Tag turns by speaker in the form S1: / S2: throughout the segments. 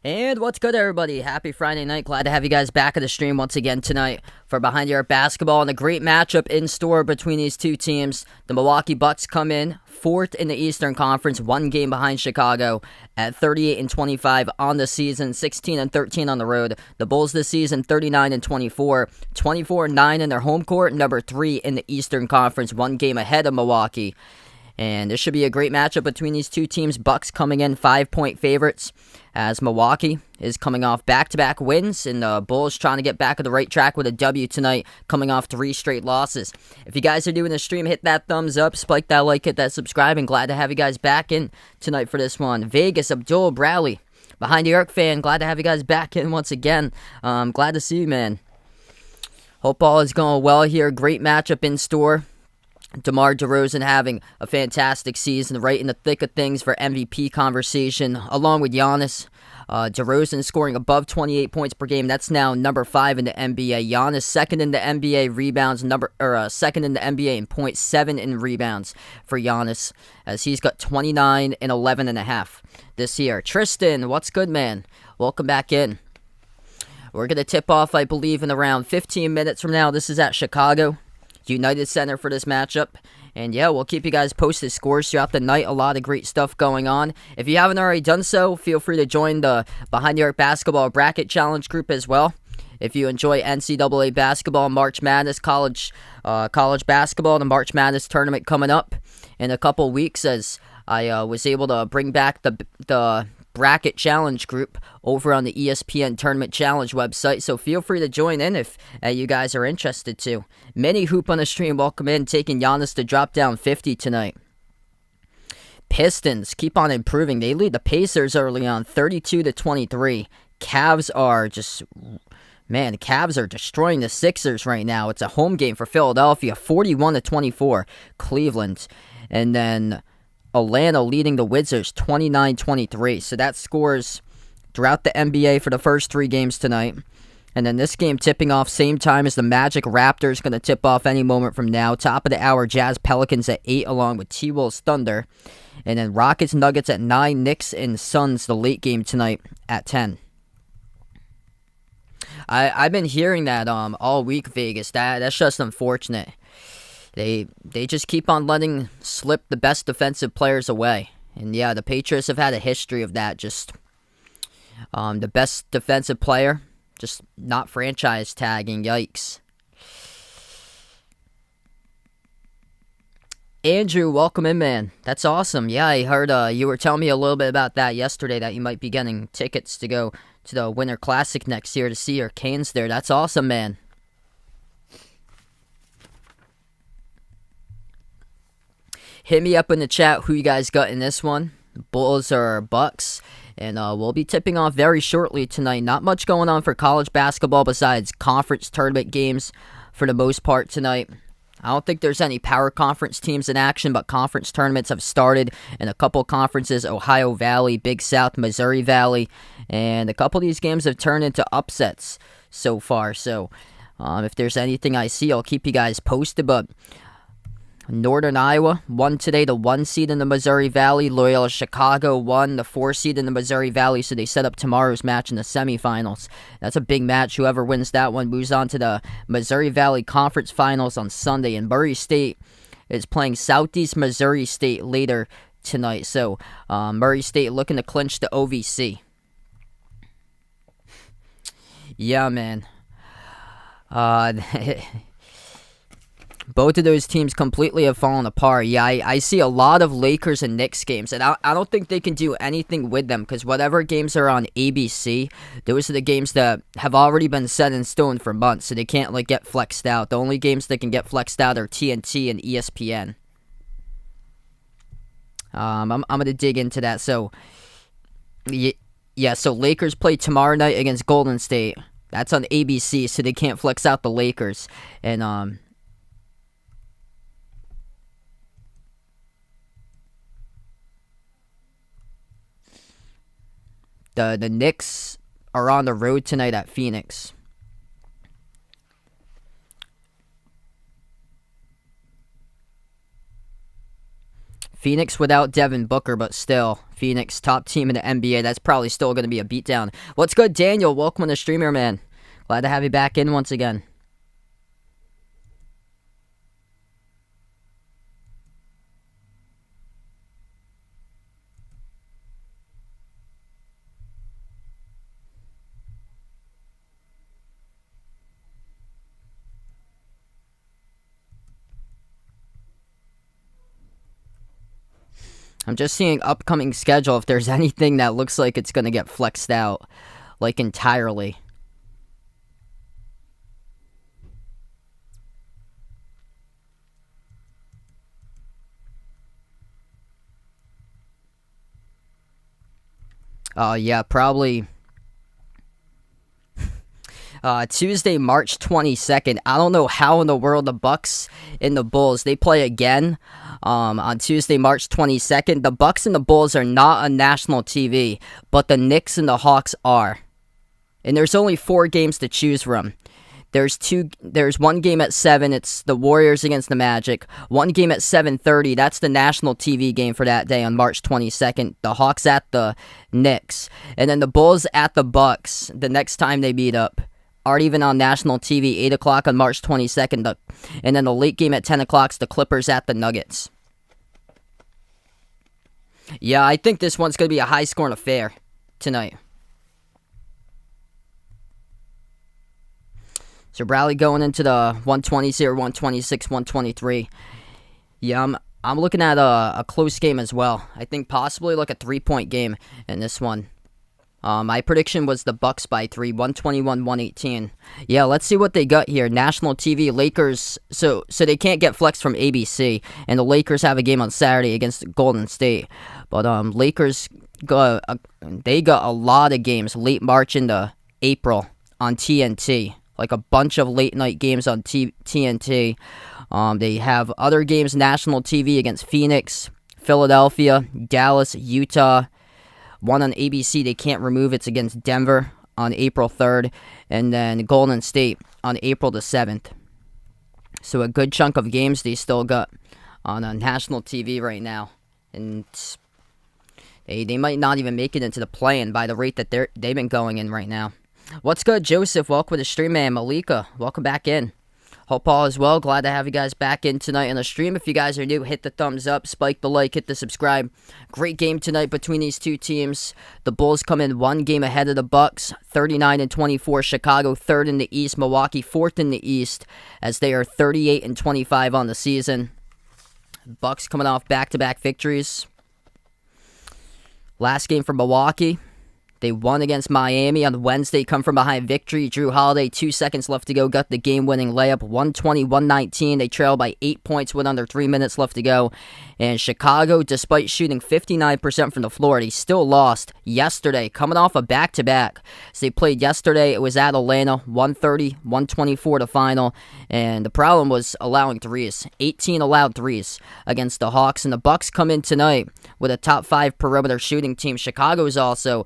S1: And what's good, everybody? Happy Friday night. Glad to have you guys back at the stream once again tonight for Behind Your Basketball and a great matchup in store between these two teams. The Milwaukee Bucks come in fourth in the Eastern Conference, one game behind Chicago at 38-25 on the season, 16-13 on the road. The Bulls this season 39-24, 24-9 in their home court, number 3 in the Eastern Conference, one game ahead of Milwaukee. And this should be a great matchup between these two teams. Bucks coming in 5-point favorites as Milwaukee is coming off back-to-back wins, and the Bulls trying to get back on the right track with a W tonight, coming off 3 straight losses. If you guys are doing the stream, hit that thumbs up, spike that like, hit that subscribe, and glad to have you guys back in tonight for this one. Vegas, Abdul, Bradley, Behind the Arc fan, glad to have you guys back in once again. Glad to see you, man. Hope all is going well here. Great matchup in store. DeMar DeRozan having a fantastic season, right in the thick of things for MVP conversation, along with Giannis. DeRozan scoring above 28 points per game. That's now number 5 in the NBA. Giannis second in the NBA rebounds, second in the NBA in 0.7 in rebounds for Giannis, as he's got 29 and 11 and a half this year. Tristan, what's good, man? Welcome back in. We're going to tip off, I believe, in around 15 minutes from now. This is at Chicago United Center for this matchup. And yeah, we'll keep you guys posted. Scores throughout the night. A lot of great stuff going on. If you haven't already done so, feel free to join the Behind the Arc Basketball Bracket Challenge group as well. If you enjoy NCAA basketball, March Madness, college basketball, the March Madness tournament coming up in a couple weeks, as I was able to bring back the Bracket Challenge group over on the ESPN Tournament Challenge website, so feel free to join in if you guys are interested to. Mini Hoop on the stream, welcome in, taking Giannis to drop down 50 tonight. Pistons keep on improving. They lead the Pacers early on, 32-23. Cavs are destroying the Sixers right now. It's a home game for Philadelphia, 41-24, Cleveland. And then Atlanta leading the Wizards 29-23. So that scores throughout the NBA for the first 3 games tonight. And then this game tipping off same time as the Magic Raptors, going to tip off any moment from now. Top of the hour, Jazz Pelicans at 8 along with T-Wolves Thunder. And then Rockets Nuggets at 9, Knicks and Suns the late game tonight at 10. I've been hearing that all week, Vegas. That's just unfortunate. They just keep on letting slip the best defensive players away. And yeah, the Patriots have had a history of that. Just the best defensive player, just not franchise tagging. Yikes. Andrew, welcome in, man. That's awesome. Yeah, I heard you were telling me a little bit about that yesterday, that you might be getting tickets to go to the Winter Classic next year to see your Canes there. That's awesome, man. Hit me up in the chat who you guys got in this one, Bulls or Bucks. And we'll be tipping off very shortly tonight. Not much going on for college basketball besides conference tournament games for the most part tonight. I don't think there's any power conference teams in action, but conference tournaments have started in a couple conferences, Ohio Valley, Big South, Missouri Valley. And a couple of these games have turned into upsets so far. So if there's anything I see, I'll keep you guys posted. But Northern Iowa won today, the 1 seed in the Missouri Valley. Loyola Chicago won, the 4 seed in the Missouri Valley, so they set up tomorrow's match in the semifinals. That's a big match. Whoever wins that one moves on to the Missouri Valley Conference Finals on Sunday. And Murray State is playing Southeast Missouri State later tonight. So Murray State looking to clinch the OVC. Yeah, man. Both of those teams completely have fallen apart. Yeah, I see a lot of Lakers and Knicks games, and I don't think they can do anything with them, because whatever games are on ABC, those are the games that have already been set in stone for months, so they can't get flexed out. The only games that can get flexed out are TNT and ESPN. I'm going to dig into that. So, yeah, so Lakers play tomorrow night against Golden State. That's on ABC, so they can't flex out the Lakers. And, The Knicks are on the road tonight at Phoenix. Phoenix without Devin Booker, but still, Phoenix, top team in the NBA. That's probably still going to be a beatdown. What's good, Daniel? Welcome to the streamer, man. Glad to have you back in once again. I'm just seeing upcoming schedule if there's anything that looks like it's going to get flexed out, like entirely. Yeah, probably Tuesday, March 22nd. I don't know how in the world the Bucks and the Bulls, they play again on Tuesday, March 22nd. The Bucks and the Bulls are not on national TV, but the Knicks and the Hawks are. And there's only 4 games to choose from. There's one game at 7. It's the Warriors against the Magic. One game at 7:30. That's the national TV game for that day on March 22nd. The Hawks at the Knicks. And then the Bulls at the Bucks the next time they meet up. Aren't even on national TV, 8 o'clock on March 22nd. And then the late game at 10 o'clock is the Clippers at the Nuggets. Yeah, I think this one's going to be a high-scoring affair tonight. So Bradley going into the 120s here, 126, 123. Yeah, I'm looking at a close game as well. I think possibly like a 3-point game in this one. My prediction was the Bucks by 3, 121-118. Yeah, let's see what they got here. National TV, Lakers. So they can't get flexed from ABC, and the Lakers have a game on Saturday against Golden State. But Lakers got a lot of games late March into April on TNT. Like a bunch of late night games on TNT. They have other games national TV against Phoenix, Philadelphia, Dallas, Utah. One on ABC they can't remove. It's against Denver on April 3rd. And then Golden State on April the 7th. So a good chunk of games they still got on national TV right now. And they might not even make it into the play-in by the rate that they've been going in right now. What's good, Joseph? Welcome to the stream, man. Malika, welcome back in. Hope all is well. Glad to have you guys back in tonight on the stream. If you guys are new, hit the thumbs up, spike the like, hit the subscribe. Great game tonight between these two teams. The Bulls come in 1 game ahead of the Bucks, 39-24. Chicago 3rd in the East. Milwaukee 4th in the East, as they are 38-25 on the season. Bucks coming off back-to-back victories. Last game for Milwaukee. They won against Miami on Wednesday, come from behind victory. Drew Holiday, 2 seconds left to go, got the game-winning layup, 120-119. They trailed by 8 points with under 3 minutes left to go. And Chicago, despite shooting 59% from the floor, they still lost yesterday, coming off a back-to-back. So they played yesterday. It was at Atlanta, 130-124 the final. And the problem was allowing threes. 18 allowed threes against the Hawks. And the Bucks come in tonight with a top 5 perimeter shooting team. Chicago is also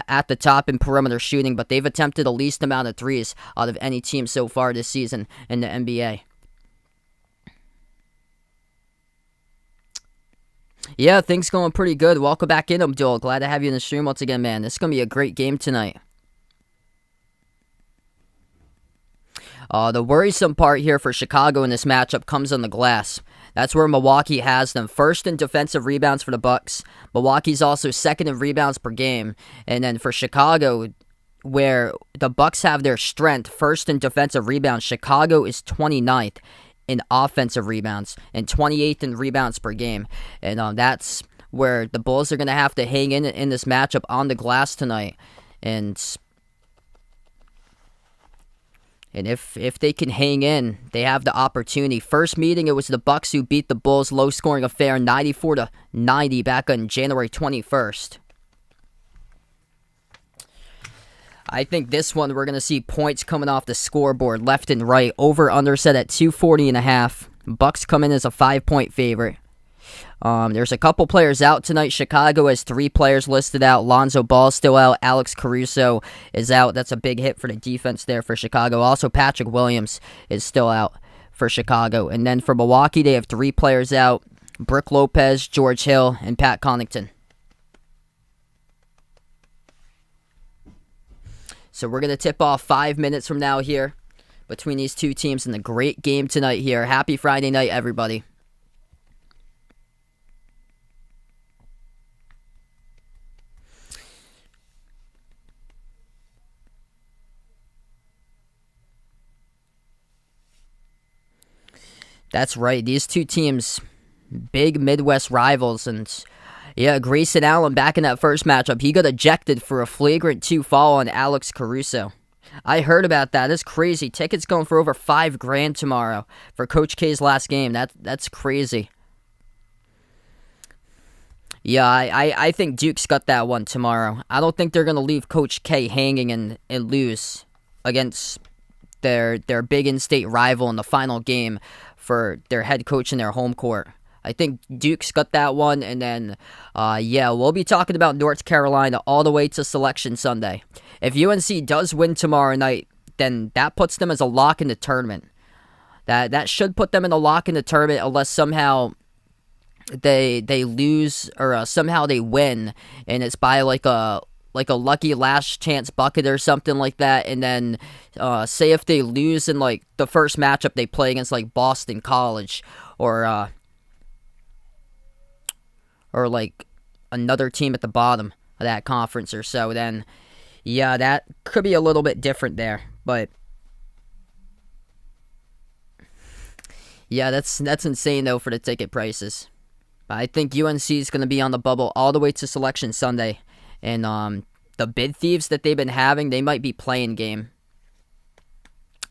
S1: at the top in perimeter shooting, but they've attempted the least amount of threes out of any team so far this season in the NBA. Yeah, things going pretty good. Welcome back in, Abdul. Glad to have you in the stream once again, man. This is going to be a great game tonight. The worrisome part here for Chicago in this matchup comes on the glass. That's where Milwaukee has them. First in defensive rebounds for the Bucks. Milwaukee's also second in rebounds per game. And then for Chicago, where the Bucks have their strength, first in defensive rebounds, Chicago is 29th in offensive rebounds and 28th in rebounds per game. And that's where the Bulls are going to have to hang in this matchup on the glass tonight. And if they can hang in, they have the opportunity. First meeting, it was the Bucks who beat the Bulls, low-scoring affair, 94-90 back on January 21st. I think this one, we're going to see points coming off the scoreboard, left and right. Over-under set at 240.5. Bucks come in as a 5-point favorite. There's a couple players out tonight. Chicago has 3 players listed out. Lonzo Ball still out. Alex Caruso is out. That's a big hit for the defense there for Chicago. Also, Patrick Williams is still out for Chicago. And then for Milwaukee, they have 3 players out. Brooke Lopez, George Hill, and Pat Connaughton. So we're going to tip off 5 minutes from now here between these two teams in the great game tonight here. Happy Friday night, everybody. That's right. These two teams, big Midwest rivals. And yeah, Grayson Allen back in that first matchup. He got ejected for a flagrant 2 foul on Alex Caruso. I heard about that. That's crazy. Tickets going for over $5,000 tomorrow for Coach K's last game. That's crazy. Yeah, I think Duke's got that one tomorrow. I don't think they're going to leave Coach K hanging and lose against their big in-state rival in the final game for their head coach in their home court. I think Duke's got that one, and then, we'll be talking about North Carolina all the way to Selection Sunday. If UNC does win tomorrow night, then that puts them as a lock in the tournament. That should put them in a lock in the tournament unless somehow they lose or somehow they win, and it's by like a lucky last chance bucket or something like that. And then say if they lose in like the first matchup they play against like Boston College or like another team at the bottom of that conference or so, then yeah, that could be a little bit different there. But yeah, that's insane though for the ticket prices. But I think UNC is going to be on the bubble all the way to Selection Sunday. And the bid thieves that they've been having, they might be playing game.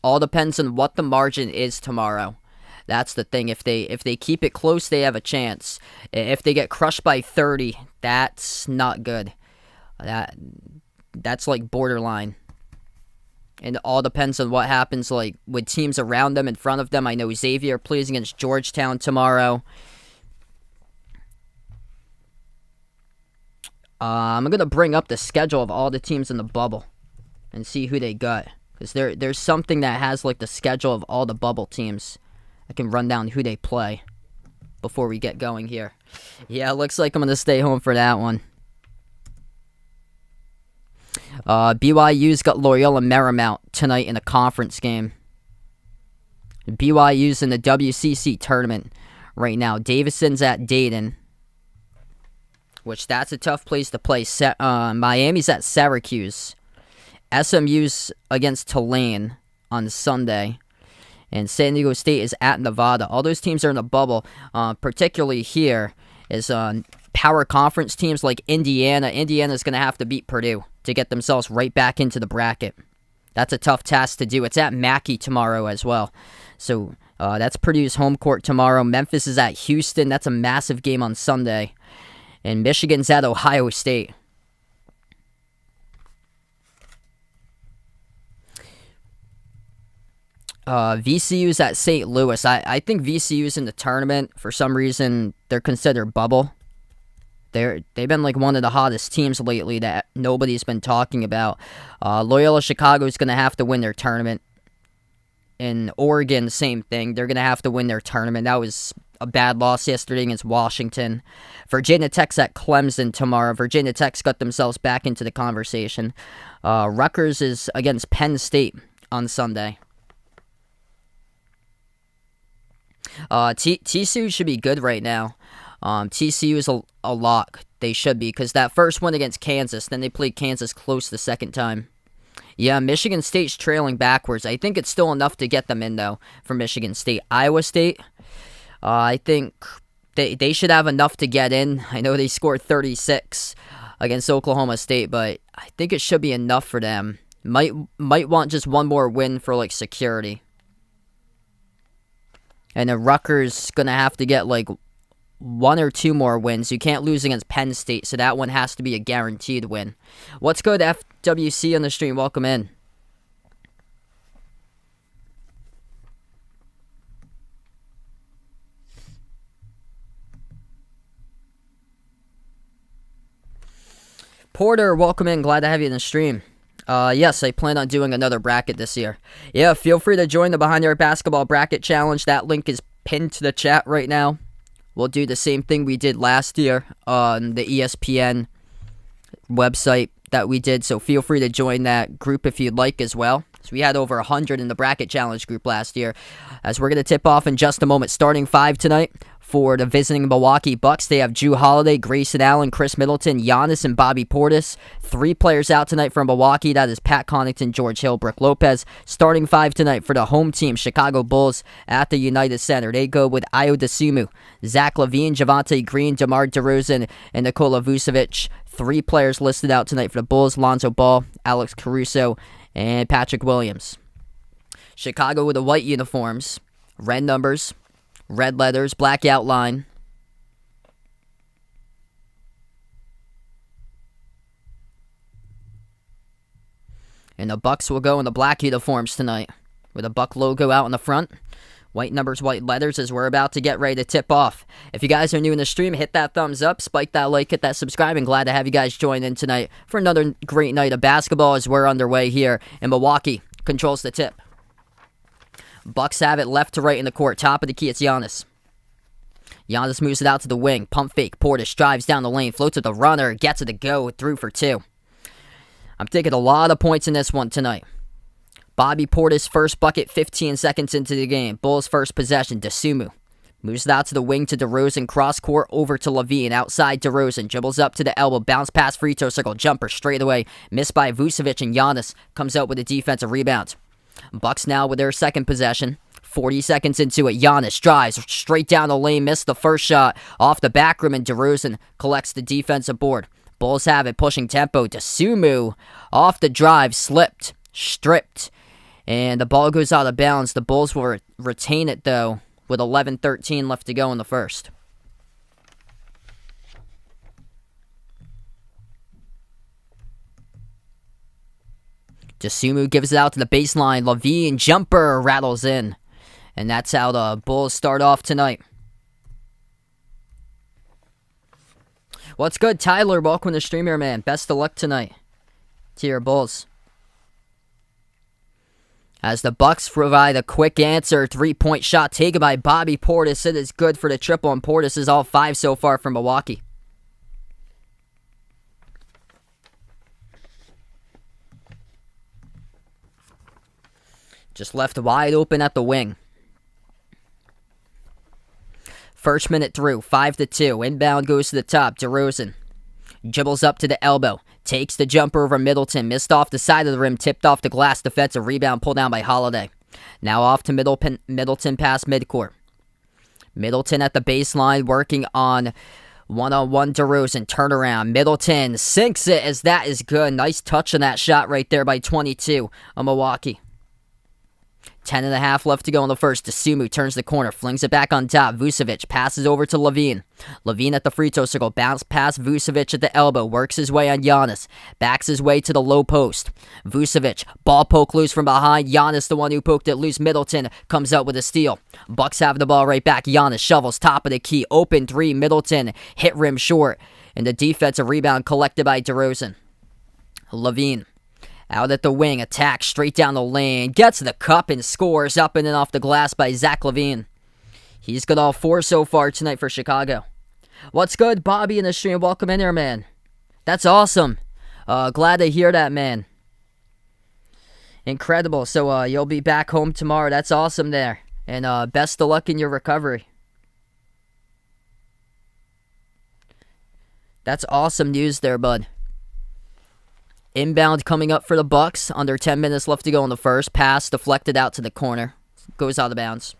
S1: All depends on what the margin is tomorrow. That's the thing. If they keep it close, they have a chance. If they get crushed by 30, that's not good. That's like borderline. And it all depends on what happens like with teams around them, in front of them. I know Xavier plays against Georgetown tomorrow. I'm going to bring up the schedule of all the teams in the bubble and see who they got. Because there's something that has like the schedule of all the bubble teams. I can run down who they play before we get going here. Yeah, it looks like I'm going to stay home for that one. BYU's got Loyola Marymount tonight in a conference game. BYU's in the WCC tournament right now. Davison's at Dayton, which that's a tough place to play. Miami's at Syracuse. SMU's against Tulane on Sunday. And San Diego State is at Nevada. All those teams are in the bubble. Particularly here is power conference teams like Indiana. Indiana's going to have to beat Purdue to get themselves right back into the bracket. That's a tough task to do. It's at Mackey tomorrow as well. So that's Purdue's home court tomorrow. Memphis is at Houston. That's a massive game on Sunday. And Michigan's at Ohio State. VCU's at St. Louis. I think VCU's in the tournament. For some reason, they're considered bubble. They've been like one of the hottest teams lately that nobody's been talking about. Loyola Chicago's going to have to win their tournament. In Oregon, same thing. They're going to have to win their tournament. That was a bad loss yesterday against Washington. Virginia Tech's at Clemson tomorrow. Virginia Tech's got themselves back into the conversation. Rutgers is against Penn State on Sunday. TCU should be good right now. TCU is a lock. They should be, because that first one against Kansas, then they played Kansas close the second time. Yeah, Michigan State's trailing backwards. I think it's still enough to get them in, though, for Michigan State. Iowa State, I think they should have enough to get in. I know they scored 36 against Oklahoma State, but I think it should be enough for them. Might want just one more win for, like, security. And then Rutgers going to have to get, like, 1 or 2 more wins. You can't lose against Penn State, so that one has to be a guaranteed win. Let's go to FWC on the stream. Welcome in. Porter, welcome in. Glad to have you in the stream. Yes, I plan on doing another bracket this year. Yeah, feel free to join the Behind the Arc Basketball Bracket Challenge. That link is pinned to the chat right now. we'll do the same thing we did last year on the ESPN website that we did, so feel free to join that group if you'd like as well. So we had over 100 in the Bracket Challenge group last year. As we're going to tip off in just a moment. Starting 5 tonight for the visiting Milwaukee Bucks. They have Drew Holiday, Grayson Allen, Chris Middleton, Giannis, and Bobby Portis. 3 players out tonight from Milwaukee. That is Pat Connaughton, George Hill, Brook Lopez. Starting 5 tonight for the home team, Chicago Bulls at the United Center. They go with Ayo Dosunmu, Zach LaVine, Javonte Green, DeMar DeRozan, and Nikola Vucevic. 3 players listed out tonight for the Bulls: Lonzo Ball, Alex Caruso, and Patrick Williams. Chicago with the white uniforms, red numbers, red letters, black outline. And the Bucks will go in the black uniforms tonight, with a Buck logo out in the front. White numbers, white letters, as we're about to get ready to tip off. If you guys are new in the stream, hit that thumbs up, spike that like, hit that subscribe, and glad to have you guys join in tonight for another great night of basketball as we're underway here in Milwaukee. Controls the tip. Bucks have it left to right in the court. Top of the key, it's Giannis. Giannis moves it out to the wing. Pump fake. Portis drives down the lane, floats to the runner, gets it to go, through for 2. I'm taking a lot of points in this one tonight. Bobby Portis' first bucket 15 seconds into the game. Bulls' first possession. Dosunmu moves it out to the wing to DeRozan. Cross court over to LaVine. Outside DeRozan. Dribbles up to the elbow. Bounce pass free throw circle. Jumper straight away. Missed by Vucevic, and Giannis comes out with a defensive rebound. Bucks now with their second possession. 40 seconds into it. Giannis drives straight down the lane. Missed the first shot off the back rim, and DeRozan collects the defensive board. Bulls have it, pushing tempo. Dosunmu off the drive. Slipped. Stripped. And the ball goes out of bounds. The Bulls will retain it, though, with 11:13 left to go in the first. Dosunmu gives it out to the baseline. LaVine jumper rattles in. And that's how the Bulls start off tonight. What's good, Tyler? Welcome to the stream here, man. Best of luck tonight to your Bulls. As the Bucks provide a quick answer, 3-point shot taken by Bobby Portis. It is good for the triple, and Portis is all 5 so far from Milwaukee. Just left wide open at the wing. First minute through, 5-2. Inbound goes to the top. DeRozan dribbles up to the elbow. Takes the jumper over Middleton. Missed off the side of the rim. Tipped off the glass. Defensive rebound pulled down by Holiday. Now off to Middleton past midcourt. Middleton at the baseline working on one-on-one DeRozan. Turnaround. Middleton sinks it, as that is good. Nice touch on that shot right there by 22 of Milwaukee. 10.5 left to go in the first. Dosunmu turns the corner, flings it back on top. Vucevic passes over to LaVine. LaVine at the free throw circle, bounce past Vucevic at the elbow, works his way on Giannis, backs his way to the low post. Vucevic, ball poke loose from behind. Giannis, the one who poked it loose. Middleton comes out with a steal. Bucks have the ball right back. Giannis shovels top of the key, open 3. Middleton hit rim short, and the defensive rebound collected by DeRozan. LaVine out at the wing, attack straight down the lane, gets the cup and scores up and in off the glass by Zach LaVine. He's got all 4 so far tonight for Chicago. What's good, Bobby, in the stream? Welcome in here, man. That's awesome. Glad to hear that, man. Incredible. So you'll be back home tomorrow. That's awesome there. And best of luck in your recovery. That's awesome news there, bud. Inbound coming up for the Bucks. Under 10 minutes left to go in the first. Pass deflected out to the corner. Goes out of bounds.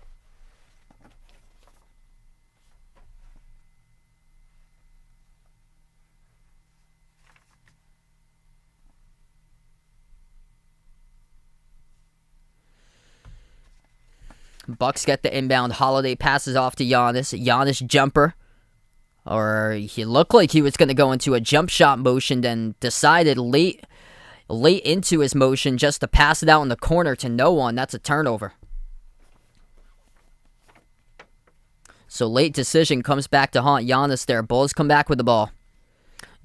S1: Bucks get the inbound. Holiday passes off to Giannis. Giannis jumper. Or he looked like he was going to go into a jump shot motion, then decided late into his motion just to pass it out in the corner to no one. That's a turnover. So late decision comes back to haunt Giannis there. Bulls come back with the ball.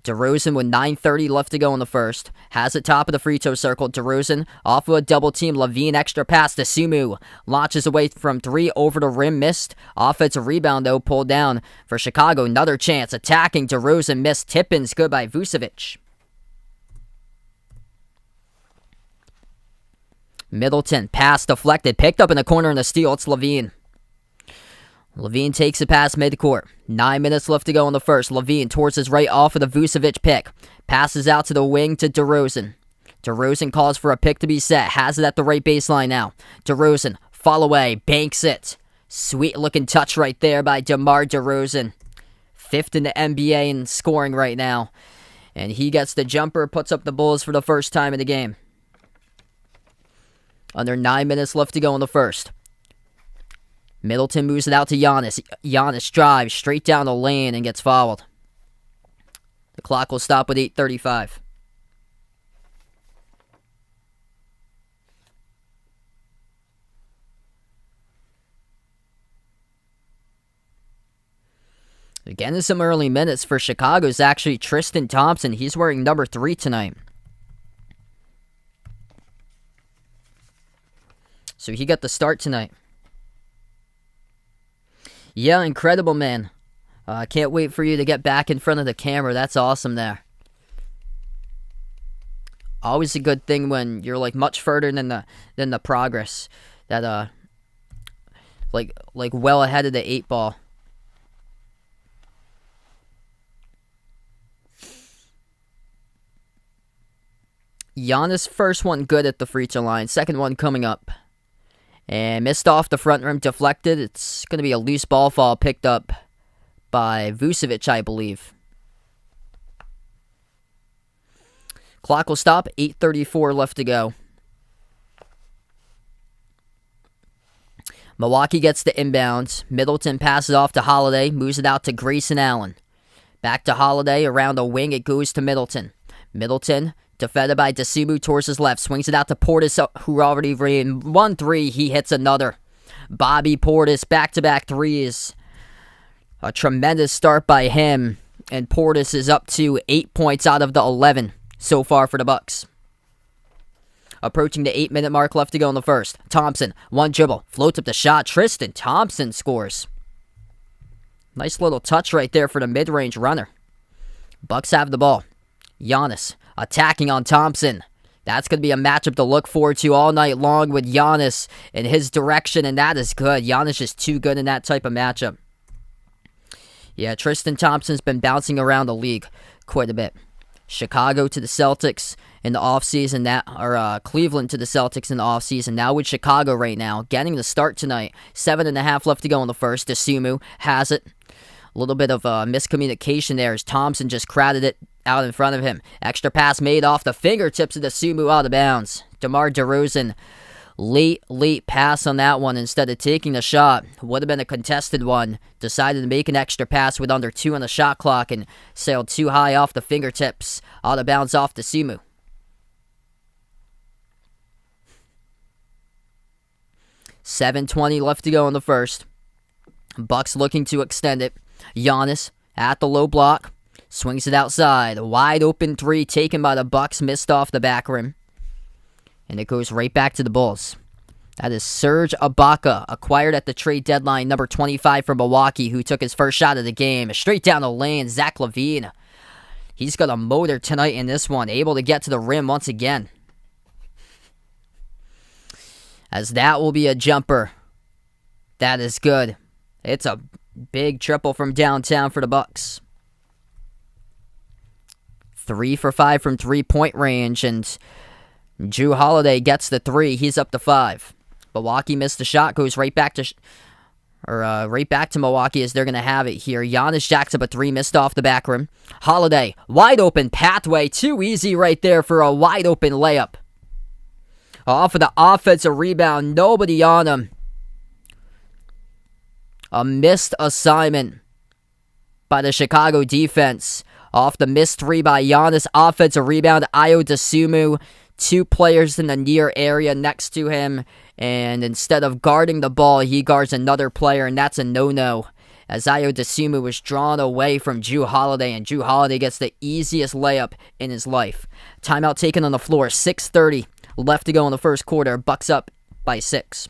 S1: DeRozan with 9:30 left to go in the first. Has it top of the free throw circle. DeRozan off of a double team. LaVine extra pass to Sumu. Launches away from three over the rim. Missed. Offensive rebound though pulled down for Chicago. Another chance. Attacking. DeRozan missed. Tip-ins good by Vucevic. Middleton. Pass deflected. Picked up in the corner in the steal. It's LaVine. LaVine takes it past midcourt. 9 minutes left to go in the first. LaVine towards his right off of the Vucevic pick. Passes out to the wing to DeRozan. DeRozan calls for a pick to be set. Has it at the right baseline now. DeRozan, fall away, banks it. Sweet looking touch right there by DeMar DeRozan. 5th in the NBA in scoring right now. And he gets the jumper, puts up the Bulls for the first time in the game. Under 9 minutes left to go in the first. Middleton moves it out to Giannis. Giannis drives straight down the lane and gets fouled. The clock will stop with 8:35. Again, in some early minutes for Chicago is actually Tristan Thompson. He's wearing number 3 tonight. So he got the start tonight. Yeah, incredible, man. I can't wait for you to get back in front of the camera. That's awesome there. Always a good thing when you're like much further than the progress. That like well ahead of the 8 ball. Giannis first one good at the free throw line. Second one coming up. And missed off the front rim, deflected. It's going to be a loose ball fall picked up by Vucevic, I believe. Clock will stop. 8:34 left to go. Milwaukee gets the inbounds. Middleton passes off to Holiday. Moves it out to Grayson Allen. Back to Holiday. Around the wing, it goes to Middleton. Middleton defended by Desimu towards his left. Swings it out to Portis, who already ran 1 3. He hits another. Bobby Portis, back-to-back threes. A tremendous start by him. And Portis is up to 8 points out of the 11 so far for the Bucks. Approaching the 8-minute mark left to go in the first. Thompson, one dribble. Floats up the shot. Tristan Thompson scores. Nice little touch right there for the mid-range runner. Bucks have the ball. Giannis attacking on Thompson. That's going to be a matchup to look forward to all night long with Giannis in his direction, and that is good. Giannis is too good in that type of matchup. Yeah, Tristan Thompson's been bouncing around the league quite a bit. Chicago to the Celtics in the offseason, Cleveland to the Celtics in the offseason. Now with Chicago right now, getting the start tonight. 7.5 left to go in the first. Desimu has it. A little bit of miscommunication there as Thompson just crowded it out in front of him. Extra pass made off the fingertips of Desimu out of bounds. DeMar DeRozan, late pass on that one instead of taking the shot. Would have been a contested one. Decided to make an extra pass with under 2 on the shot clock and sailed too high off the fingertips. Out of bounds off Desimu. $7:20 left to go in the first. Bucks looking to extend it. Giannis at the low block. Swings it outside. Wide open 3 taken by the Bucks. Missed off the back rim. And it goes right back to the Bulls. That is Serge Ibaka, acquired at the trade deadline, number 25 from Milwaukee, who took his first shot of the game. Straight down the lane, Zach LaVine. He's got a motor tonight in this one. Able to get to the rim once again. As that will be a jumper. That is good. It's a big triple from downtown for the Bucks. 3 for 5 from 3-point range, and Jrue Holiday gets the 3. He's up to 5. Milwaukee missed the shot, goes right back to Milwaukee as they're going to have it here. Giannis jacks up a 3, missed off the back rim. Holiday, wide open pathway, too easy right there for a wide open layup. Off of the offensive rebound, nobody on him. A missed assignment by the Chicago defense. Off the missed 3 by Giannis. Offensive rebound, Ayo Dosunmu. 2 players in the near area next to him. And instead of guarding the ball, he guards another player, and that's a no-no. as Ayo Dosunmu was drawn away from Jrue Holiday, and Jrue Holiday gets the easiest layup in his life. Timeout taken on the floor. 6:30 left to go in the first quarter. Bucks up by 6.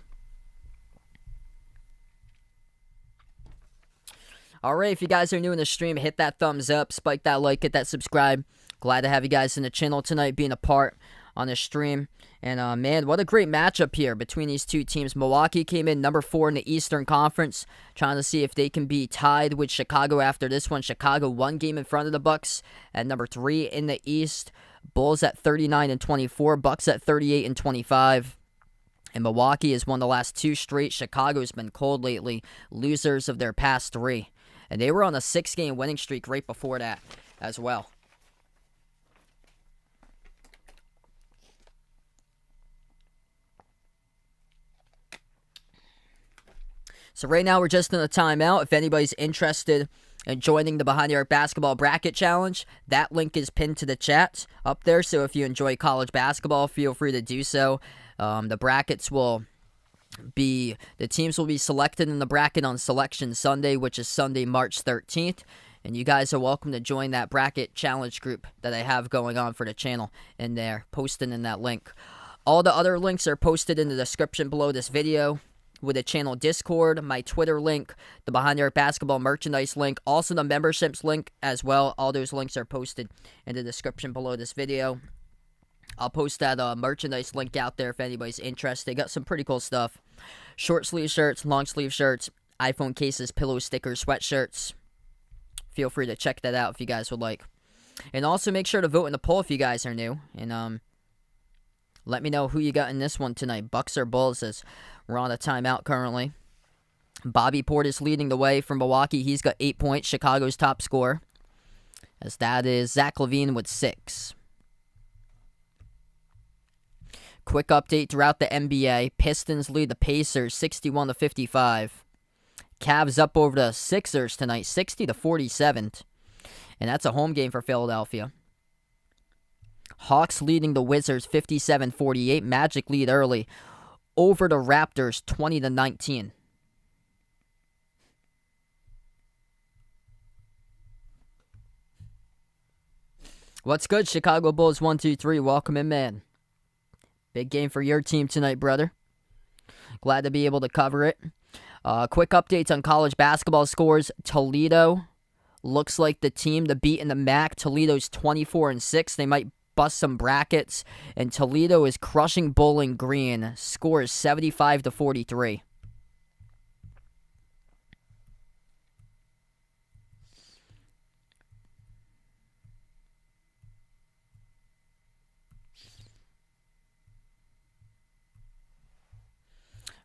S1: Alright, if you guys are new in the stream, hit that thumbs up, spike that like, hit that subscribe. Glad to have you guys in the channel tonight, being a part on the stream. And, man, what a great matchup here between these two teams. Milwaukee came in number 4 in the Eastern Conference, trying to see if they can be tied with Chicago after this one. Chicago 1 game in front of the Bucks at number 3 in the East. Bulls at 39-24, Bucks at 38-25. And Milwaukee has won the last 2 straight. Chicago's been cold lately, losers of their past 3. And they were on a 6-game winning streak right before that as well. So right now we're just in a timeout. If anybody's interested in joining the Behind the Arc Basketball Bracket Challenge, that link is pinned to the chat up there. So if you enjoy college basketball, feel free to do so. The brackets will be, the teams will be selected in the bracket on Selection Sunday, which is Sunday, March 13th. And you guys are welcome to join that bracket challenge group that I have going on for the channel in there, posted in that link. All the other links are posted in the description below this video, with the channel Discord, my Twitter link, the Behind the Arc Basketball merchandise link, also the memberships link as well. All those links are posted in the description below this video. I'll post that merchandise link out there if anybody's interested. They got some pretty cool stuff. Short sleeve shirts, long sleeve shirts, iPhone cases, pillow stickers, sweatshirts. Feel free to check that out if you guys would like. And also make sure to vote in the poll if you guys are new. And let me know who you got in this one tonight. Bucks or Bulls, as we're on a timeout currently. Bobby Portis leading the way from Milwaukee. He's got 8 points, Chicago's top scorer. As that is Zach LaVine with 6. Quick update throughout the NBA. Pistons lead the Pacers 61-55. Cavs up over the Sixers tonight 60-47. And that's a home game for Philadelphia. Hawks leading the Wizards 57-48. Magic lead early over the Raptors 20-19. What's good, Chicago Bulls 1-2-3? Welcome in, man. Big game for your team tonight, brother. Glad to be able to cover it. Quick updates on college basketball scores. Toledo looks like the team to beat in the MAC. Toledo's 24-6. They might bust some brackets. And Toledo is crushing Bowling Green. Score is 75-43.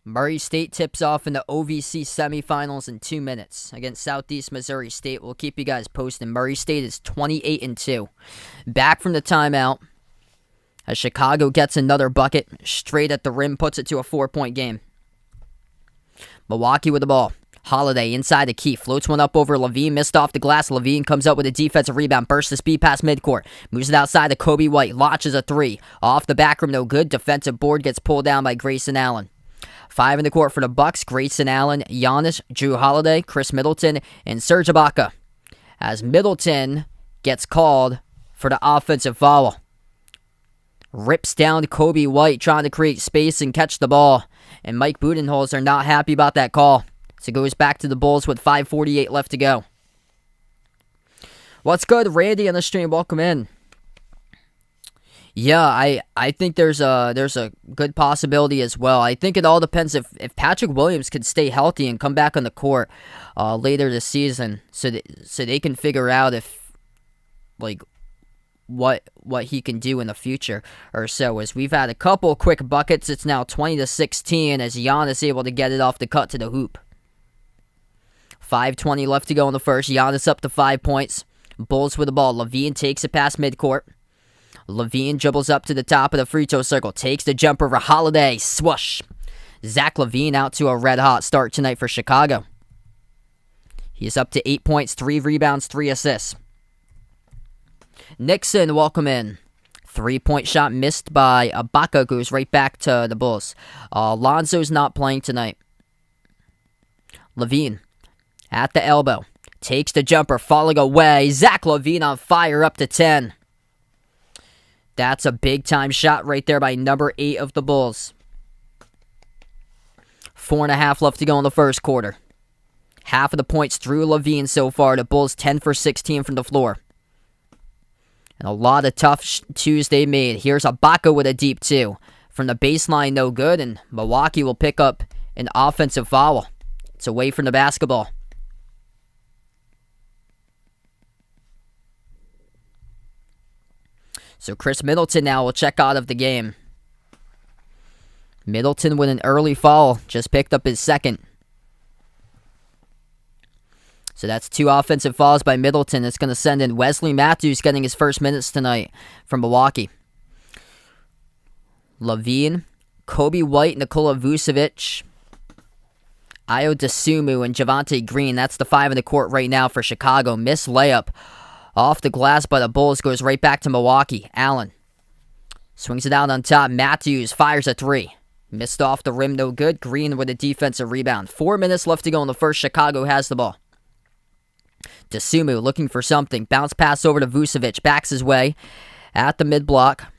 S1: Murray State tips off in the OVC semifinals in 2 minutes against Southeast Missouri State. We'll keep you guys posted. Murray State is 28-2. Back from the timeout as Chicago gets another bucket straight at the rim, puts it to a 4-point game. Milwaukee with the ball. Holiday inside the key, floats one up over LaVine, missed off the glass. LaVine comes up with a defensive rebound, bursts the speed past midcourt, moves it outside to Kobe White, launches a 3. Off the back rim, no good. Defensive board gets pulled down by Grayson Allen. 5 in the court for the Bucks. Grayson Allen, Giannis, Jrue Holiday, Chris Middleton, and Serge Ibaka. As Middleton gets called for the offensive foul. Rips down Kobe White, trying to create space and catch the ball. And Mike Budenholzer not happy about that call. So it goes back to the Bulls with 5:48 left to go. What's good, Randy on the stream? Welcome in. Yeah, I think there's a good possibility as well. I think it all depends if Patrick Williams can stay healthy and come back on the court later this season, so they can figure out if what he can do in the future or so. As we've had a couple quick buckets, it's now 20-16 as Giannis able to get it off the cut to the hoop. 5:20 left to go in the first. Giannis up to 5 points. Bulls with the ball. LaVine takes it past midcourt. LaVine dribbles up to the top of the free throw circle. Takes the jumper for Holiday. Swoosh. Zach LaVine out to a red-hot start tonight for Chicago. He's up to 8 points, 3 rebounds, 3 assists. Nixon, welcome in. 3-point shot missed by Ibaka, goes right back to the Bulls. Lonzo's not playing tonight. LaVine At the elbow. Takes the jumper, falling away. Zach LaVine on fire, up to 10. That's a big-time shot right there by number 8 of the Bulls. 4.5 left to go in the first quarter. Half of the points through LaVine so far. The Bulls 10 for 16 from the floor. And a lot of tough twos they made. Here's Ibaka with a deep 2. From the baseline, no good, and Milwaukee will pick up an offensive foul. It's away from the basketball. So Chris Middleton now will check out of the game. Middleton with an early foul, just picked up his second. So that's 2 offensive fouls by Middleton. It's going to send in Wesley Matthews getting his first minutes tonight from Milwaukee. LaVine, Kobe White, Nikola Vucevic, Ayo Dosunmu, and Javonte Green. That's the 5 in the court right now for Chicago. Missed layup off the glass by the Bulls, goes right back to Milwaukee. Allen swings it out on top. Matthews fires a 3. Missed off the rim, no good. Green with a defensive rebound. 4 minutes left to go in the first. Chicago has the ball. Dosunmu looking for something. Bounce pass over to Vucevic. Backs his way at the mid-block.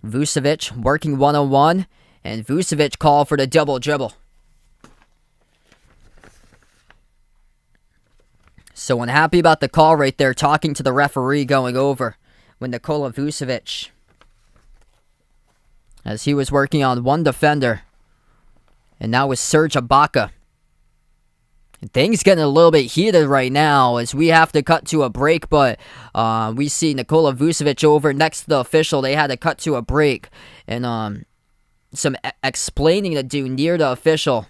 S1: Vucevic working one-on-one. And Vucevic called for the double dribble. So unhappy about the call right there. Talking to the referee going over when Nikola Vucevic, as he was working on one defender. And now with Serge Ibaka. Things getting a little bit heated right now as we have to cut to a break, but we see Nikola Vucevic over next to the official. They had to cut to a break and some explaining to do near the official.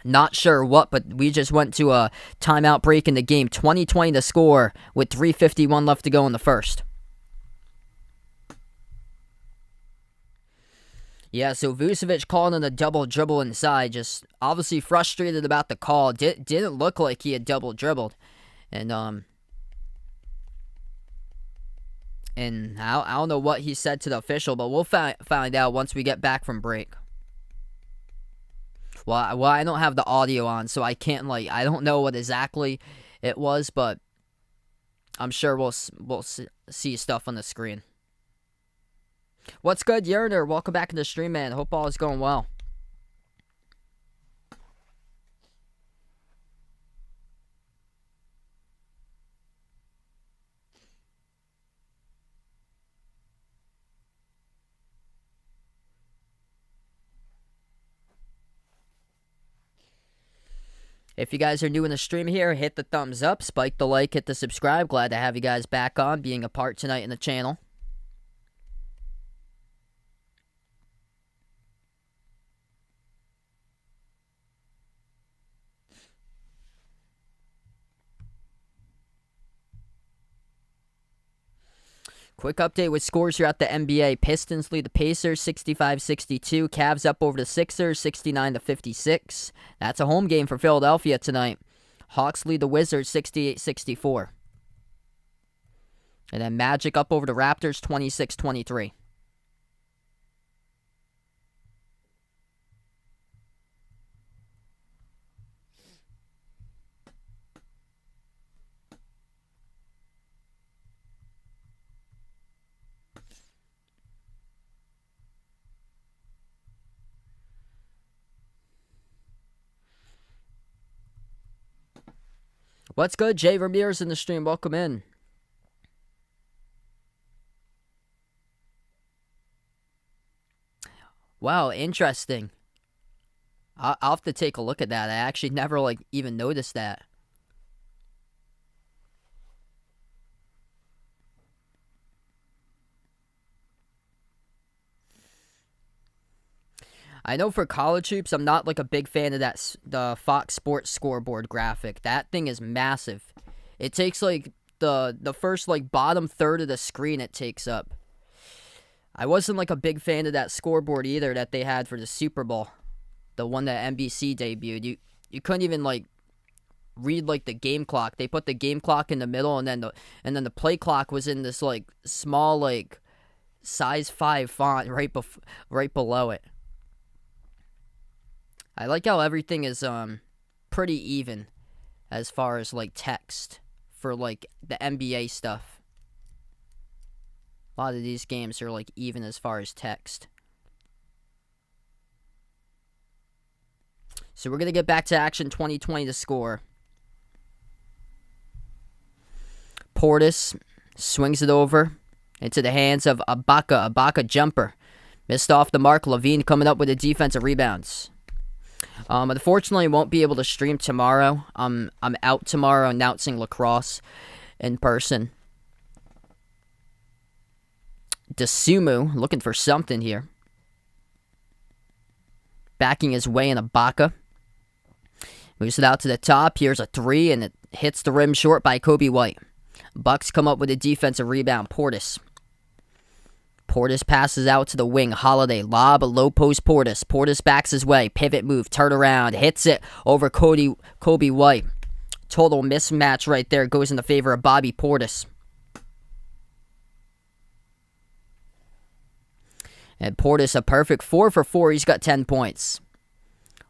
S1: Not sure what, but we just went to a timeout break in the game. 20-20 to score with 3:51 left to go in the first. Yeah, so Vucevic called in a double dribble inside, just obviously frustrated about the call. Didn't look like he had double dribbled. And I don't know what he said to the official, but we'll find out once we get back from break. Well, I don't have the audio on, so I can't, I don't know what exactly it was, but I'm sure we'll see stuff on the screen. What's good, Yerner? Welcome back to the stream, man. Hope all is going well. If you guys are new in the stream here, hit the thumbs up, spike the like, hit the subscribe. Glad to have you guys back on, being a part tonight in the channel. Quick update with scores throughout the NBA. Pistons lead the Pacers 65-62. Cavs up over the Sixers 69-56. That's a home game for Philadelphia tonight. Hawks lead the Wizards 68-64. And then Magic up over the Raptors 26-23. What's good? Jay Ramirez in the stream. Welcome in. Wow, interesting. I'll have to take a look at that. I actually never even noticed that. I know for college hoops, I'm not a big fan of the Fox Sports scoreboard graphic. That thing is massive. It takes the first bottom third of the screen it takes up. I wasn't a big fan of that scoreboard either that they had for the Super Bowl, the one that NBC debuted. You couldn't even read the game clock. They put the game clock in the middle, and then the play clock was in this small size 5 font right below it. I like how everything is pretty even. as far as like text for like the NBA stuff. A lot of these games are like even as far as text. So we're going to get back to action. 2020 to score. Portis swings it over into the hands of Ibaka. Ibaka jumper. Missed off the mark. Levine coming up with the defensive rebounds. Unfortunately, won't be able to stream tomorrow. I'm out tomorrow announcing lacrosse in person. Desumu looking for something here. Backing his way in Ibaka. Moves it out to the top. Here's a three, and it hits the rim short by Kobe White. Bucks come up with a defensive rebound. Portis. Portis passes out to the wing. Holiday. Lob, a low post Portis. Portis backs his way. Pivot move. Turn around. Hits it over Kobe White. Total mismatch right there. Goes in the favor of Bobby Portis. And Portis a perfect 4 for 4. He's got 10 points.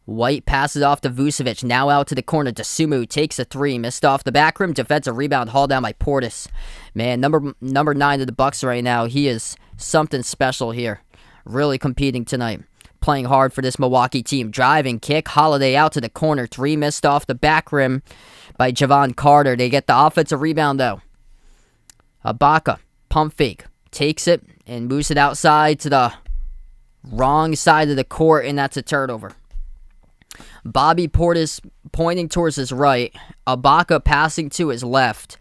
S1: White passes off to Vucevic. Now out to the corner. Desumu takes a three. Missed off the back rim. Defensive rebound hauled down by Portis. Man, number 9 of the Bucks right now. He is something special here. Really competing tonight. Playing hard for this Milwaukee team. Driving kick. Holiday out to the corner. Three missed off the back rim by Javon Carter. They get the offensive rebound though. Ibaka. Pump fake. Takes it and moves it outside to the wrong side of the court, and that's a turnover. Bobby Portis pointing towards his right. Ibaka passing to his left.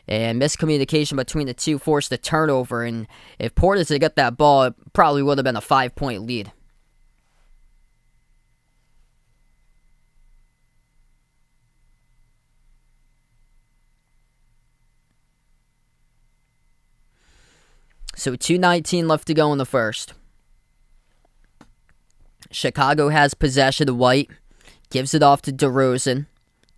S1: And miscommunication between the two forced the turnover. And if Portis had got that ball, it probably would have been a 5-point lead. So 2:19 left to go in the first. Chicago has possession. White gives it off to DeRozan.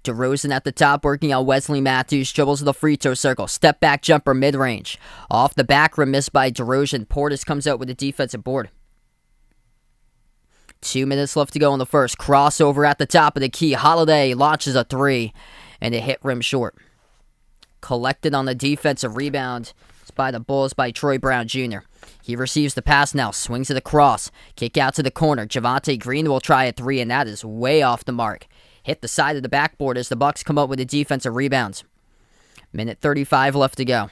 S1: DeRozan at the top working on Wesley Matthews. Dribbles to the free throw circle. Step back jumper mid-range. Off the back rim missed by DeRozan. Portis comes out with a defensive board. 2 minutes left to go in the first. Crossover at the top of the key. Holiday launches a three. And it hit rim short. Collected on the defensive rebound. It's by the Bulls by Troy Brown Jr. He receives the pass now, swings it across, kick out to the corner. Javonte Green will try a three, and that is way off the mark. Hit the side of the backboard as the Bucks come up with a defensive rebound. Minute 35 left to go.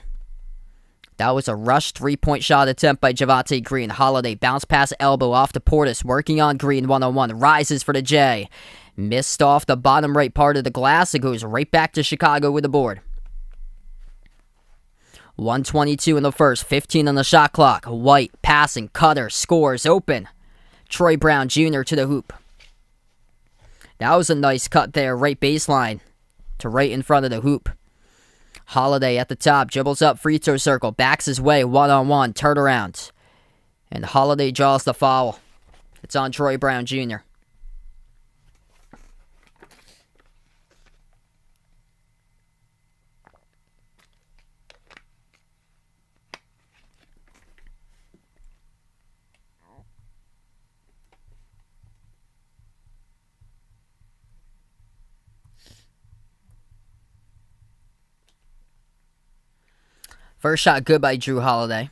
S1: That was a rushed three-point shot attempt by Javonte Green. Holiday bounce pass elbow off to Portis, working on Green one-on-one. Rises for the J. Missed off the bottom right part of the glass. It goes right back to Chicago with the board. 1:22 in the first, 15 on the shot clock. White, passing, cutter, scores, open. Troy Brown Jr. to the hoop. That was a nice cut there, right baseline to right in front of the hoop. Holiday at the top, dribbles up free throw circle, backs his way, one-on-one, turnaround. And Holiday draws the foul. It's on Troy Brown Jr. First shot good by Drew Holiday.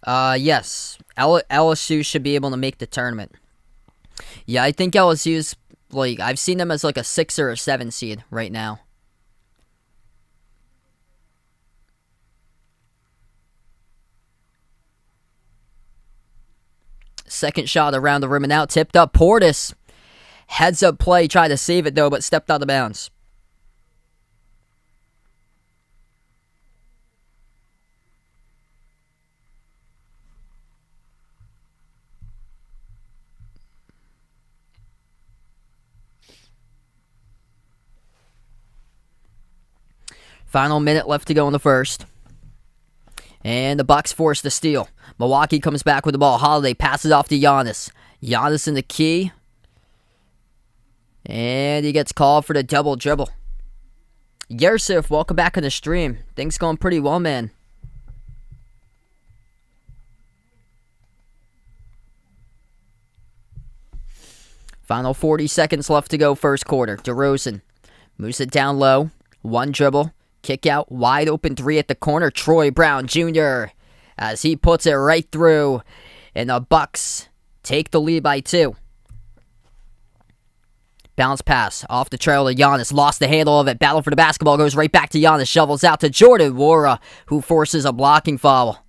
S1: Yes. LSU should be able to make the tournament. Yeah, I think LSU's, I've seen them as a 6 or a 7 seed right now. Second shot around the rim and out, tipped up. Portis. Heads up play, tried to save it though, but stepped out of bounds. Final minute left to go in the first. And the Bucks force the steal. Milwaukee comes back with the ball. Holiday passes off to Giannis. Giannis in the key. And he gets called for the double dribble. Yersif, welcome back on the stream. Things going pretty well, man. Final 40 seconds left to go first quarter. DeRozan moves it down low. One dribble. Kick out. Wide open three at the corner. Troy Brown Jr. as he puts it right through. And the Bucks take the lead by 2. Bounce pass off the trail to Giannis. Lost the handle of it. Battle for the basketball. Goes right back to Giannis. Shovels out to Jordan Nwora, who forces a blocking foul.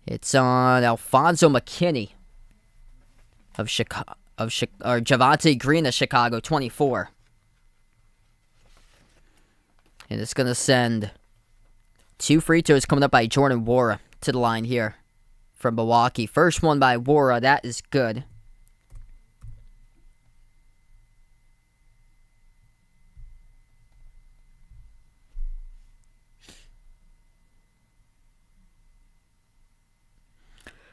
S1: It's on Alfonso McKinney of Javonte Green of Chicago, 24. And it's going to send 2 free throws coming up by Jordan Nwora to the line here from Milwaukee. First one by Nwora. That is good.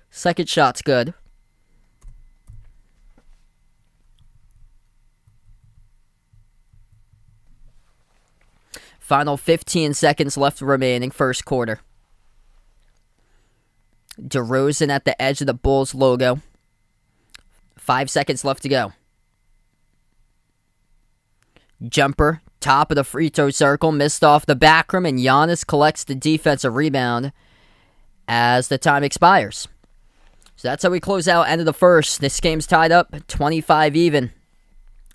S1: Second shot's good. Final 15 seconds left remaining first quarter. DeRozan at the edge of the Bulls logo. 5 seconds left to go. Jumper, top of the free throw circle, missed off the back rim, and Giannis collects the defensive rebound as the time expires. So that's how we close out end of the first. This game's tied up 25 even.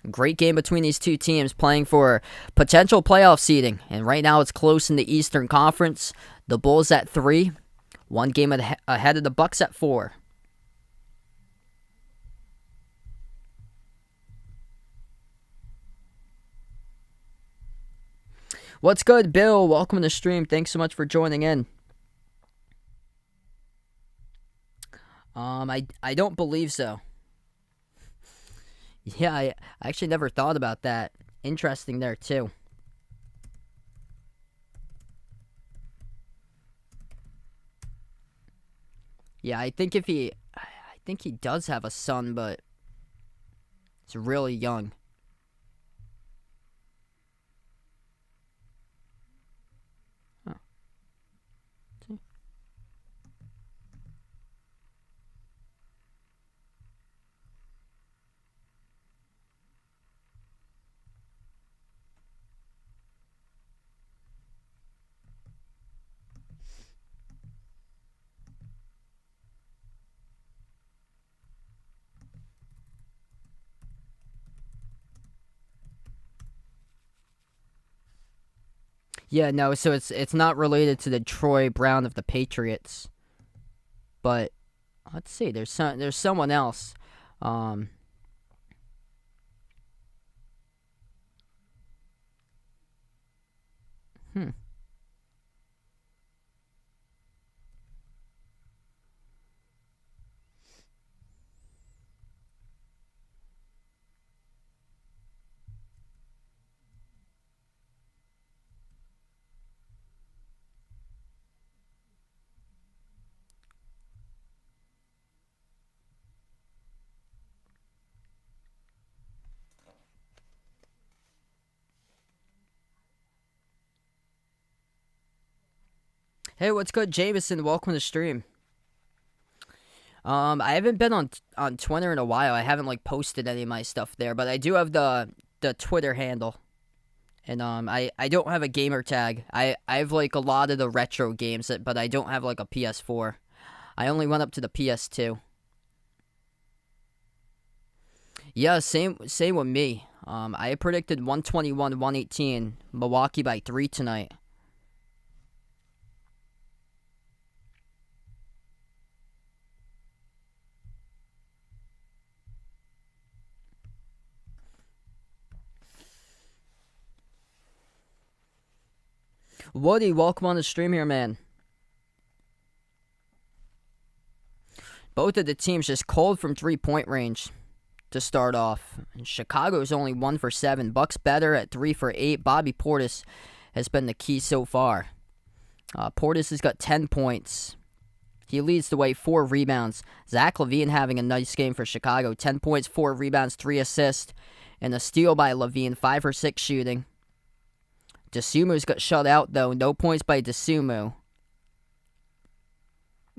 S1: Great game between these two teams playing for potential playoff seeding. And right now it's close in the Eastern Conference. The Bulls at 3. 1 game ahead of the Bucks at 4. What's good, Bill? Welcome to the stream. Thanks so much for joining in. I don't believe so. Yeah, I actually never thought about that. Interesting there, too. Yeah, I think he does have a son, but he's really young. Huh. Yeah, no, so it's not related to the Troy Brown of the Patriots. But let's see, there's someone else. Hmm. Hey, what's good, Jameson? Welcome to the stream. I haven't been on Twitter in a while. I haven't posted any of my stuff there, but I do have the Twitter handle. And I don't have a gamer tag. I have a lot of the retro games, but I don't have a PS4. I only went up to the PS2. Yeah, same with me. I predicted 121-118 Milwaukee by 3 tonight. Woody, welcome on the stream here, man. Both of the teams just cold from 3-point range to start off. And Chicago's only 1 for 7. Bucks better at 3 for 8. Bobby Portis has been the key so far. Portis has got 10 points. He leads the way, 4 rebounds. Zach LaVine having a nice game for Chicago. 10 points, 4 rebounds, 3 assists. And a steal by LaVine, 5 for 6 shooting. Desumu's got shut out, though. No points by Desumu.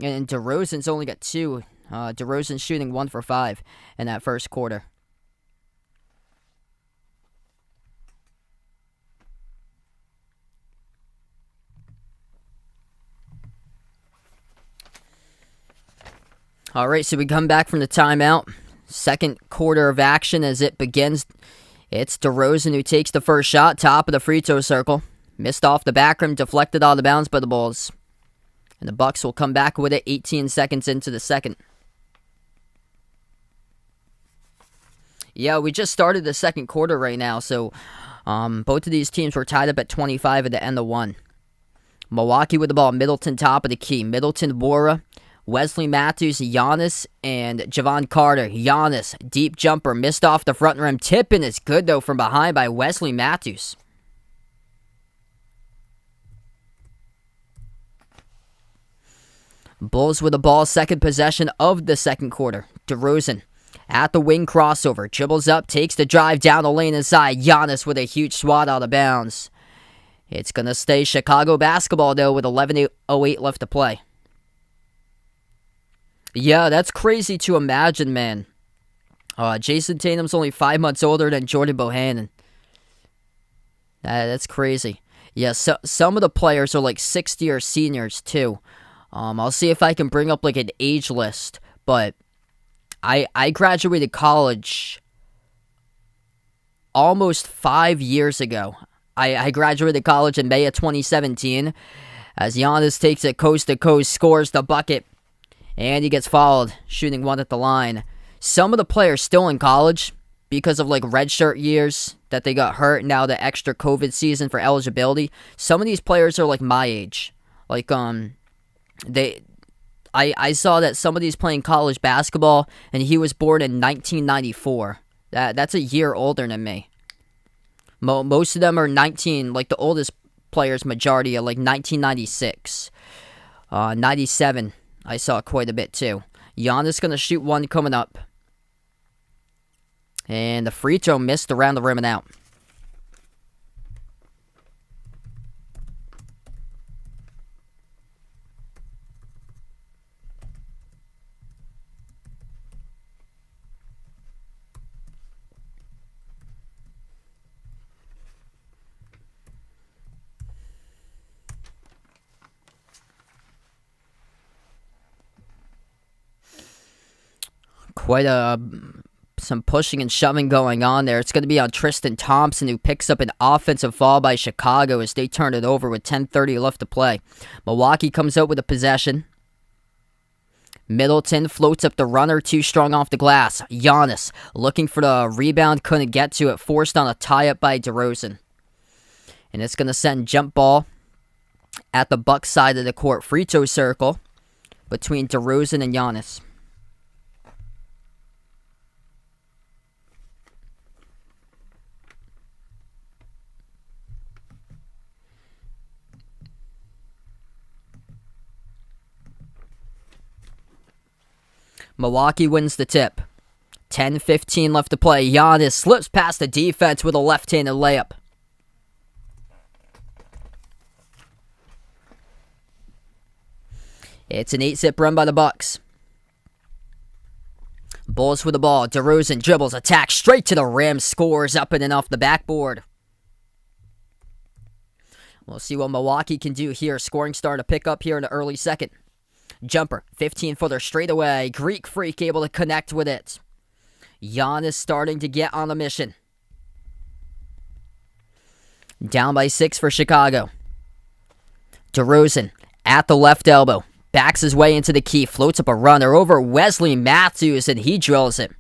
S1: And DeRozan's only got 2. DeRozan shooting 1 for 5 in that first quarter. All right, so we come back from the timeout. Second quarter of action as it begins. It's DeRozan who takes the first shot, top of the free throw circle. Missed off the back rim, deflected out of bounds by the Bulls. And the Bucks will come back with it 18 seconds into the second. Yeah, we just started the second quarter right now, so both of these teams were tied up at 25 at the end of one. Milwaukee with the ball, Middleton top of the key. Middleton, Bora, Wesley Matthews, Giannis, and Javon Carter. Giannis, deep jumper, missed off the front rim. Tipping is good, though, from behind by Wesley Matthews. Bulls with the ball, second possession of the second quarter. DeRozan at the wing crossover. Dribbles up, takes the drive down the lane inside. Giannis with a huge swat out of bounds. It's going to stay Chicago basketball, though, with 11:08 left to play. Yeah, that's crazy to imagine, man. Jason Tatum's only 5 months older than Jordan Bohannon. That's crazy. Yeah, so some of the players are like 60 or seniors, too. I'll see if I can bring up like an age list, but I graduated college almost 5 years ago. I graduated college in May of 2017 as Giannis takes it coast to coast, scores the bucket, and he gets fouled, shooting one at the line. Some of the players still in college because of like redshirt years that they got hurt, now the extra COVID season for eligibility. Some of these players are like my age. Like, I saw that somebody's playing college basketball, and he was born in 1994. That's a year older than me. Most of them are 19, like the oldest players, majority are like 1996. 97, I saw quite a bit too. Giannis going to shoot one coming up. And the free throw missed around the rim and out. Quite some pushing and shoving going on there. It's going to be on Tristan Thompson, who picks up an offensive foul by Chicago as they turn it over with 10:30 left to play. Milwaukee comes out with a possession. Middleton floats up the runner, too strong off the glass. Giannis looking for the rebound, couldn't get to it, forced on a tie-up by DeRozan. And it's going to send jump ball at the Bucks side of the court. Free throw circle between DeRozan and Giannis. Milwaukee wins the tip. 10:15 left to play. Giannis slips past the defense with a left-handed layup. It's an 8-zip run by the Bucks. Bulls with the ball. DeRozan dribbles, attacks straight to the rim, scores up and in off the backboard. We'll see what Milwaukee can do here. Scoring star to pick up here in the early second. Jumper, 15-footer straight away. Greek Freak able to connect with it. Giannis starting to get on a mission. Down by 6 for Chicago. DeRozan at the left elbow. Backs his way into the key. Floats up a runner over Wesley Matthews, and he drills it.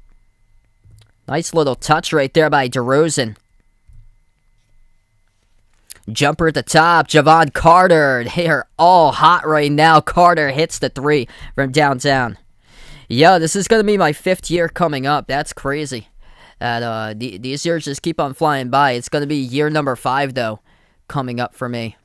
S1: Nice little touch right there by DeRozan. Jumper at the top, Javon Carter. They are all hot right now. Carter hits the 3 from downtown. Yeah, this is going to be my 5th year coming up. That's crazy. These years just keep on flying by. It's going to be year number 5, though, coming up for me.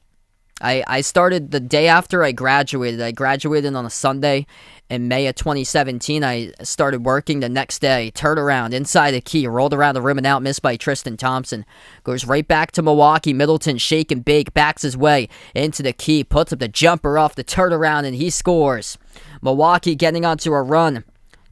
S1: I started the day after I graduated. I graduated on a Sunday in May of 2017. I started working the next day. Turned around, inside the key, rolled around the rim and out, missed by Tristan Thompson. Goes right back to Milwaukee. Middleton shake and bake, backs his way into the key, puts up the jumper off the turnaround, and he scores. Milwaukee getting onto a run.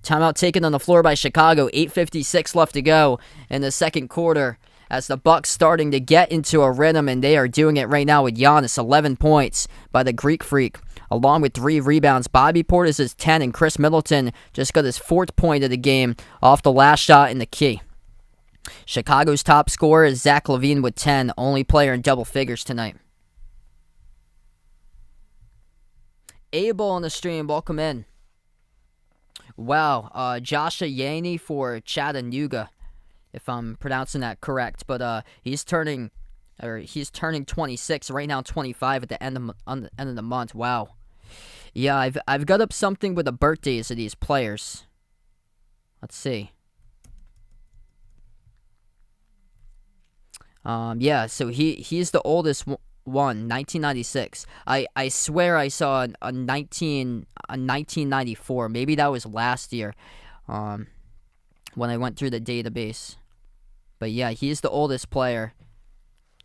S1: Timeout taken on the floor by Chicago. 8:56 left to go in the second quarter as the Bucks starting to get into a rhythm, and they are doing it right now with Giannis. 11 points by the Greek Freak, along with 3 rebounds. Bobby Portis is 10, and Chris Middleton just got his 4th point of the game off the last shot in the key. Chicago's top scorer is Zach LaVine with 10, only player in double figures tonight. Abel on the stream, welcome in. Wow, Joshua Yaney for Chattanooga, if I'm pronouncing that correct. But he's turning 26 right now, 25 at the end of the month. Wow. Yeah, I've got up something with the birthdays of these players. Let's see. Yeah, so he's the oldest one, 1996. I swear I saw a 1994. Maybe that was last year, when I went through the database. But yeah, he's the oldest player.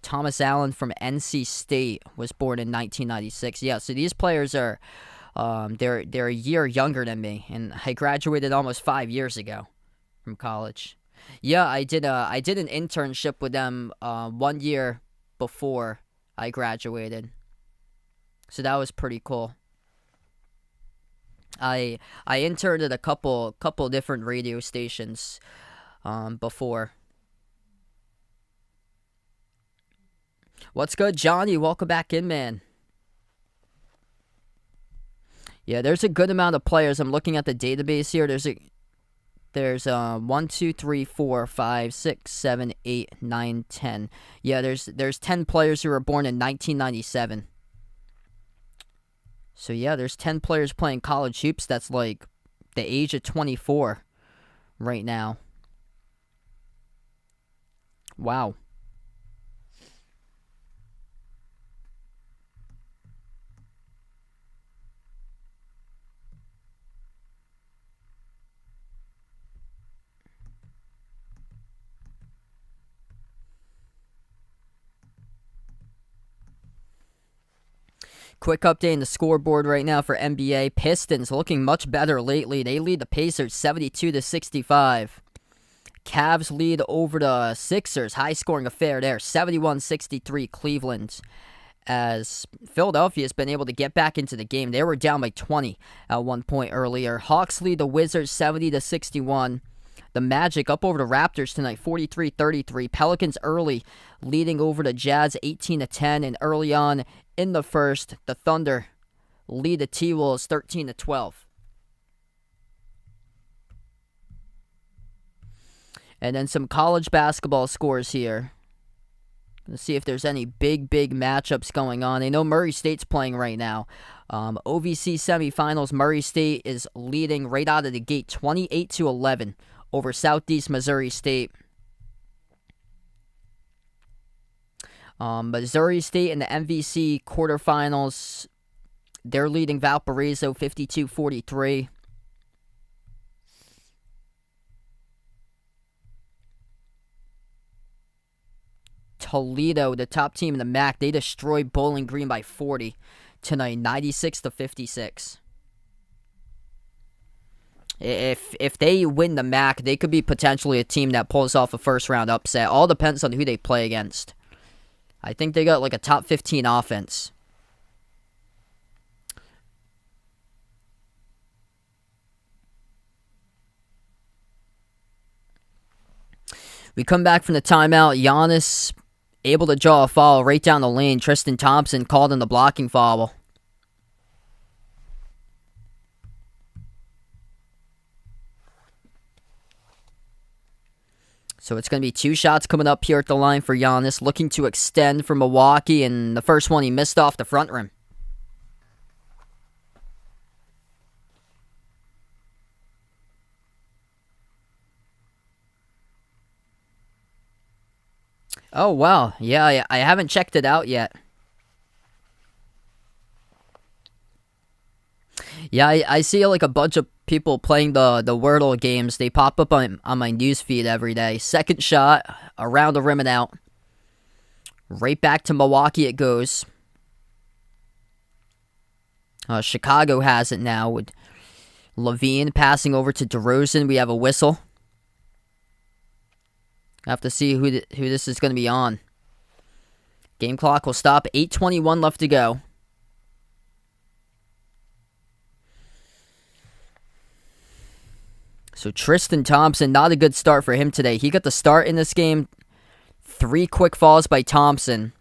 S1: Thomas Allen from NC State was born in 1996. Yeah, so these players are, they're a year younger than me, and I graduated almost 5 years ago from college. Yeah, I did an internship with them 1 year before I graduated. So that was pretty cool. I interned at a couple different radio stations before. What's good, Johnny? Welcome back in, man. Yeah, there's a good amount of players. I'm looking at the database here. There's 1, 2, 3, 4, 5, 6, 7, 8, 9, 10. Yeah, there's 10 players who were born in 1997. So yeah, there's 10 players playing college hoops that's like the age of 24 right now. Wow. Quick update in the scoreboard right now for NBA. Pistons looking much better lately. They lead the Pacers 72-65. Cavs lead over the Sixers. High scoring affair there. 71-63 Cleveland. As Philadelphia has been able to get back into the game. They were down by 20 at one point earlier. Hawks lead the Wizards 70-61. The Magic up over the Raptors tonight, 43-33. Pelicans early, leading over the Jazz, 18-10. And early on in the first, the Thunder lead the T-Wolves, 13-12. And then some college basketball scores here. Let's see if there's any big matchups going on. I know Murray State's playing right now. OVC semifinals, Murray State is leading right out of the gate, 28-11. Over Southeast Missouri State. Missouri State in the MVC quarterfinals, they're leading Valparaiso 52-43. Toledo, the top team in the MAC, they destroyed Bowling Green by 40 tonight, 96-56. If they win the MAC, they could be potentially a team that pulls off a first-round upset. All depends on who they play against. I think they got like a top 15 offense. We come back from the timeout. Giannis able to draw a foul right down the lane. Tristan Thompson called in the blocking foul. So it's going to be 2 shots coming up here at the line for Giannis, looking to extend for Milwaukee, and the first one he missed off the front rim. Oh, wow. Yeah, I haven't checked it out yet. Yeah, I see like a bunch of people playing the Wordle games. They pop up on my news feed every day. Second shot, around the rim and out. Right back to Milwaukee it goes. Chicago has it now with Levine passing over to DeRozan. We have a whistle. I have to see who this is going to be on. Game clock will stop. 8:21 left to go. So Tristan Thompson, not a good start for him today. He got the start in this game. 3 quick falls by Thompson.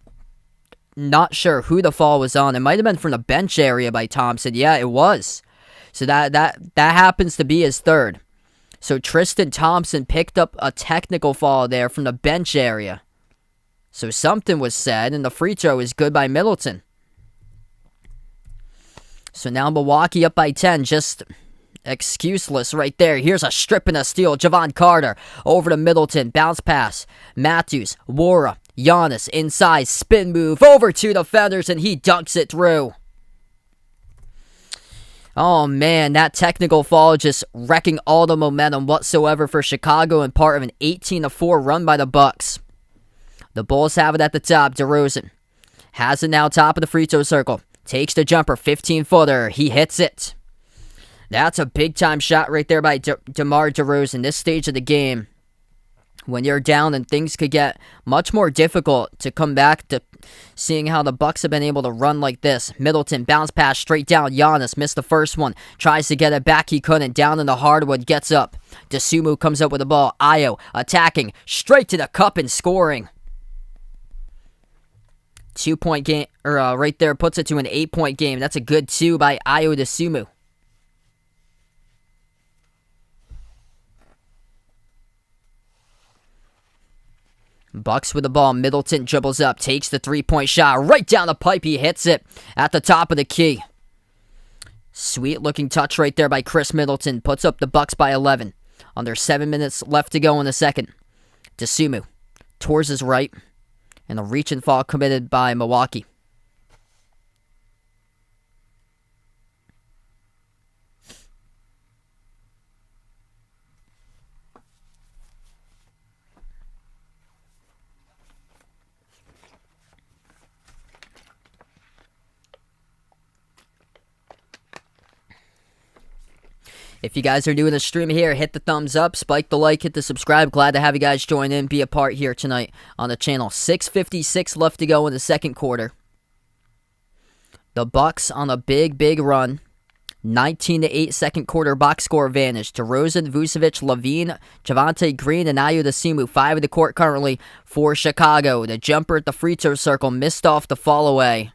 S1: Not sure who the fall was on. It might have been from the bench area by Thompson. Yeah, it was. So that happens to be his third. So Tristan Thompson picked up a technical fall there from the bench area. So something was said, and the free throw is good by Middleton. So now Milwaukee up by 10, just excuseless right there. Here's a strip and a steal. Javon Carter over to Middleton. Bounce pass. Matthews, Wara, Giannis inside. Spin move over 2 defenders, and he dunks it through. Oh man, that technical fall just wrecking all the momentum whatsoever for Chicago and part of an 18-4 run by the Bucks. The Bulls have it at the top. DeRozan has it now top of the free throw circle. Takes the jumper, 15-footer. He hits it. That's a big-time shot right there by DeMar DeRozan. This stage of the game, when you're down and things could get much more difficult to come back to seeing how the Bucks have been able to run like this. Middleton, bounce pass straight down. Giannis missed the first one. Tries to get it back. He couldn't. Down in the hardwood. Gets up. Dosunmu comes up with the ball. Ayo attacking. Straight to the cup and scoring. 2-point game, right there, puts it to an 8-point game. That's a good 2 by Ayo Dosunmu. Bucks with the ball. Middleton dribbles up, takes the 3-point shot right down the pipe. He hits it at the top of the key. Sweet looking touch right there by Chris Middleton. Puts up the Bucks by 11. Under 7 minutes left to go in the second. Dosunmu towards his right. And a reach and fall committed by Milwaukee. If you guys are new to the stream here, hit the thumbs up, spike the like, hit the subscribe. Glad to have you guys join in, be a part here tonight on the channel. 6:56 left to go in the second quarter. The Bucks on a big run. 19-8 second quarter box score advantage. DeRozan, Vucevic, Levine, Javonte Green, and Ayo Dosunmu. 5 of the court currently for Chicago. The jumper at the free throw circle missed off the fall away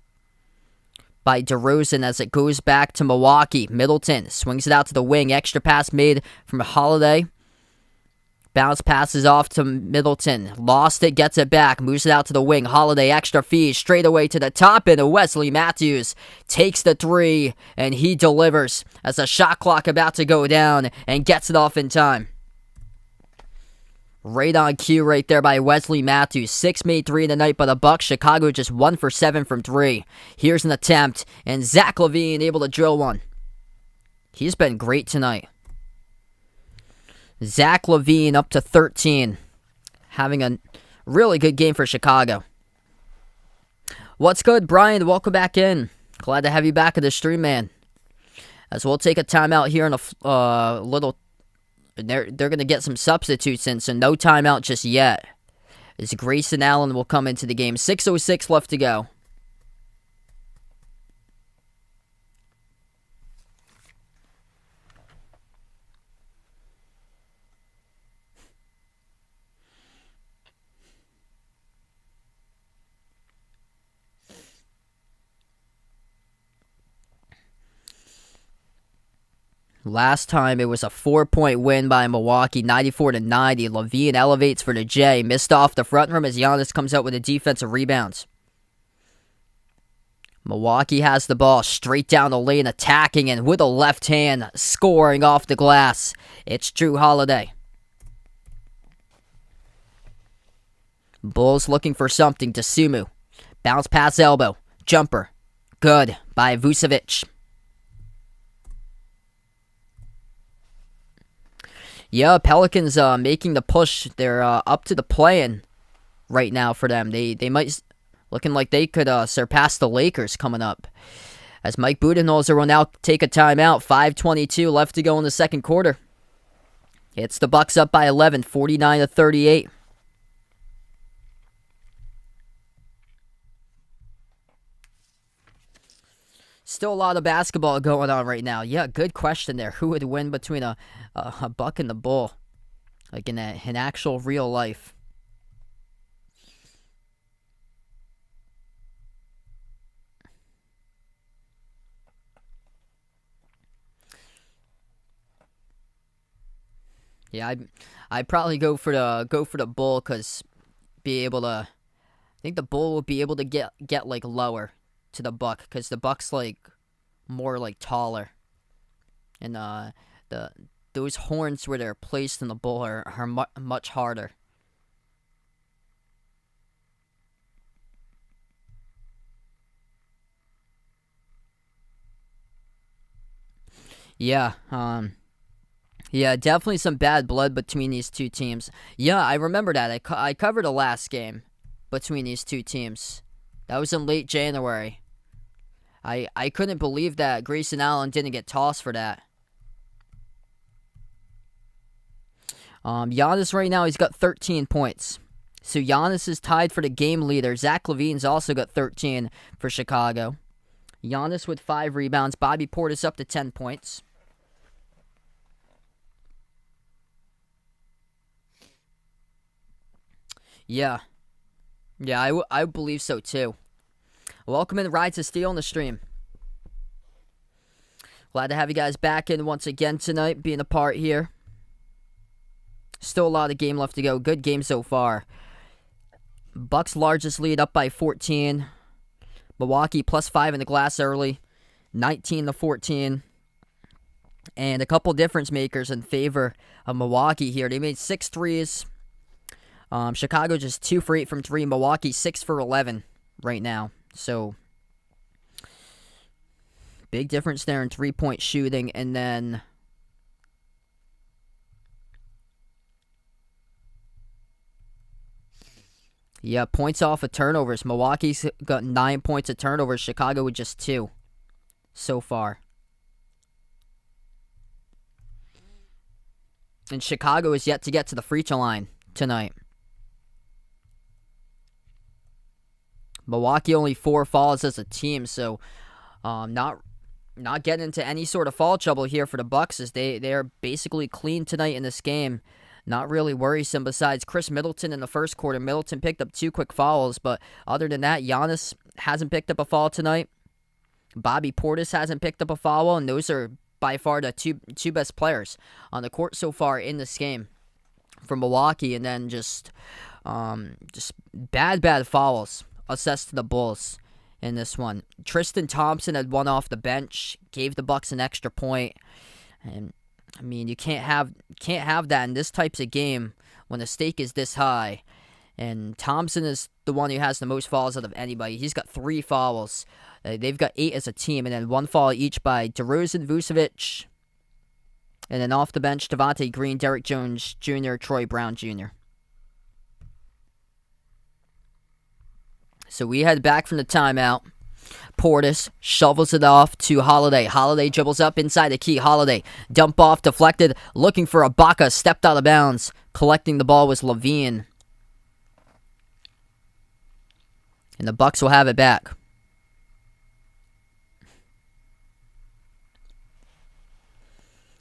S1: by DeRozan as it goes back to Milwaukee. Middleton swings it out to the wing. Extra pass made from Holiday. Bounce passes off to Middleton. Lost it, gets it back. Moves it out to the wing. Holiday extra feed straight away to the top. And Wesley Matthews takes the 3. And he delivers as the shot clock about to go down. And gets it off in time. Right on cue right there by Wesley Matthews. 6 made 3 in the night by the Bucks. Chicago just 1 for 7 from 3. Here's an attempt. And Zach LaVine able to drill one. He's been great tonight. Zach LaVine up to 13. Having a really good game for Chicago. What's good, Brian? Welcome back in. Glad to have you back at the stream, man. As we'll take a timeout here in a little. They're going to get some substitutes in, so no timeout just yet. As Grayson Allen will come into the game. 6:06 left to go. Last time, it was a 4-point win by Milwaukee, 94-90. LaVine elevates for the J. Missed off the front rim as Giannis comes out with a defensive rebounds. Milwaukee has the ball straight down the lane, attacking, and with a left hand, scoring off the glass. It's Jrue Holiday. Bulls looking for something. Dosunmu. Bounce pass elbow. Jumper. Good by Vucevic. Yeah, Pelicans making the push. They're up to the play-in right now for them. They might looking like they could surpass the Lakers coming up as Mike Budenholzer will now take a timeout. 5:22 left to go in the second quarter. It's the Bucks up by 11, 49-38. Still a lot of basketball going on right now. Yeah, good question there. Who would win between a Buck and the Bull? Like in actual real life. Yeah, I'd probably go for the Bull, because I think the Bull will be able to get like lower to the Buck, because the Buck's like more like taller, and those horns where they're placed in the Bull are much harder. Yeah, yeah, definitely some bad blood between these two teams. Yeah, I remember that. I covered the last game between these two teams. That was in late January. I couldn't believe that Grayson Allen didn't get tossed for that. Giannis right now, he's got 13 points. So Giannis is tied for the game leader. Zach LaVine's also got 13 for Chicago. Giannis with 5 rebounds. Bobby Portis up to 10 points. Yeah. Yeah, I believe so too. Welcome in Ride to Steel on the stream. Glad to have you guys back in once again tonight, being a part here. Still a lot of game left to go. Good game so far. Bucks largest lead up by 14. Milwaukee plus 5 in the glass early. 19-14. And a couple difference makers in favor of Milwaukee here. They made 6 threes. Chicago just 2 for 8 from 3. Milwaukee 6 for 11 right now. So, big difference there in 3-point shooting. And then, yeah, points off of turnovers. Milwaukee's got 9 points of turnovers. Chicago with just 2 so far. And Chicago is yet to get to the free throw line tonight. Milwaukee only 4 fouls as a team, so not getting into any sort of foul trouble here for the Bucks, as they are basically clean tonight in this game. Not really worrisome besides Chris Middleton in the first quarter. Middleton picked up 2 quick fouls, but other than that, Giannis hasn't picked up a foul tonight. Bobby Portis hasn't picked up a foul, and those are by far the two best players on the court so far in this game for Milwaukee. And then just bad fouls assessed to the Bulls in this one. Tristan Thompson had one off the bench, gave the Bucks an extra point, and I mean, you can't have that in this types of game when the stake is this high. And Thompson is the one who has the most fouls out of anybody. He's got 3 fouls. They've got 8 as a team, and then 1 foul each by DeRozan, Vucevic, and then off the bench, Devontae Green, Derek Jones Jr., Troy Brown Jr. So we head back from the timeout. Portis shovels it off to Holiday. Holiday dribbles up inside the key. Holiday, dump off, deflected, looking for Ibaka, stepped out of bounds. Collecting the ball was LaVine. And the Bucks will have it back.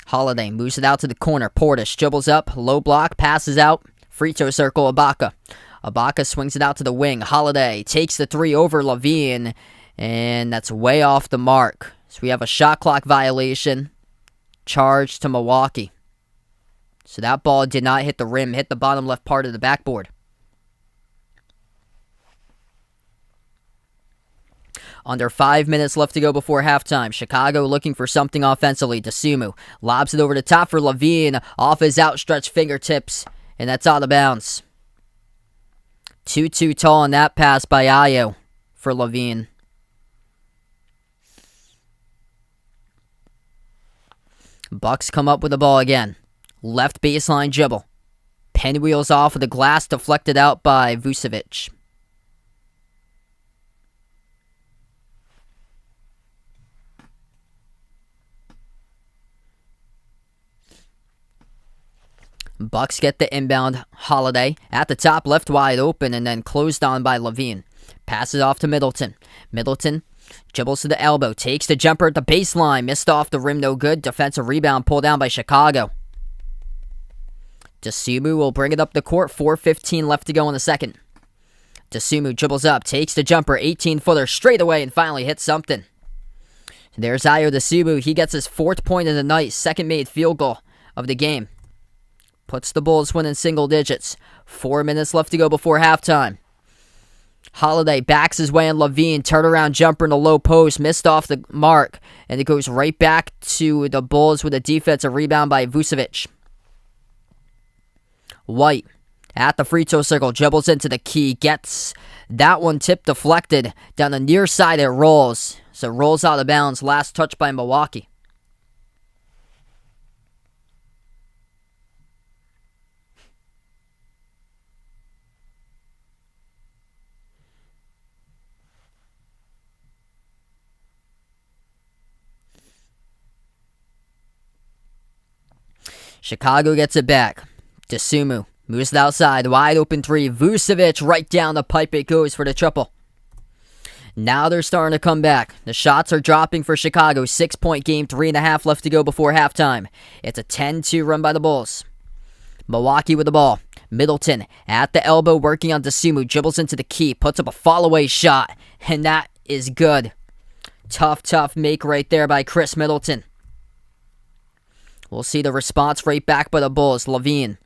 S1: Holiday moves it out to the corner. Portis dribbles up, low block, passes out. Free throw circle, Ibaka. Ibaka swings it out to the wing. Holiday takes the 3 over LaVine, and that's way off the mark. So we have a shot clock violation charged to Milwaukee. So that ball did not hit the rim, hit the bottom left part of the backboard. Under 5 minutes left to go before halftime. Chicago looking for something offensively. Dosunmu lobs it over the top for LaVine, off his outstretched fingertips, and that's out of bounds. Too tall on that pass by Ayo for LaVine. Bucks come up with the ball again. Left baseline dribble. Pinwheels off of the glass, deflected out by Vucevic. Bucks get the inbound. Holiday at the top, left wide open, and then closed on by Levine. Passes off to Middleton. Middleton dribbles to the elbow, takes the jumper at the baseline, missed off the rim, no good. Defensive rebound pulled down by Chicago. Dosunmu will bring it up the court, 4:15 left to go in the second. Dosunmu dribbles up, takes the jumper, 18-footer straight away, and finally hits something. There's Ayo Dosunmu. He gets his 4th point of the night, second made field goal of the game. Puts the Bulls winning single digits. 4 minutes left to go before halftime. Holiday backs his way in Levine, turnaround jumper in the low post, missed off the mark, and it goes right back to the Bulls with a defensive rebound by Vucevic. White at the free throw circle, dribbles into the key, gets that one tip deflected down the near side. It rolls, so it rolls out of bounds. Last touch by Milwaukee. Chicago gets it back. Dosunmu moves it outside. Wide open three. Vucevic right down the pipe. It goes for the triple. Now they're starting to come back. The shots are dropping for Chicago. 6-point game. 3.5 left to go before halftime. It's a 10-2 run by the Bulls. Milwaukee with the ball. Middleton at the elbow working on Dosunmu. Dribbles into the key. Puts up a fall-away shot. And that is good. Tough make right there by Chris Middleton. We'll see the response right back by the Bulls. Levine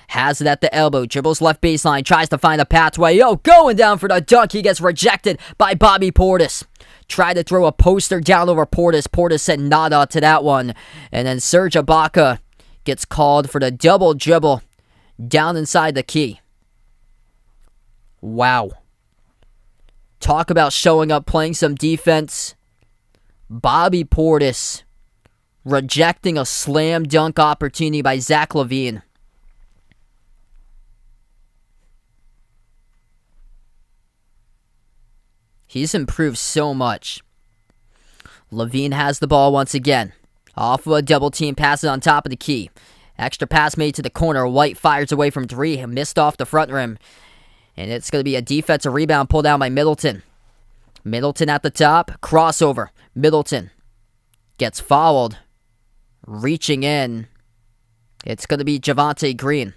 S1: has it at the elbow. Dribbles left baseline. Tries to find a pathway. Going down for the dunk. He gets rejected by Bobby Portis. Tried to throw a poster down over Portis. Portis said nada to that one. And then Serge Ibaka gets called for the double dribble down inside the key. Wow. Talk about showing up, playing some defense. Bobby Portis rejecting a slam dunk opportunity by Zach LaVine. He's improved so much. LaVine has the ball once again. Off of a double team, passes on top of the key. Extra pass made to the corner. White fires away from three. Missed off the front rim. And it's going to be a defensive rebound pulled down by Middleton. Middleton at the top. Crossover. Middleton gets fouled. Reaching in. It's going to be Javonte Green.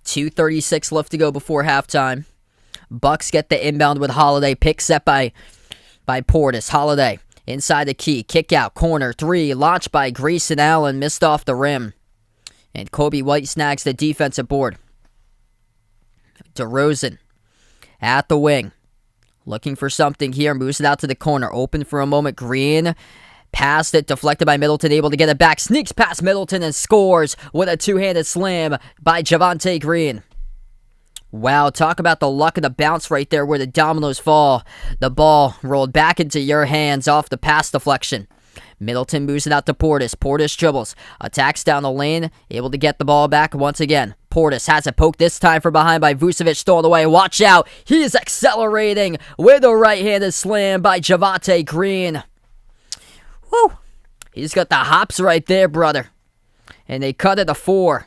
S1: .236 left to go before halftime. Bucks get the inbound with Holiday. Pick set by Portis. Holiday inside the key. Kick out. Corner. Three. Launched by Grayson Allen. Missed off the rim. And Kobe White snags the defensive board. DeRozan at the wing. Looking for something here. Moves it out to the corner. Open for a moment. Green. Passed it. Deflected by Middleton. Able to get it back. Sneaks past Middleton and scores with a two-handed slam by Javonte Green. Wow, talk about the luck of the bounce right there where the dominoes fall. The ball rolled back into your hands off the pass deflection. Middleton moves it out to Portis. Portis dribbles. Attacks down the lane. Able to get the ball back once again. Portis has it poked this time from behind by Vucevic. Stolen away. Watch out. He is accelerating with a right-handed slam by Javonte Green. Woo. He's got the hops right there, brother. And they cut it to 4.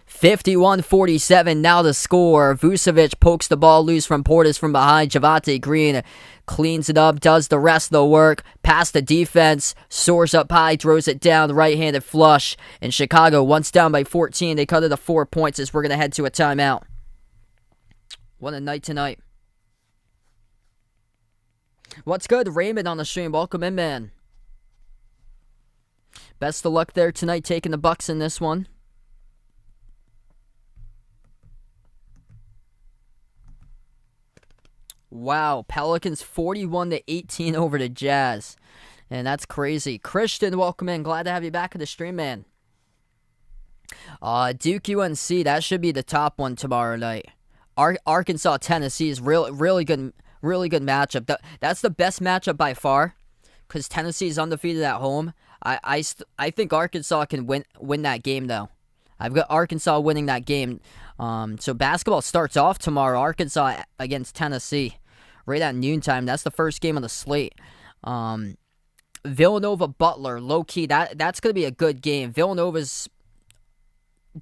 S1: 51-47 now the score. Vucevic pokes the ball loose from Portis from behind. Javonte Green cleans it up, does the rest of the work. Past the defense, soars up high, throws it down, right-handed flush. And Chicago, once down by 14, they cut it to 4 points as we're going to head to a timeout. What a night tonight. What's good? Raymond on the stream. Welcome in, man. Best of luck there tonight taking the Bucks in this one. Wow, Pelicans 41-18 over the Jazz. And that's crazy. Christian, welcome in. Glad to have you back in the stream, man. Duke UNC, that should be the top one tomorrow night. Arkansas Tennessee is really good matchup. That's the best matchup by far, because Tennessee is undefeated at home. I think Arkansas can win that game though. I've got Arkansas winning that game. So basketball starts off tomorrow. Arkansas against Tennessee, right at noontime. That's the first game on the slate. Villanova Butler, low key. That's gonna be a good game. Villanova's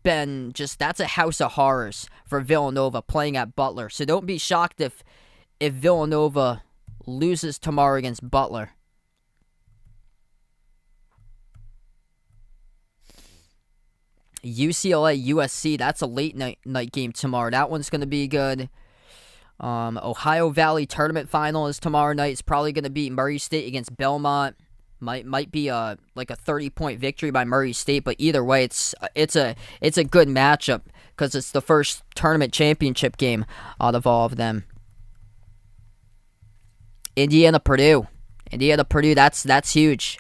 S1: been that's a house of horrors for Villanova playing at Butler. So don't be shocked if Villanova loses tomorrow against Butler. UCLA USC, that's a late night game tomorrow. That one's going to be good. Ohio Valley tournament final is tomorrow night. It's probably going to be Murray State against Belmont. Might be like a 30-point victory by Murray State, but either way, it's a good matchup because it's the first tournament championship game out of all of them. Indiana Purdue, that's huge.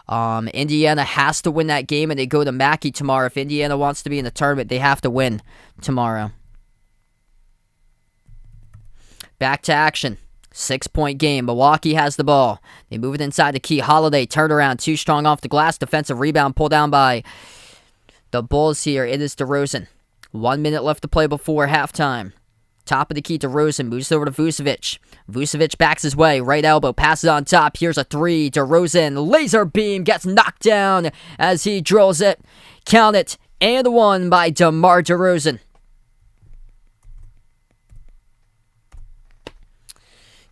S1: Indiana has to win that game, and they go to Mackey tomorrow. If Indiana wants to be in the tournament, they have to win tomorrow. Back to action. 6-point game. Milwaukee has the ball. They move it inside the key. Holiday, turnaround, too strong off the glass. Defensive rebound, pulled down by the Bulls here. It is DeRozan. 1 minute left to play before halftime. Top of the key, DeRozan moves over to Vucevic. Vucevic backs his way. Right elbow, passes on top. Here's a three. DeRozan, laser beam, gets knocked down as he drills it. Count it, and one by DeMar DeRozan.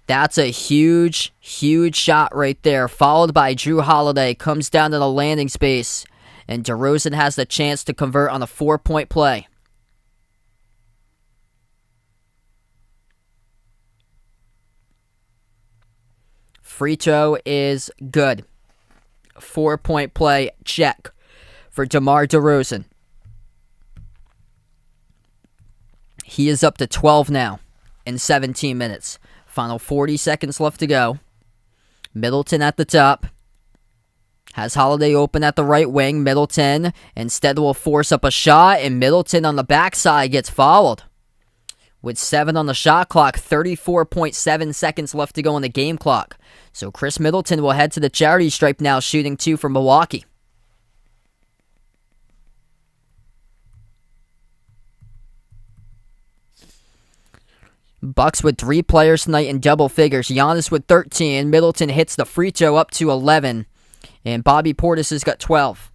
S1: That's a huge, huge shot right there. Followed by Drew Holiday. Comes down to the landing space. And DeRozan has the chance to convert on a 4-point play. Free throw is good. 4-point play, check for DeMar DeRozan. He is up to 12 now in 17 minutes. Final 40 seconds left to go. Middleton at the top. Has Holiday open at the right wing. Middleton instead will force up a shot, and Middleton on the backside gets fouled. With 7 on the shot clock, 34.7 seconds left to go on the game clock. So Chris Middleton will head to the charity stripe now, shooting 2 for Milwaukee. Bucks with 3 players tonight in double figures. Giannis with 13. Middleton hits the free throw up to 11. And Bobby Portis has got 12.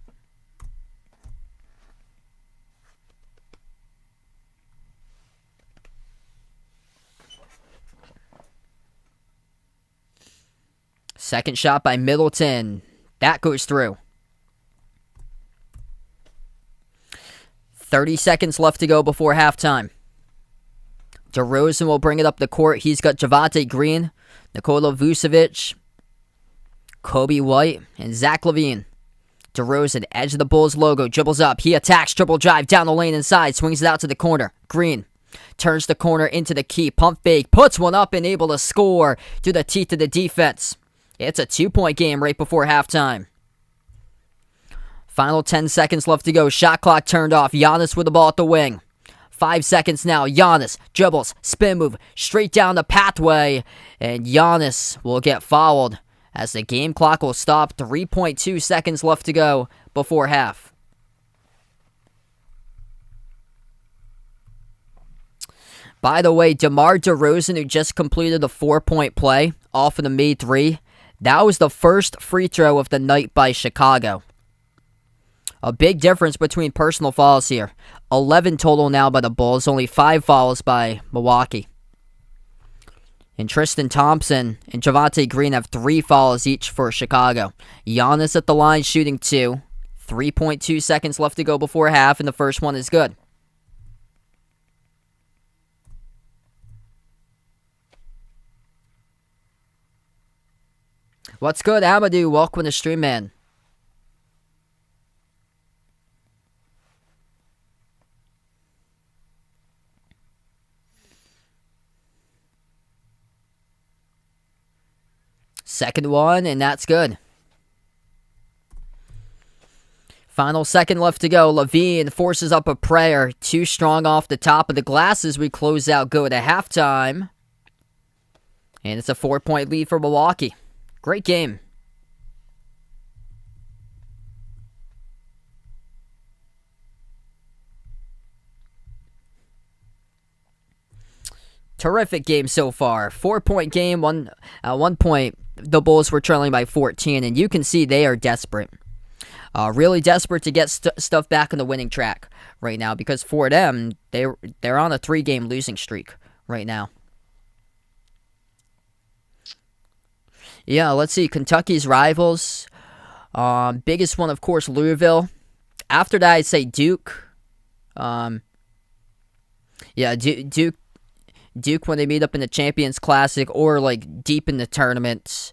S1: Second shot by Middleton. That goes through. 30 seconds left to go before halftime. DeRozan will bring it up the court. He's got Javonte Green, Nikola Vucevic, Kobe White, and Zach LaVine. DeRozan, edge of the Bulls logo, dribbles up. He attacks, dribble drive down the lane inside, swings it out to the corner. Green turns the corner into the key. Pump fake, puts one up and able to score through the teeth of the defense. It's a 2-point game right before halftime. Final 10 seconds left to go. Shot clock turned off. Giannis with the ball at the wing. 5 seconds now. Giannis dribbles, spin move, straight down the pathway. And Giannis will get fouled as the game clock will stop. 3.2 seconds left to go before half. By the way, DeMar DeRozan, who just completed a 4-point play off of the made 3, that was the first free throw of the night by Chicago. A big difference between personal fouls here. 11 total now by the Bulls, only 5 fouls by Milwaukee. And Tristan Thompson and Javonte Green have 3 fouls each for Chicago. Giannis at the line shooting 2. 3.2 seconds left to go before half, and the first one is good. What's good, Amadou? Welcome to the stream, man. Second one, and that's good. Final second left to go. LaVine forces up a prayer. Too strong off the top of the glass as we close out, go to halftime. And it's a 4-point lead for Milwaukee. Great game. Terrific game so far. 4-point game. At one point, the Bulls were trailing by 14, and you can see they are desperate. Really desperate to get stuff back on the winning track right now, because for them, they're on a 3-game losing streak right now. Yeah, let's see. Kentucky's rivals. Biggest one, of course, Louisville. After that, I'd say Duke. Duke when they meet up in the Champions Classic or like deep in the tournaments.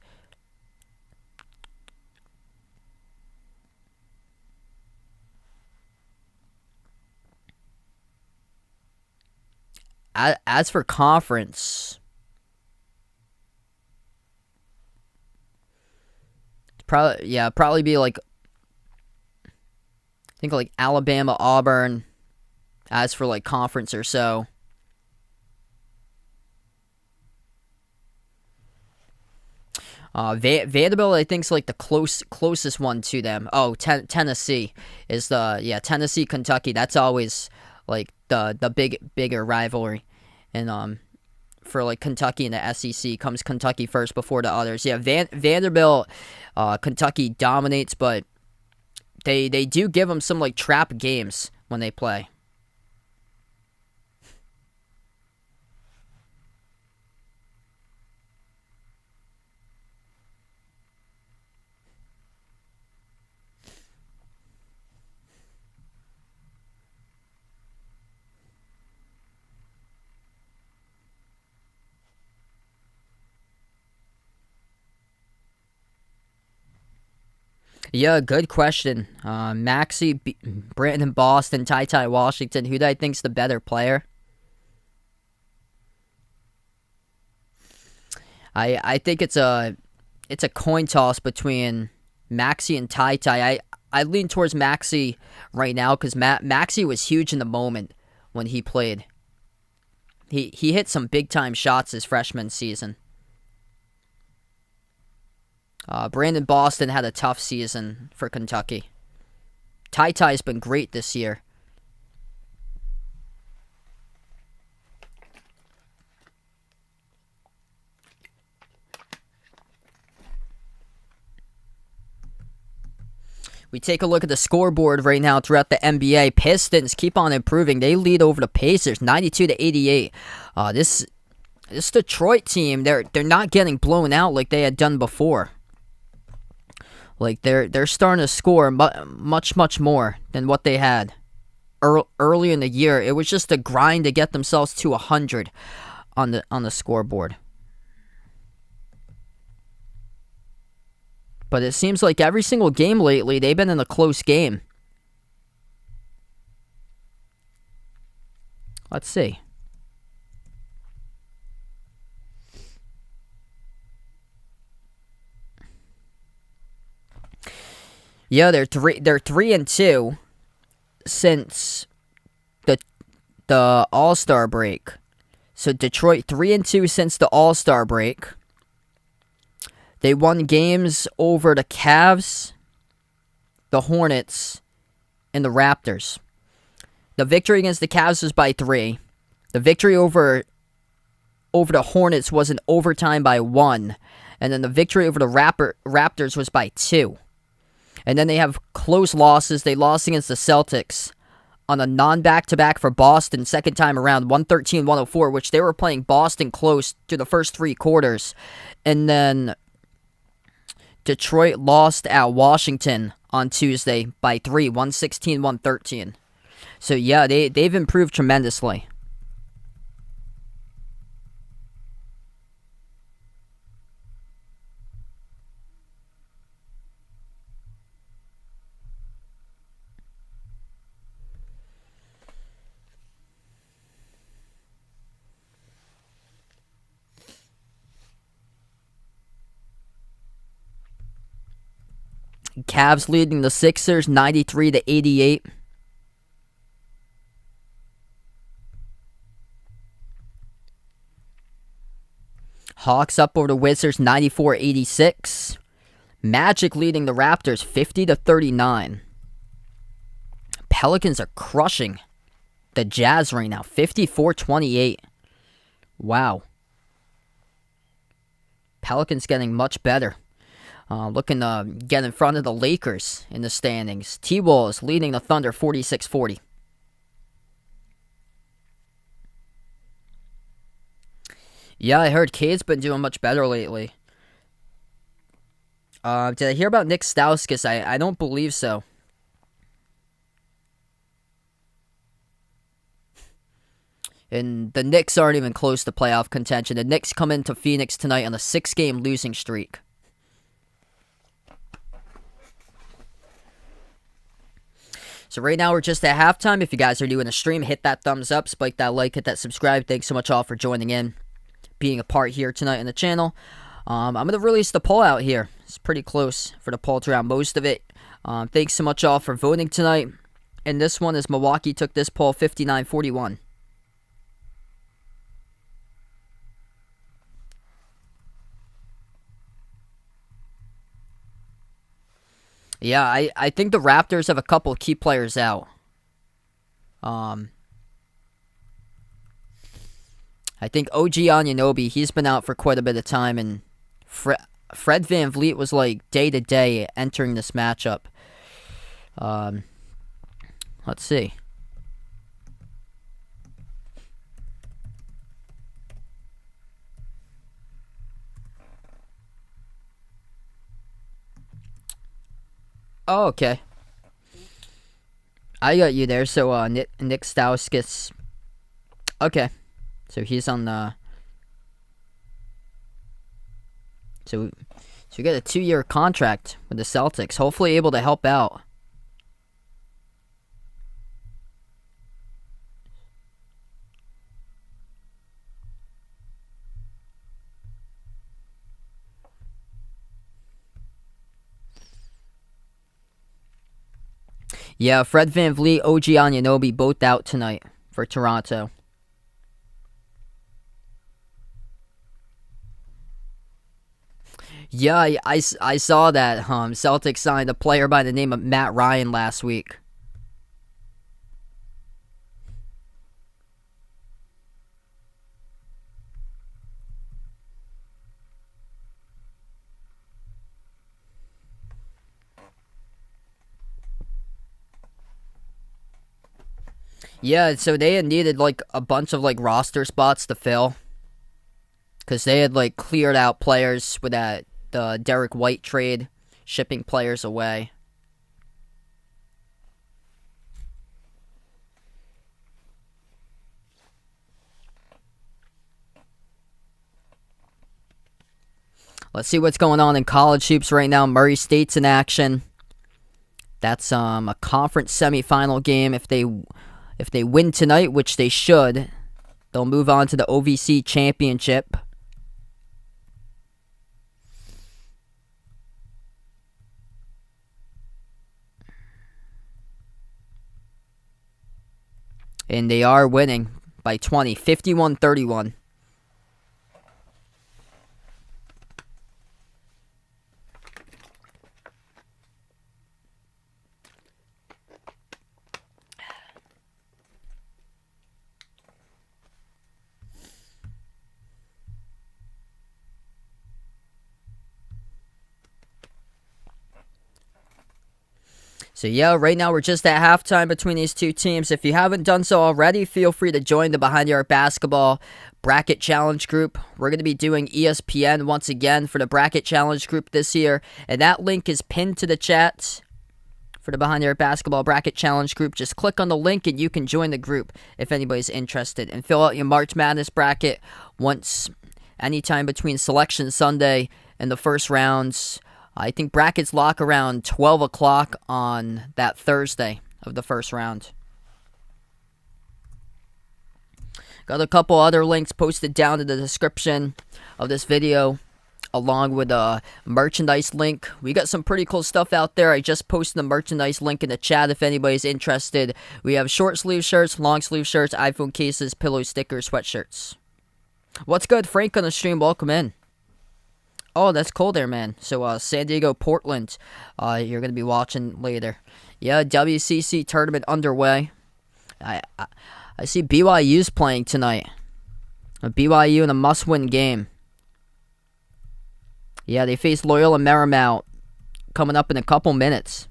S1: As for conference, probably be like, I think like Alabama, Auburn. As for like conference or so. Vanderbilt, I think, is like the closest one to them. Oh, Tennessee is Tennessee, Kentucky. That's always like the bigger rivalry, and for like Kentucky and the SEC comes Kentucky first before the others. Yeah, Vanderbilt, Kentucky dominates, but they do give them some like trap games when they play. Yeah, good question. Maxey, Brandon Boston, Ty Washington. Who do I think's the better player? I think it's a coin toss between Maxey and Ty. I lean towards Maxey right now because Maxey was huge in the moment when he played. He hit some big time shots his freshman season. Brandon Boston had a tough season for Kentucky. Ty's been great this year. We take a look at the scoreboard right now throughout the NBA. Pistons keep on improving. They lead over the Pacers, 92-88. This Detroit team, they're not getting blown out like they had done before. Like they're starting to score much more than what they had early in the year. It was just a grind to get themselves to 100 on the scoreboard. But it seems like every single game lately, they've been in a close game. Let's see. Yeah, they're 3-2 since the All-Star break. So Detroit 3-2 since the All-Star break. They won games over the Cavs, the Hornets, and the Raptors. The victory against the Cavs was by 3. The victory over the Hornets was in overtime by 1. And then the victory over the Raptors was by 2. And then they have close losses. They lost against the Celtics on a non-back-to-back for Boston second time around, 113-104, which they were playing Boston close to the first 3 quarters. And then Detroit lost at Washington on Tuesday by 3, 116-113. So yeah, they've improved tremendously. Cavs leading the Sixers 93-88. Hawks up over the Wizards 94-86. Magic leading the Raptors 50-39. Pelicans are crushing the Jazz right now 54-28. Wow. Pelicans getting much better. Looking to get in front of the Lakers in the standings. T-Wolves leading the Thunder 46-40. Yeah, I heard Cade's been doing much better lately. Did I hear about Nick Stauskas? I don't believe so. And the Knicks aren't even close to playoff contention. The Knicks come into Phoenix tonight on a 6-game losing streak. So right now we're just at halftime. If you guys are new in the stream, hit that thumbs up, spike that like, hit that subscribe. Thanks so much all for joining in, being a part here tonight on the channel. I'm going to release the poll out here. It's pretty close for the poll throughout most of it. Thanks so much all for voting tonight. And this one is Milwaukee took this poll 59-41. Yeah, I think the Raptors have a couple of key players out. I think OG Anunoby, he's been out for quite a bit of time, and Fred VanVleet was like day-to-day entering this matchup. Let's see. Oh, okay. I got you there. So, Nick Stauskas. Okay. So, he's on the... So we get a 2-year contract with the Celtics. Hopefully able to help out. Yeah, Fred VanVleet, OG Anunoby, both out tonight for Toronto. Yeah, I saw that. Celtics signed a player by the name of Matt Ryan last week. Yeah, so they had needed like a bunch of like roster spots to fill, because they had like cleared out players with that the Derek White trade, shipping players away. Let's see what's going on in college hoops right now. Murray State's in action. That's a conference semifinal game. If they win tonight, which they should, they'll move on to the OVC championship. And they are winning by 20, 51-31. So yeah, right now we're just at halftime between these two teams. If you haven't done so already, feel free to join the Behind the Arc Basketball Bracket Challenge group. We're going to be doing ESPN once again for the Bracket Challenge group this year. And that link is pinned to the chat for the Behind the Arc Basketball Bracket Challenge group. Just click on the link and you can join the group if anybody's interested. And fill out your March Madness bracket anytime between Selection Sunday and the first rounds. I think brackets lock around 12 o'clock on that Thursday of the first round. Got a couple other links posted down in the description of this video, along with a merchandise link. We got some pretty cool stuff out there. I just posted the merchandise link in the chat if anybody's interested. We have short sleeve shirts, long sleeve shirts, iPhone cases, pillow stickers, sweatshirts. What's good, Frank on the stream? Welcome in. Oh, that's cool there, man. So, San Diego, Portland, you're going to be watching later. Yeah, WCC tournament underway. I see BYU's playing tonight. BYU in a must-win game. Yeah, they face Loyola Marymount coming up in a couple minutes.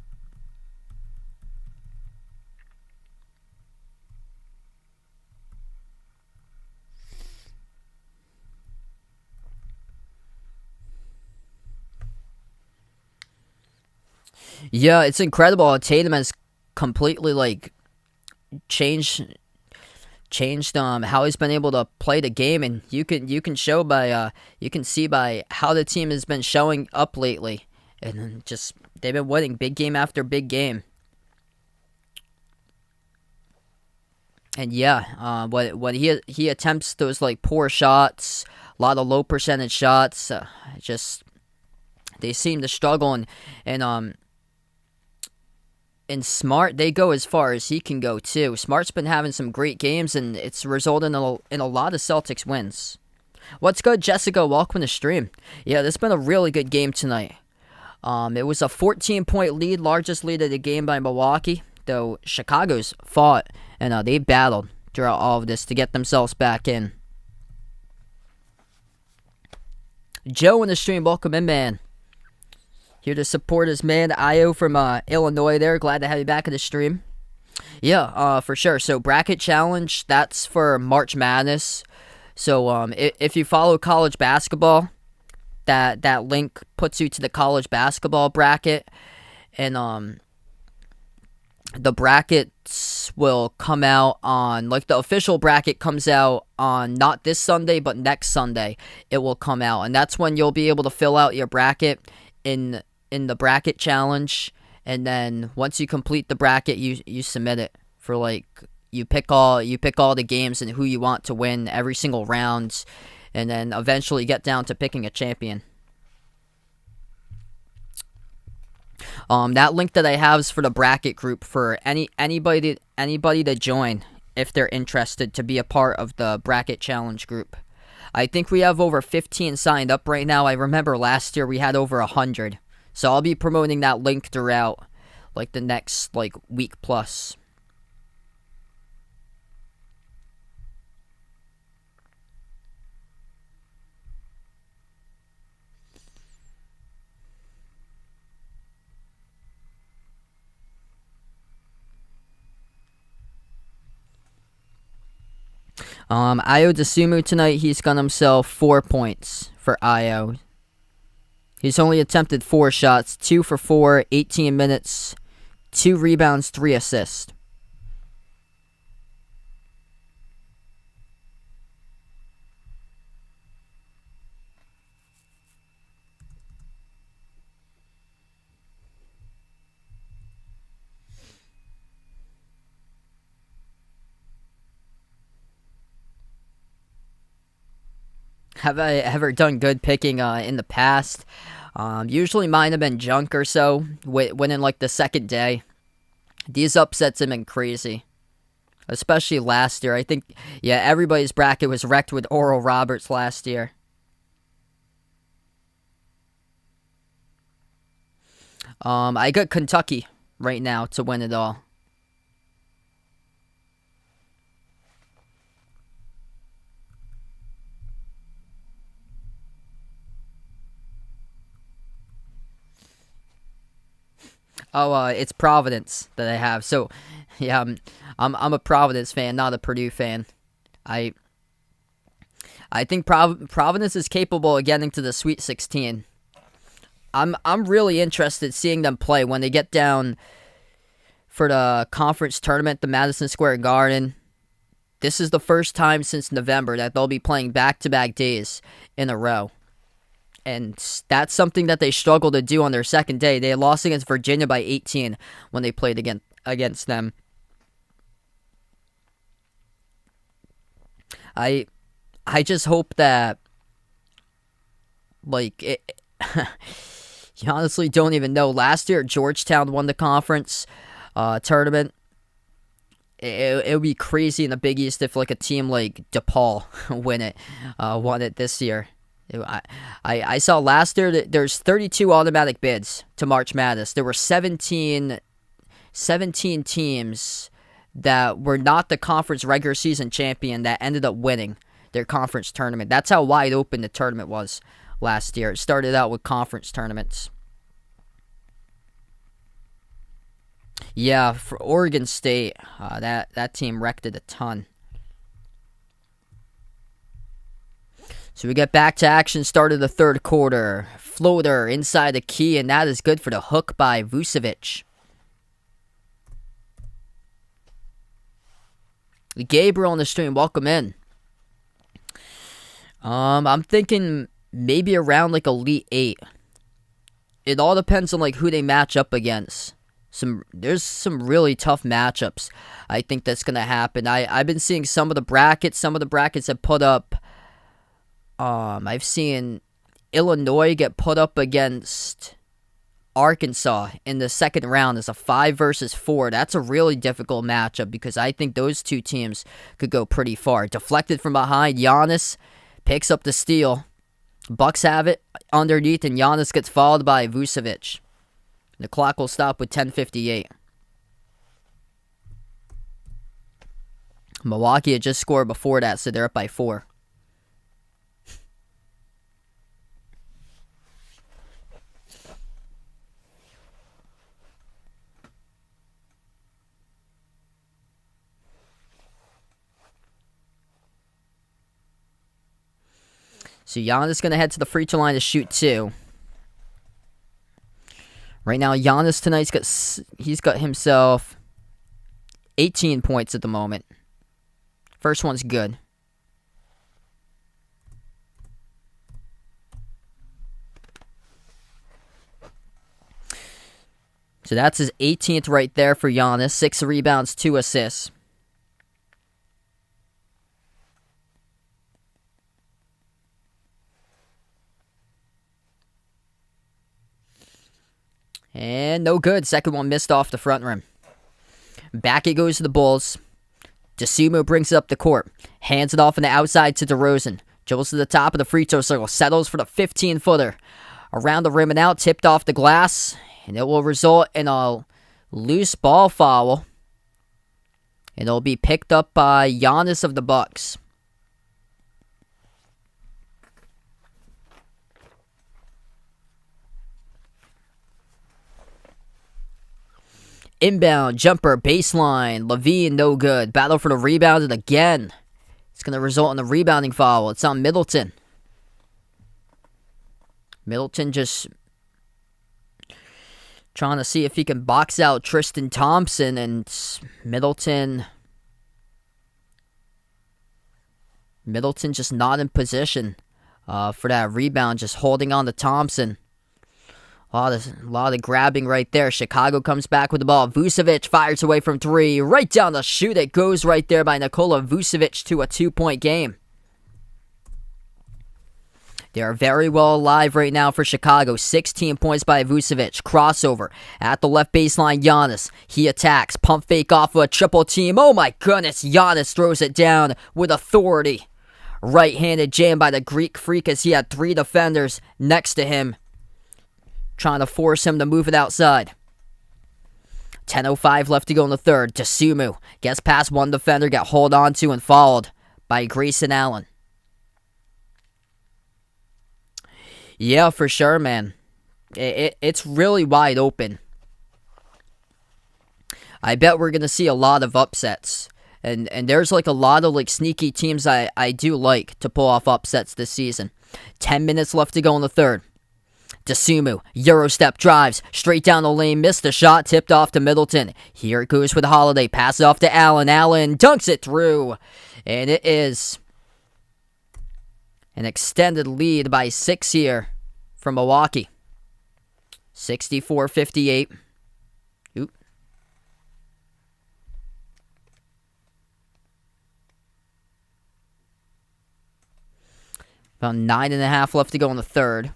S1: Yeah, it's incredible. Tatum has completely changed how he's been able to play the game, and you can see by how the team has been showing up lately, and just they've been winning big game after big game. And yeah, when he attempts those poor shots, a lot of low percentage shots, just they seem to struggle, and Smart, they go as far as he can go too. Smart's been having some great games, and it's resulted in a lot of Celtics wins. What's good, Jessica? Welcome to the stream. Yeah, this has been a really good game tonight. It was a 14-point lead, largest lead of the game by Milwaukee, though Chicago's fought, and they battled throughout all of this to get themselves back in. Joe in the stream, welcome in, man. Here to support his man, Io from Illinois there. Glad to have you back in the stream. Yeah, for sure. So, Bracket Challenge, that's for March Madness. So, if you follow college basketball, that link puts you to the college basketball bracket. And the brackets will come out on, the official bracket comes out on not this Sunday, but next Sunday. It will come out. And that's when you'll be able to fill out your bracket in the bracket challenge, and then once you complete the bracket, you submit it for you pick all the games and who you want to win every single round, and then eventually get down to picking a champion. That link that I have is for the bracket group for anybody to join if they're interested to be a part of the bracket challenge group. I think we have over 15 signed up right now. I remember last year we had over 100. So I'll be promoting that link throughout the next week plus. Io DeSumo tonight, he's got himself 4 points for Io. He's only attempted 4 shots, 2 for 4, 18 minutes, 2 rebounds, 3 assists. Have I ever done good picking in the past? Usually mine have been junk or so, winning the second day. These upsets have been crazy. Especially last year. I think, yeah, everybody's bracket was wrecked with Oral Roberts last year. I got Kentucky right now to win it all. Oh, it's Providence that I have. So, yeah, I'm a Providence fan, not a Purdue fan. I think Providence is capable of getting to the Sweet 16. I'm really interested seeing them play when they get down for the conference tournament, the Madison Square Garden. This is the first time since November that they'll be playing back-to-back days in a row. And that's something that they struggled to do on their second day. They lost against Virginia by 18 when they played against them. I just hope that, you honestly don't even know. Last year, Georgetown won the conference tournament. It would be crazy in the Big East if a team like DePaul won it this year. I saw last year that there's 32 automatic bids to March Madness. There were 17 teams that were not the conference regular season champion that ended up winning their conference tournament. That's how wide open the tournament was last year. It started out with conference tournaments. Yeah, for Oregon State, that team wrecked it a ton. So we get back to action, start of the third quarter. Floater inside the key, and that is good for the hook by Vucevic. Gabriel on the stream, welcome in. I'm thinking maybe around like Elite 8. It all depends on like who they match up against. There's some really tough matchups. I think that's gonna happen. I've been seeing some of the brackets. Some of the brackets have put up. I've seen Illinois get put up against Arkansas in the second round as a 5 versus 4. That's a really difficult matchup because I think those two teams could go pretty far. Deflected from behind, Giannis picks up the steal. Bucks have it underneath, and Giannis gets fouled by Vucevic. The clock will stop with 10:58. Milwaukee had just scored before that, so they're up by 4. So Giannis is going to head to the free throw line to shoot 2. Right now, Giannis tonight's he's got himself 18 points at the moment. First one's good. So that's his 18th right there for Giannis. 6 rebounds, 2 assists. And no good. Second one missed off the front rim. Back it goes to the Bulls. DeSumo brings it up the court. Hands it off on the outside to DeRozan. Dribbles to the top of the free throw circle. Settles for the 15-footer. Around the rim and out. Tipped off the glass. And it will result in a loose ball foul. And it'll be picked up by Giannis of the Bucks. Inbound, jumper, baseline. Levine, no good. Battle for the rebound, and again, it's going to result in a rebounding foul. It's on Middleton. Middleton just trying to see if he can box out Tristan Thompson, and Middleton just not in position for that rebound, just holding on to Thompson. A lot of grabbing right there. Chicago comes back with the ball. Vucevic fires away from 3. Right down the chute. It goes right there by Nikola Vucevic to a 2-point game. They are very well alive right now for Chicago. 16 points by Vucevic. Crossover at the left baseline. Giannis. He attacks. Pump fake off of a triple team. Oh my goodness. Giannis throws it down with authority. Right-handed jam by the Greek Freak as he had 3 defenders next to him, trying to force him to move it outside. 10:05 left to go in the third. DeSumo gets past one defender, got hold on to and fouled by Grayson Allen. Yeah, for sure, man. It's really wide open. I bet we're going to see a lot of upsets. And there's like a lot of like sneaky teams I do like to pull off upsets this season. 10 minutes left to go in the third. DeSumo, Eurostep drives, straight down the lane, missed the shot, tipped off to Middleton. Here it goes with Holiday, pass it off to Allen. Allen dunks it through, and it is an extended lead by 6 here from Milwaukee. 64-58. Oop. About 9.5 left to go in the third.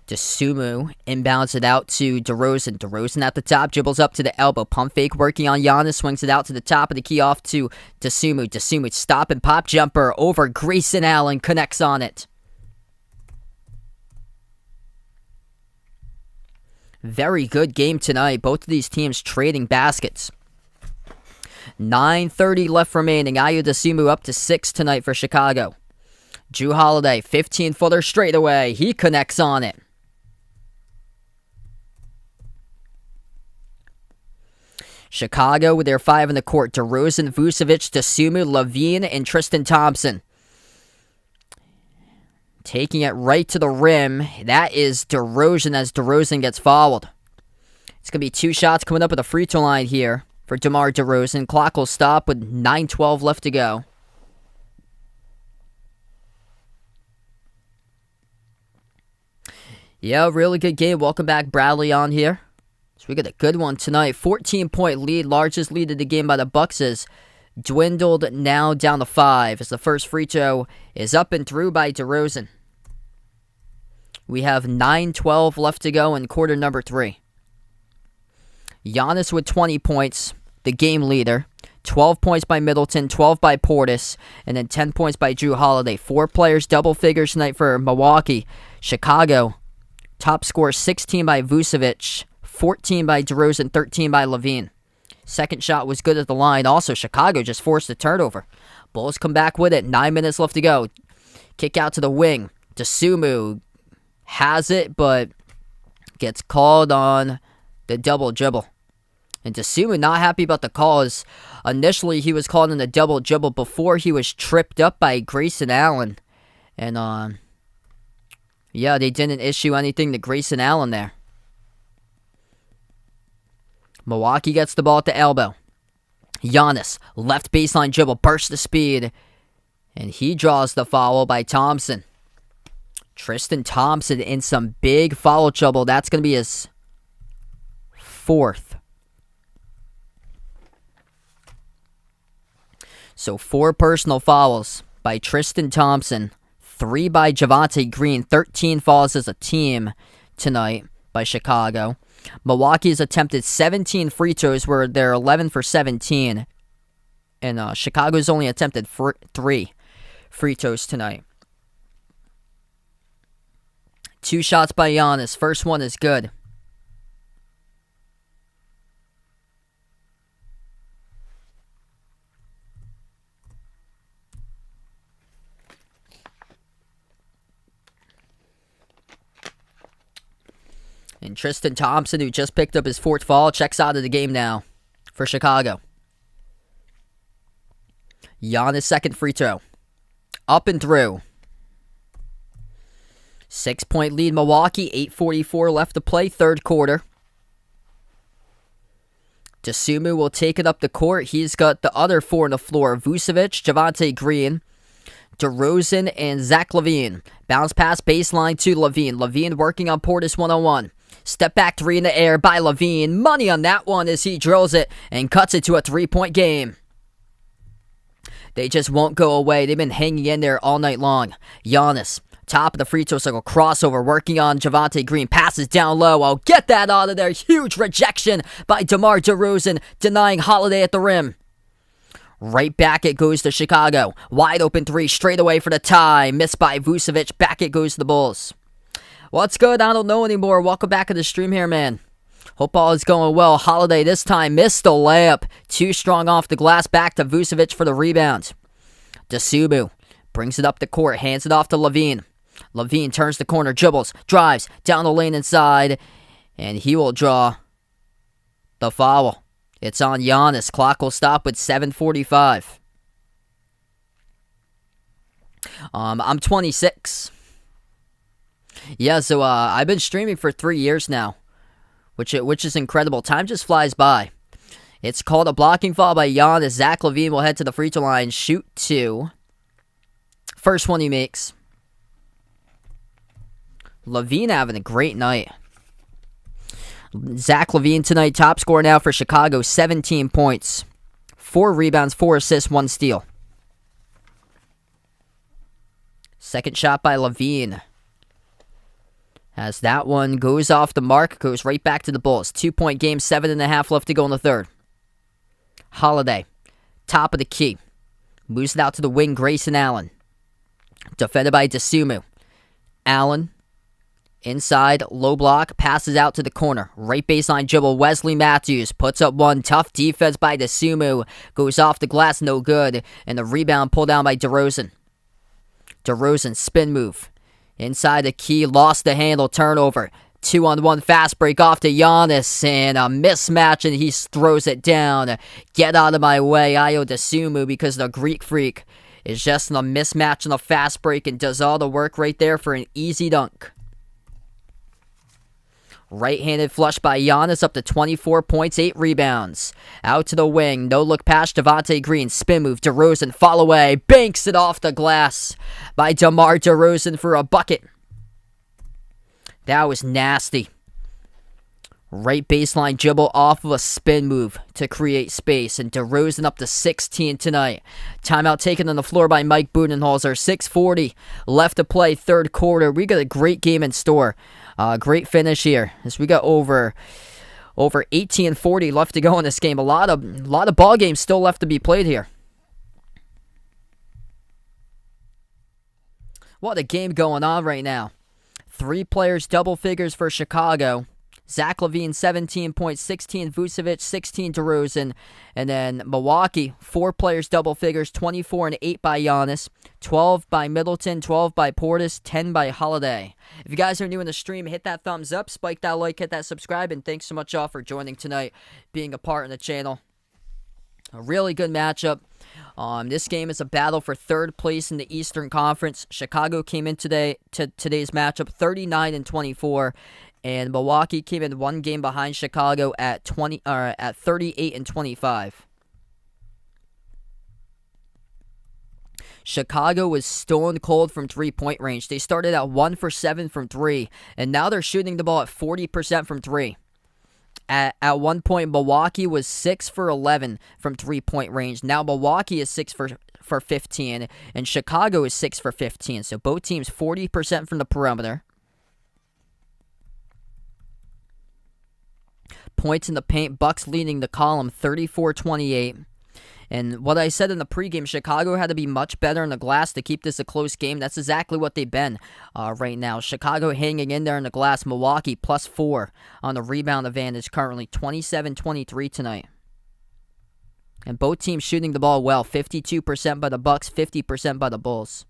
S1: DeSumo inbounds it out to DeRozan. DeRozan at the top, dribbles up to the elbow. Pump fake working on Giannis, swings it out to the top of the key off to DeSumo. DeSumo stop and pop jumper over Grayson Allen, connects on it. Very good game tonight. Both of these teams trading baskets. 9:30 left remaining. Ayo Dosunmu up to 6 tonight for Chicago. Jrue Holiday, 15-footer straight away. He connects on it. Chicago with their 5 in the court. DeRozan, Vucevic, Dosunmu, LaVine, and Tristan Thompson. Taking it right to the rim. That is DeRozan as DeRozan gets fouled. It's going to be 2 shots coming up at the free throw line here for DeMar DeRozan. Clock will stop with 9:12 left to go. Yeah, really good game. Welcome back, Bradley, on here. So we got a good one tonight. 14-point lead, largest lead of the game by the Bucks is dwindled now down to 5 as the first free throw is up and through by DeRozan. We have 9:12 left to go in quarter number 3. Giannis with 20 points, the game leader. 12 points by Middleton, 12 by Portis, and then 10 points by Jrue Holiday. 4 players double figures tonight for Milwaukee. Chicago, top score 16 by Vucevic, 14 by DeRozan, 13 by LaVine. Second shot was good at the line. Also, Chicago just forced a turnover. Bulls come back with it. 9 minutes left to go. Kick out to the wing. Dosunmu has it, but gets called on the double dribble. And Dosunmu not happy about the calls. Initially, he was called on the double dribble before he was tripped up by Grayson Allen. And, yeah, they didn't issue anything to Grayson Allen there. Milwaukee gets the ball at the elbow. Giannis, left baseline dribble, burst the speed. And he draws the foul by Thompson. Tristan Thompson in some big foul trouble. That's going to be his 4th. So 4 personal fouls by Tristan Thompson. 3 by Javonte Green. 13 fouls as a team tonight by Chicago. Milwaukee's attempted 17 free throws where they're 11 for 17. And Chicago's only attempted 3 free throws tonight. 2 shots by Giannis. First one is good. And Tristan Thompson, who just picked up his 4th foul, checks out of the game now for Chicago. Giannis' second free throw. Up and through. 6-point lead Milwaukee. 8:44 left to play, third quarter. Dosunmu will take it up the court. He's got the other 4 on the floor. Vucevic, Javonte Green, DeRozan, and Zach LaVine. Bounce pass baseline to LaVine. LaVine working on Portis 1-on-1. Step back 3 in the air by LaVine. Money on that one as he drills it and cuts it to a 3-point game. They just won't go away. They've been hanging in there all night long. Giannis, top of the free throw circle, crossover, working on Javonte Green. Passes down low. Oh, get that out of there. Huge rejection by DeMar DeRozan, denying Holiday at the rim. Right back it goes to Chicago. Wide open 3 straight away for the tie. Missed by Vucevic. Back it goes to the Bulls. What's good? I don't know anymore. Welcome back to the stream here, man. Hope all is going well. Holiday this time missed the layup. Too strong off the glass. Back to Vucevic for the rebound. Dosunmu brings it up the court. Hands it off to LaVine. LaVine turns the corner. Dribbles. Drives. Down the lane inside. And he will draw the foul. It's on Giannis. Clock will stop with 7:45. I'm 26. Yeah, so I've been streaming for 3 years now, which is incredible. Time just flies by. It's called a blocking foul by Giannis. Zach LaVine will head to the free throw line, shoot 2. First one he makes. LaVine having a great night. Zach LaVine tonight, top scorer now for Chicago, 17 points. 4 rebounds, 4 assists, 1 steal. Second shot by LaVine. As that one goes off the mark, goes right back to the Bulls. 2-point game, 7.5 left to go in the third. Holiday, top of the key. Moves it out to the wing, Grayson Allen. Defended by Dosunmu. Allen Inside, low block, passes out to the corner. Right baseline dribble, Wesley Matthews puts up one. Tough defense by DeSumo. Goes off the glass, no good. And the rebound pulled down by DeRozan. DeRozan, spin move. Inside the key, lost the handle, turnover. 2-on-1 fast break off to Giannis, and a mismatch, and he throws it down. Get out of my way, Ayo DeSumo, because the Greek Freak is just in a mismatch and a fast break and does all the work right there for an easy dunk. Right-handed flush by Giannis up to 24 points, 8 rebounds. Out to the wing, no-look pass, Devontae Green, spin move, DeRozan, fall away, banks it off the glass by DeMar DeRozan for a bucket. That was nasty. Right baseline dribble off of a spin move to create space, and DeRozan up to 16 tonight. Timeout taken on the floor by Mike Budenholzer. 6:40 left to play, third quarter. We got a great game in store. Great finish here as we got over 18-40 left to go in this game. A lot of ball games still left to be played here. What a game going on right now. 3 players double figures for Chicago. Zach LaVine, 17 points, 16 Vucevic, 16 DeRozan. And then Milwaukee, 4 players double figures, 24 and 8 by Giannis, 12 by Middleton, 12 by Portis, 10 by Holiday. If you guys are new in the stream, hit that thumbs up, spike that like, hit that subscribe, and thanks so much all for joining tonight, being a part of the channel. A really good matchup. This game is a battle for third place in the Eastern Conference. Chicago came in today's matchup 39-24. And Milwaukee came in one game behind Chicago at 38-25. Chicago was stone cold from 3-point range. They started at 1 for 7 from 3, and now they're shooting the ball at 40% from 3. At one point, Milwaukee was 6 for 11 from 3-point range. Now Milwaukee is 6 for 15, and Chicago is 6 for 15. So both teams 40% from the perimeter. Points in the paint, Bucks leading the column 34-28. And what I said in the pregame, Chicago had to be much better in the glass to keep this a close game. That's exactly what they've been right now. Chicago hanging in there in the glass. Milwaukee +4 on the rebound advantage currently. 27-23 tonight. And both teams shooting the ball well. 52% by the Bucks, 50% by the Bulls.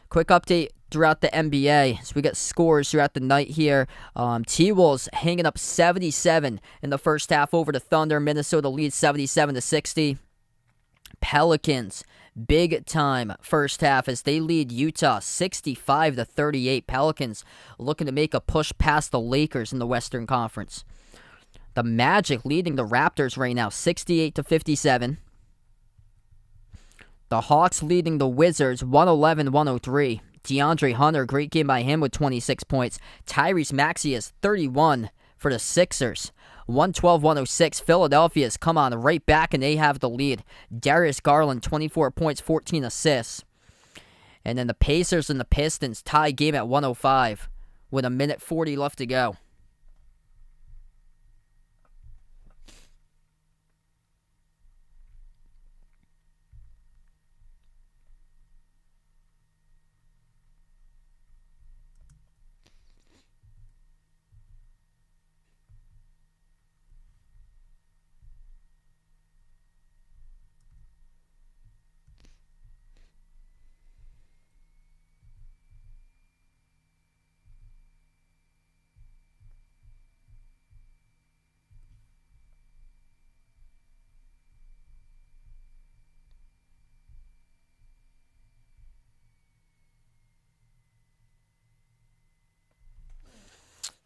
S1: Quick update throughout the NBA. So we got scores throughout the night here. T-Wolves hanging up 77 in the first half over the Thunder. Minnesota leads 77-60. Pelicans, big time first half as they lead Utah 65-38. Pelicans looking to make a push past the Lakers in the Western Conference. The Magic leading the Raptors right now 68-57. The Hawks leading the Wizards 111-103. DeAndre Hunter, great game by him with 26 points. Tyrese Maxey has 31 for the Sixers. 112-106. Philadelphia's come on right back and they have the lead. Darius Garland, 24 points, 14 assists. And then the Pacers and the Pistons tie game at 105 with 1:40 left to go.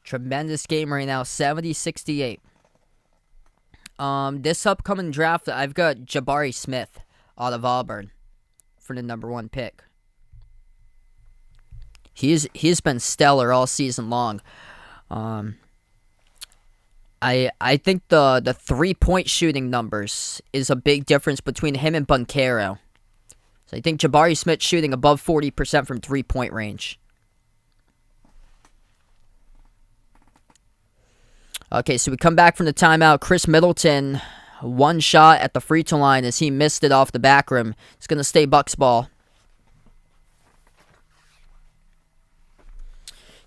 S1: Tremendous game right now, 70-68. This upcoming draft, I've got Jabari Smith out of Auburn for the number 1 pick. He's been stellar all season long. I think the 3-point shooting numbers is a big difference between him and Banchero. So I think Jabari Smith shooting above 40% from 3-point range. Okay, so we come back from the timeout. Chris Middleton, 1 shot at the free throw line as he missed it off the back rim. It's going to stay Bucks ball.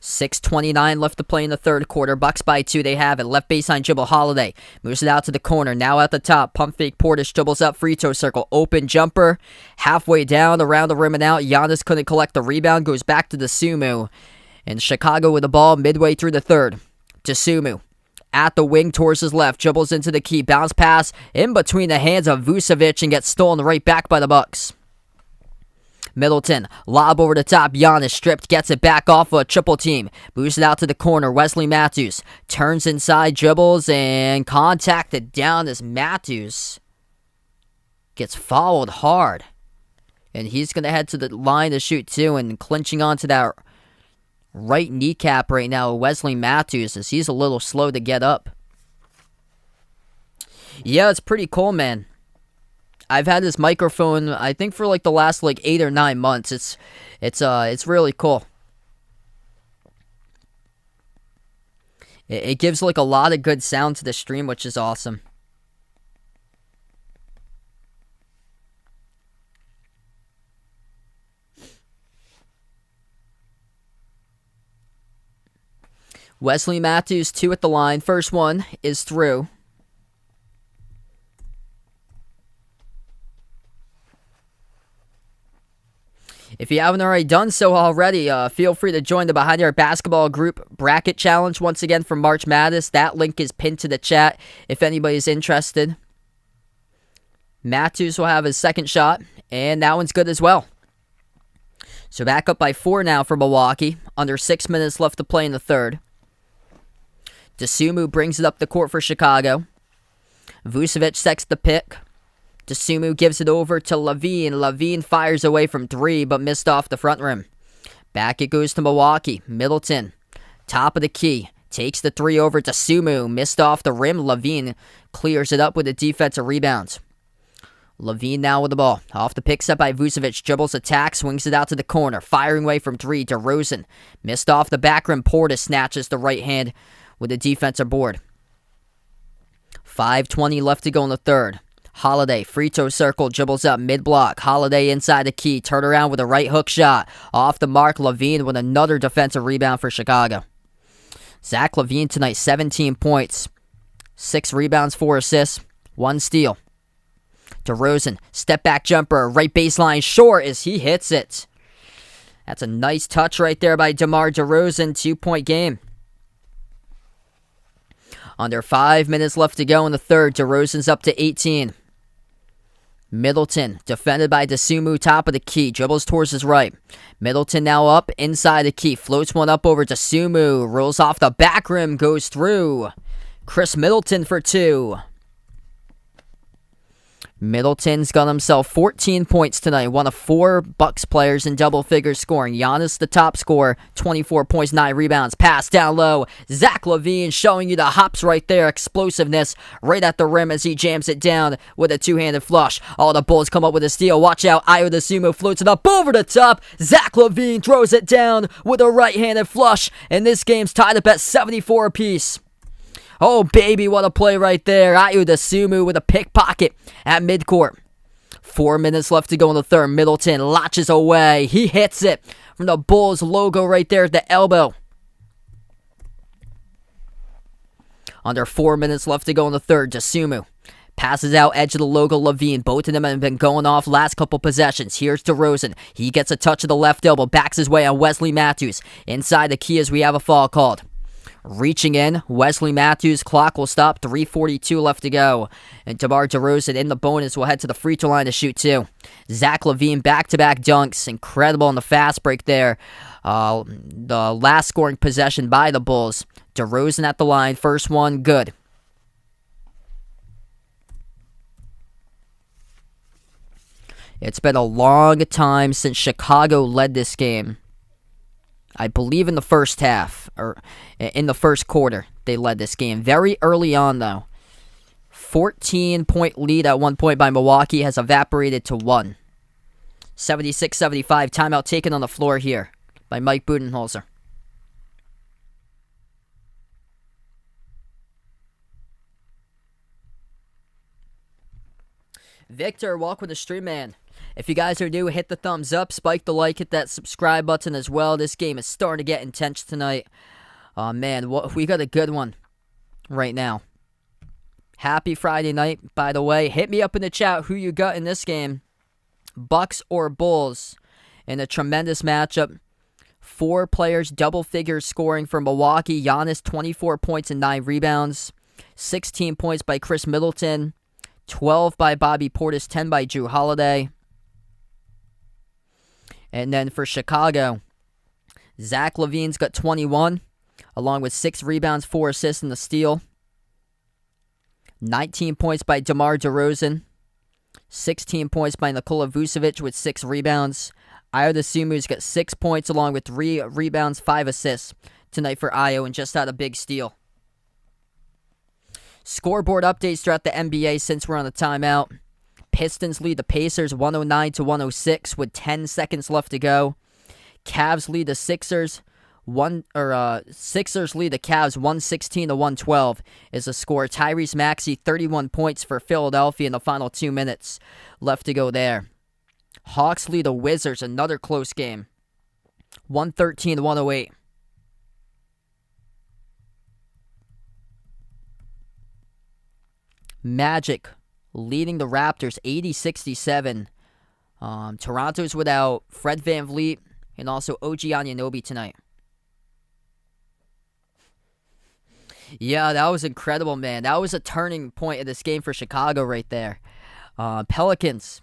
S1: 6:29 left to play in the third quarter. Bucks by 2. They have it. Left baseline dribble. Holiday moves it out to the corner. Now at the top. Pump fake. Portis dribbles up. Free throw circle. Open jumper. Halfway down. Around the rim and out. Giannis couldn't collect the rebound. Goes back to the Sumu. And Chicago with the ball midway through the third. Sumu at the wing towards his left. Dribbles into the key. Bounce pass in between the hands of Vucevic and gets stolen right back by the Bucks. Middleton, lob over the top. Giannis stripped, gets it back off of a triple team. Moves it out to the corner. Wesley Matthews turns inside, dribbles, and contacted down as Matthews gets fouled hard. And he's going to head to the line to shoot too, and clinching onto that right kneecap right now, Wesley Matthews, as he's a little slow to get up. Yeah, it's pretty cool, man. I've had this microphone, I think, for like the last 8 or 9 months. It's really cool. It gives a lot of good sound to the stream, which is awesome. Wesley Matthews, 2 at the line. First one is through. If you haven't already done so already, feel free to join the Behind Your Basketball Group Bracket Challenge once again for March Madness. That link is pinned to the chat if anybody's interested. Matthews will have his second shot, and that one's good as well. So back up by 4 now for Milwaukee. Under 6 minutes left to play in the third. Sumu brings it up the court for Chicago. Vucevic sets the pick. Sumu gives it over to Levine. Levine fires away from 3, but missed off the front rim. Back it goes to Milwaukee. Middleton, top of the key. Takes the 3 over to Sumu. Missed off the rim. Levine clears it up with a defensive rebound. Levine now with the ball. Off the pick set by Vucevic. Dribbles attack. Swings it out to the corner. Firing away from 3. DeRozan. Missed off the back rim. Portis snatches the right hand with a defensive board. 5:20 left to go in the third. Holiday, free throw circle, dribbles up mid-block. Holiday inside the key, turn around with a right hook shot. Off the mark, Levine with another defensive rebound for Chicago. Zach LaVine tonight, 17 points. 6 rebounds, 4 assists, 1 steal. DeRozan, step back jumper, right baseline short as he hits it. That's a nice touch right there by DeMar DeRozan, 2-point game. Under 5 minutes left to go in the third, DeRozan's up to 18. Middleton, defended by Sumu, top of the key, dribbles towards his right. Middleton now up inside the key, floats one up over to Sumu, rolls off the back rim, goes through. Chris Middleton for 2. Middleton's got himself 14 points tonight, one of 4 Bucks players in double figures scoring. Giannis the top scorer, 24 points, 9 rebounds. Pass down low. Zach LaVine showing you the hops right there. Explosiveness right at the rim as he jams it down with a 2-handed flush. All the Bulls come up with a steal. Watch out. Ayo Dosunmu floats it up over the top. Zach LaVine throws it down with a right-handed flush. And this game's tied up at 74 apiece. Oh, baby, what a play right there. Ayo Dosunmu with a pickpocket at midcourt. 4 minutes left to go in the third. Middleton latches away. He hits it from the Bulls logo right there at the elbow. Under 4 minutes left to go in the third. Dosunmu passes out edge of the logo. LaVine. Both of them have been going off last couple possessions. Here's DeRozan. He gets a touch of the left elbow. Backs his way on Wesley Matthews. Inside the key as we have a foul called. Reaching in, Wesley Matthews, clock will stop, 3:42 left to go. And DeMar DeRozan in the bonus will head to the free throw line to shoot 2. Zach LaVine back-to-back dunks, incredible on the fast break there. The last scoring possession by the Bulls. DeRozan at the line, first one, good. It's been a long time since Chicago led this game. I believe in the first half, or in the first quarter, they led this game. Very early on, though. 14-point lead at one point by Milwaukee has evaporated to 1. 76-75, timeout taken on the floor here by Mike Budenholzer. Victor, welcome to the stream, man. If you guys are new, hit the thumbs up, spike the like, hit that subscribe button as well. This game is starting to get intense tonight. Oh, man, we got a good one right now. Happy Friday night, by the way. Hit me up in the chat who you got in this game. Bucks or Bulls in a tremendous matchup. 4 players, double figures scoring for Milwaukee. Giannis, 24 points and 9 rebounds. 16 points by Chris Middleton. 12 by Bobby Portis, 10 by Jrue Holiday. And then for Chicago, Zach LaVine's got 21, along with 6 rebounds, 4 assists, and a steal. 19 points by DeMar DeRozan. 16 points by Nikola Vucevic with 6 rebounds. Ayo Dosunmu's got 6 points along with 3 rebounds, 5 assists tonight for Ayo, and just had a big steal. Scoreboard updates throughout the NBA since we're on the timeout. Pistons lead the Pacers 109-106 with 10 seconds left to go. Cavs lead the Sixers. Sixers lead the Cavs 116-112 is the score. Tyrese Maxey 31 points for Philadelphia in the final 2 minutes left to go there. Hawks lead the Wizards, another close game, 113-108. Magic leading the Raptors 80-67. Toronto's without Fred VanVleet and also OG Anunoby tonight. Yeah, that was incredible, man. That was a turning point in this game for Chicago right there. Pelicans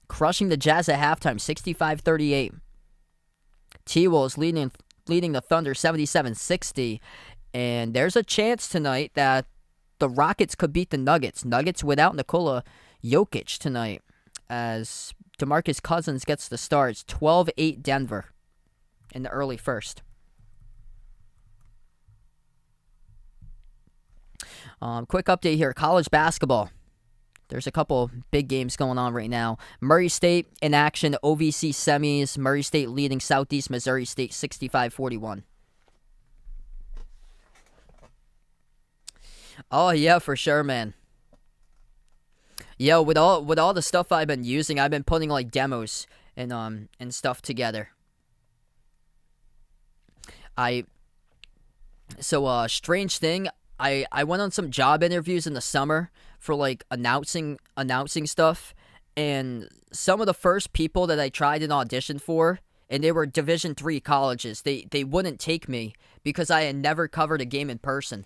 S1: crushing the Jazz at halftime, 65-38. T-Wolves leading the Thunder 77-60. And there's a chance tonight that the Rockets could beat the Nuggets. Nuggets without Nikola Jokic tonight, as DeMarcus Cousins gets the starts. 12-8 Denver in the early first. Quick update here. College basketball. There's a couple big games going on right now. Murray State in action. OVC semis. Murray State leading Southeast Missouri State 65-41. Oh, yeah, for sure, man. Yeah, with all the stuff I've been using, I've been putting, like, demos and stuff together. Strange thing, I went on some job interviews in the summer for, like, announcing stuff, and some of the first people that I tried and auditioned for, and they were Division III colleges, they wouldn't take me because I had never covered a game in person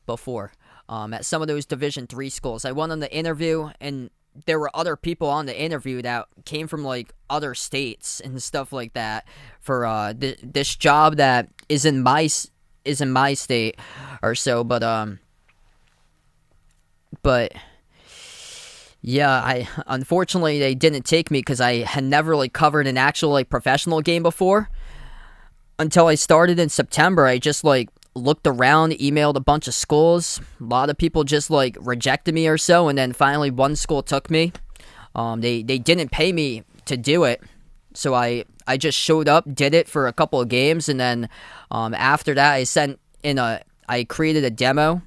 S1: before. At some of those Division III schools, I went on the interview, and there were other people on the interview that came from, like, other states and stuff like that for this job that is in my state or so. But yeah, unfortunately they didn't take me because I had never, like, covered an actual, like, professional game before until I started in September. I just, like, looked around, emailed a bunch of schools. A lot of people just, like, rejected me or so, and then finally one school took me. They didn't pay me to do it, so I just showed up, did it for a couple of games, and then after that I created a demo,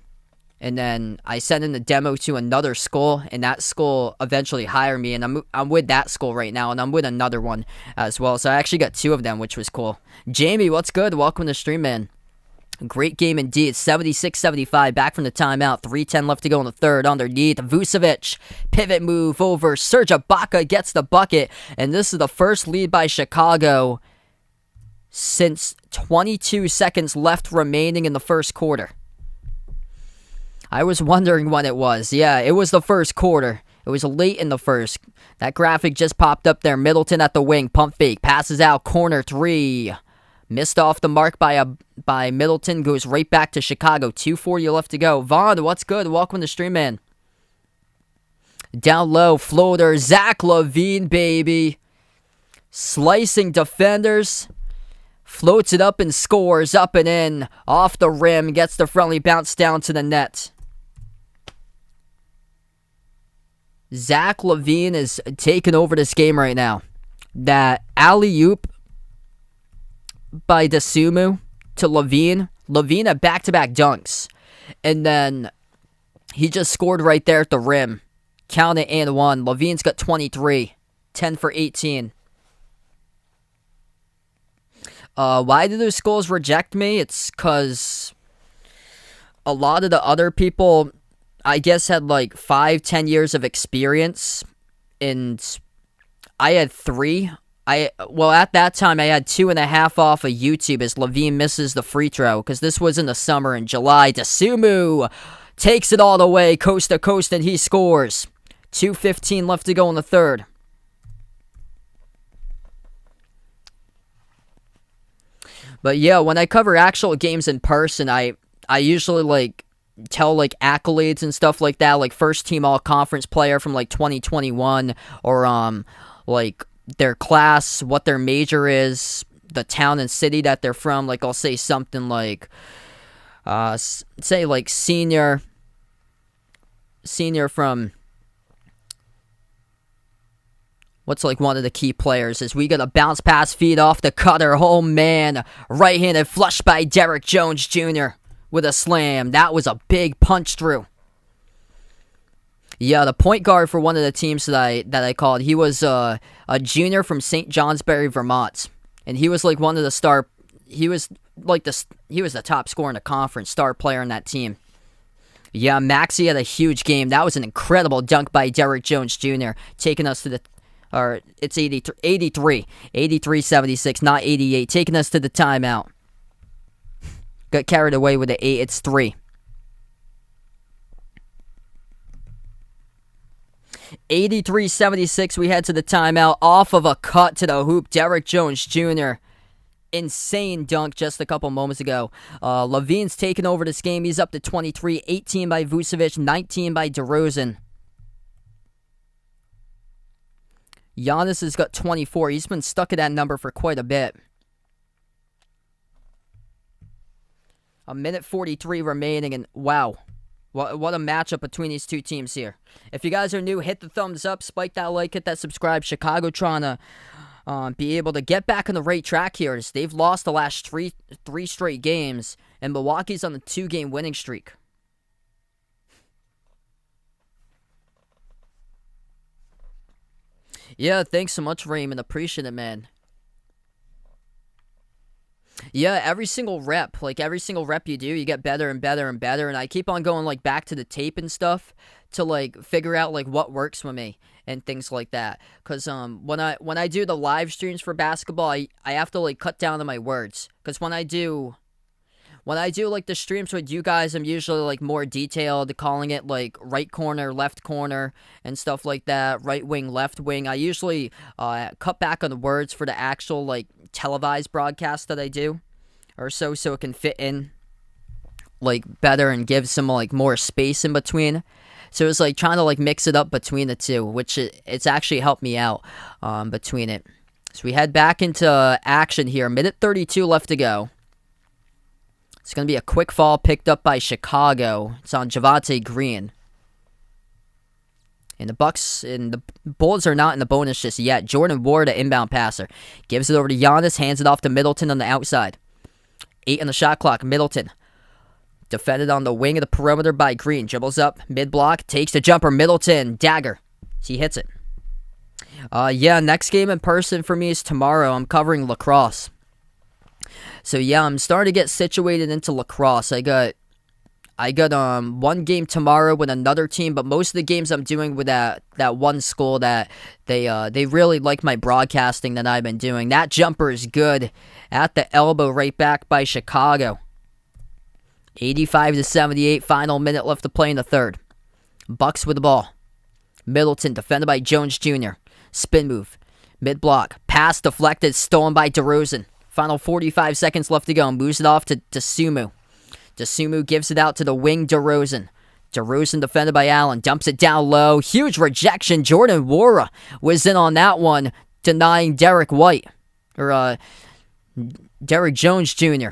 S1: and then I sent in the demo to another school, and that school eventually hired me, and I'm with that school right now, and I'm with another one as well. So I actually got 2 of them, which was cool. Jamie, what's good? Welcome to the stream, man. Great game indeed. 76-75. Back from the timeout. 3:10 left to go in the third. Underneath. Vucevic. Pivot move over. Serge Ibaka gets the bucket. And this is the first lead by Chicago since 22 seconds left remaining in the first quarter. I was wondering when it was. Yeah, it was the first quarter. It was late in the first. That graphic just popped up there. Middleton at the wing. Pump fake. Passes out. Corner 3. Missed off the mark by Middleton. Goes right back to Chicago. 2:40 left to go. Vaughn, what's good? Welcome to the stream, man. Down low. Floater. Zach LaVine, baby. Slicing defenders. Floats it up and scores. Up and in. Off the rim. Gets the friendly bounce down to the net. Zach LaVine is taking over this game right now. That alley-oop by Dosunmu to LaVine. LaVine had back-to-back dunks. And then he just scored right there at the rim. Count it and one. LaVine's got 23. 10 for 18. Why do those schools reject me? It's because a lot of the other people, I guess, had like 5-10 years of experience, and I had 3. At that time, I had 2.5 off of YouTube as Levine misses the free throw, because this was in the summer in July. Dosunmu takes it all the way, coast to coast, and he scores. 2:15 left to go in the third. But yeah, when I cover actual games in person, I usually like tell like accolades and stuff like that, like first team all conference player from like 2021, or like their class, what their major is, the town and city that they're from. Like I'll say something like say like senior from, what's like one of the key players is, we got a bounce pass feed off the cutter. Oh man, right-handed flush by Derek Jones Jr. with a slam. That was a big punch through. Yeah, the point guard for one of the teams that I called, he was a junior from St. Johnsbury, Vermont, and he was like one of the he was the top scorer in the conference, star player in that team. Yeah, Maxey had a huge game. That was an incredible dunk by Derek Jones Jr., taking us to the, or it's 83-76, not 88, taking us to the timeout. Got carried away with the 8, it's 3. 83-76, we head to the timeout, off of a cut to the hoop, Derek Jones Jr., insane dunk just a couple moments ago. Levine's taken over this game. He's up to 23, 18 by Vucevic, 19 by DeRozan. Giannis has got 24. He's been stuck at that number for quite a bit. A minute 43 remaining, and wow. What a matchup between these two teams here. If you guys are new, hit the thumbs up, spike that like, hit that subscribe. Chicago trying to be able to get back on the right track here. They've lost the last three straight games, and Milwaukee's on a 2-game winning streak. Yeah, thanks so much, Raymond. Appreciate it, man. Yeah, every single rep you do, you get better and better and better, and I keep on going like back to the tape and stuff to like figure out like what works with me and things like that. Cause when I do the live streams for basketball, I have to like cut down on my words. Cause when I do like the streams with you guys, I'm usually like more detailed, calling it like right corner, left corner, and stuff like that. Right wing, left wing. I usually cut back on the words for the actual like televised broadcast that I do, or so it can fit in like better and give some like more space in between. So it's like trying to like mix it up between the two, which it's actually helped me out between it. So we head back into action here. Minute 32 left to go. It's going to be a quick fall picked up by Chicago. It's on Javonte Green. And the Bucks and the Bulls are not in the bonus just yet. Jordan Ward, an inbound passer, gives it over to Giannis, hands it off to Middleton on the outside. 8 on the shot clock. Middleton defended on the wing of the perimeter by Green. Dribbles up, mid-block, takes the jumper. Middleton, dagger. He hits it. Yeah, next game in person for me is tomorrow. I'm covering lacrosse. So yeah, I'm starting to get situated into lacrosse. I got one game tomorrow with another team, but most of the games I'm doing with that one school that they really like my broadcasting that I've been doing. That jumper is good at the elbow, right back by Chicago. 85-78, final minute left to play in the third. Bucks with the ball. Middleton defended by Jones Jr. Spin move, mid block, pass deflected, stolen by DeRozan. Final 45 seconds left to go. Moves it off to Dosunmu. Dosunmu gives it out to the wing, DeRozan. DeRozan defended by Allen. Dumps it down low. Huge rejection. Jordan Wara was in on that one, denying Derek Jones Jr.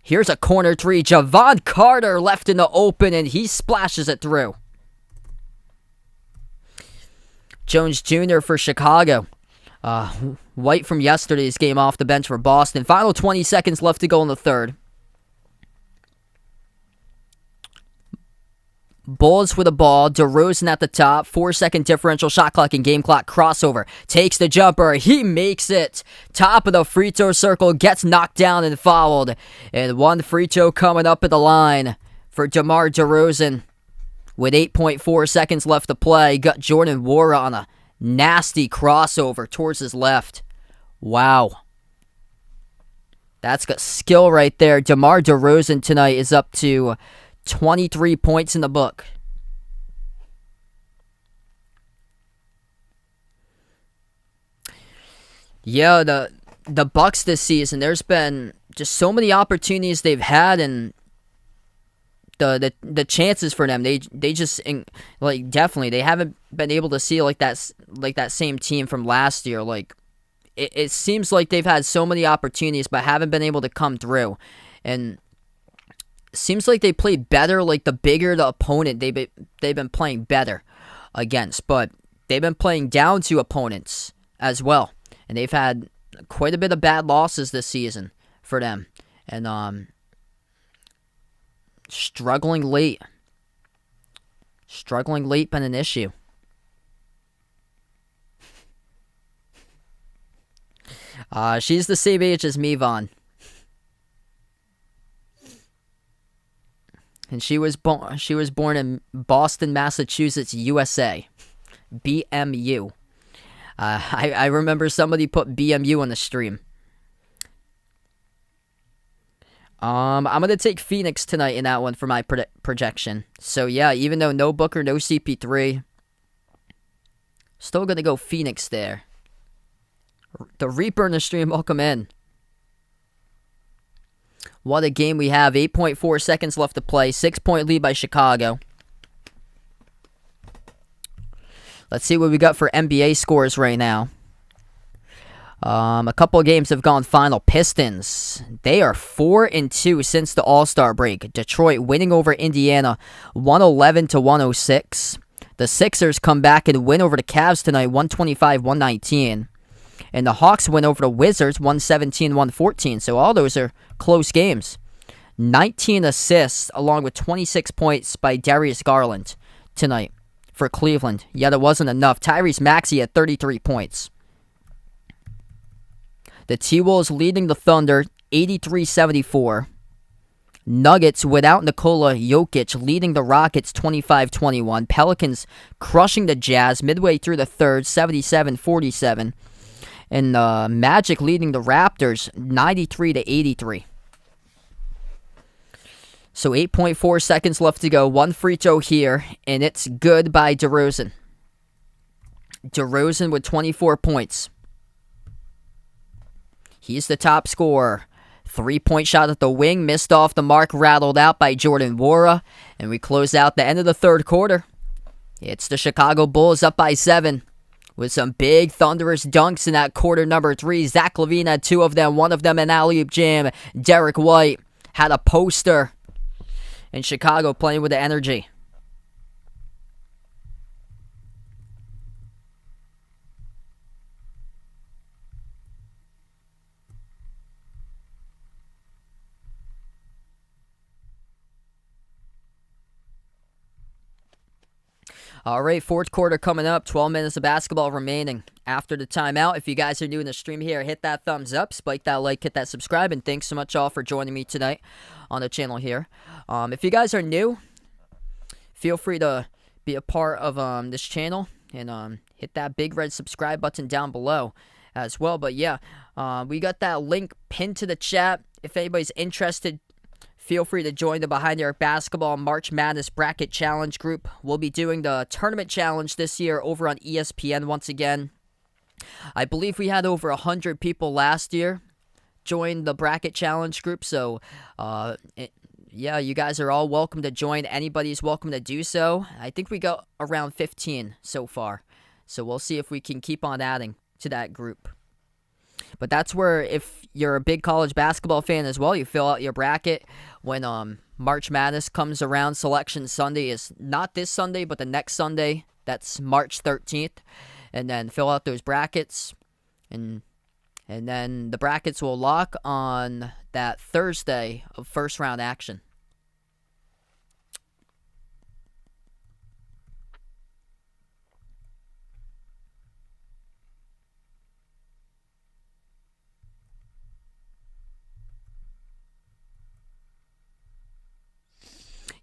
S1: Here's a corner three. Javon Carter left in the open, and he splashes it through. Jones Jr. for Chicago. White from yesterday's game off the bench for Boston. Final 20 seconds left to go in the third. Bulls with the ball. DeRozan at the top. 4-second differential shot clock and game clock crossover. Takes the jumper. He makes it. Top of the free throw circle. Gets knocked down and fouled. And one free throw coming up at the line for DeMar DeRozan. With 8.4 seconds left to play. Got Jordan Nwora on a nasty crossover towards his left. Wow. That's got skill right there. DeMar DeRozan tonight is up to 23 points in the book. Yeah, the Bucks this season, there's been just so many opportunities they've had, and the chances for them, they just like definitely they haven't been able to see like that same team from last year. Like it seems like they've had so many opportunities but haven't been able to come through, and seems like they play better, like the bigger the opponent they've been playing better against, but they've been playing down to opponents as well, and they've had quite a bit of bad losses this season for them, and struggling late been an issue. She's the same age as me, Vaughn. And she was born in Boston, Massachusetts, USA. BMU. I remember somebody put BMU on the stream. I'm going to take Phoenix tonight in that one for my projection. So, yeah, even though no Booker, no CP3, still going to go Phoenix there. The Reaper in the stream, welcome in. What a game we have. 8.4 seconds left to play. 6-point lead by Chicago. Let's see what we got for NBA scores right now. A couple of games have gone final. Pistons, they are 4-2 since the All-Star break. Detroit winning over Indiana 111-106. The Sixers come back and win over the Cavs tonight 125-119. And the Hawks win over the Wizards 117-114. So all those are close games. 19 assists along with 26 points by Darius Garland tonight for Cleveland. Yet it wasn't enough. Tyrese Maxey had 33 points. The T-Wolves leading the Thunder 83-74. Nuggets without Nikola Jokic leading the Rockets 25-21. Pelicans crushing the Jazz midway through the third 77-47. And Magic leading the Raptors 93-83. So 8.4 seconds left to go. One free throw here, and it's good by DeRozan. DeRozan with 24 points. He's the top scorer. 3-point shot at the wing, missed off the mark, rattled out by Jordan Nwora. And we close out the end of the third quarter. It's the Chicago Bulls up by 7. With some big thunderous dunks in that quarter number 3. Zach LaVine had 2 of them. One of them an alley-oop jam. Derek White had a poster. And Chicago playing with the energy. All right, fourth quarter coming up. 12 minutes of basketball remaining after the timeout. If you guys are new in the stream here, hit that thumbs up, spike that like, hit that subscribe, and thanks so much all for joining me tonight on the channel here. If you guys are new, feel free to be a part of this channel and hit that big red subscribe button down below as well. But yeah, we got that link pinned to the chat. If anybody's interested, feel free to join the Behind the Arc Basketball March Madness Bracket Challenge group. We'll be doing the Tournament Challenge this year over on ESPN once again. I believe we had over 100 people last year join the Bracket Challenge group, so yeah, you guys are all welcome to join. Anybody's welcome to do so. I think we got around 15 so far, so we'll see if we can keep on adding to that group. But that's where, if you're a big college basketball fan as well, you fill out your bracket when March Madness comes around. Selection Sunday is not this Sunday, but the next Sunday. That's March 13th. And then fill out those brackets. And then the brackets will lock on that Thursday of first round action.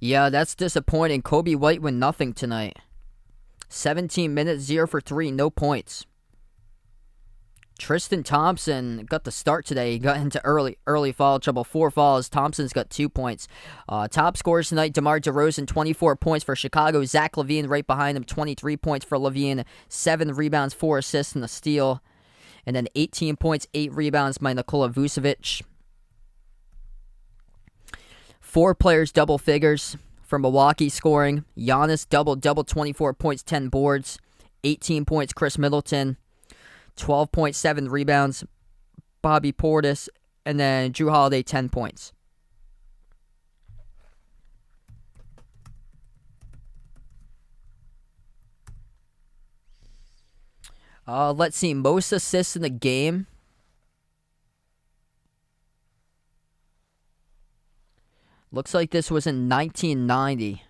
S1: Yeah, that's disappointing. Kobe White with nothing tonight. 17 minutes, 0 for 3, no points. Tristan Thompson got the start today. He got into early foul trouble. 4 fouls. Thompson's got 2 points. Top scorers tonight, DeMar DeRozan, 24 points for Chicago. Zach LaVine right behind him, 23 points for LaVine. 7 rebounds, 4 assists, and a steal. And then 18 points, 8 rebounds by Nikola Vucevic. 4 players double figures for Milwaukee scoring. Giannis double, 24 points, 10 boards. 18 points, Chris Middleton. 12.7 rebounds, Bobby Portis, and then Drew Holiday, 10 points. Let's see, most assists in the game. Looks like this was in 1990.